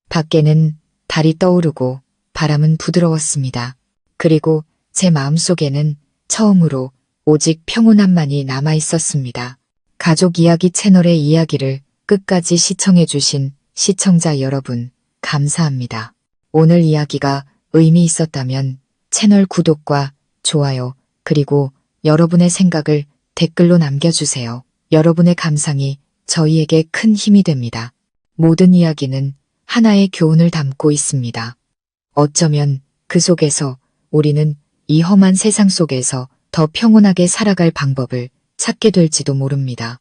밖에는 달이 떠오르고 바람은 부드러웠습니다. 그리고 제 마음속에는 처음으로 오직 평온함만이 남아 있었습니다. 가족 이야기 채널의 이야기를 끝까지 시청해주신 시청자 여러분, 감사합니다. 오늘 이야기가 의미 있었다면 채널 구독과 좋아요, 그리고 여러분의 생각을 댓글로 남겨주세요. 여러분의 감상이 저희에게 큰 힘이 됩니다. 모든 이야기는 하나의 교훈을 담고 있습니다. 어쩌면 그 속에서 우리는 이 험한 세상 속에서 더 평온하게 살아갈 방법을 찾게 될지도 모릅니다.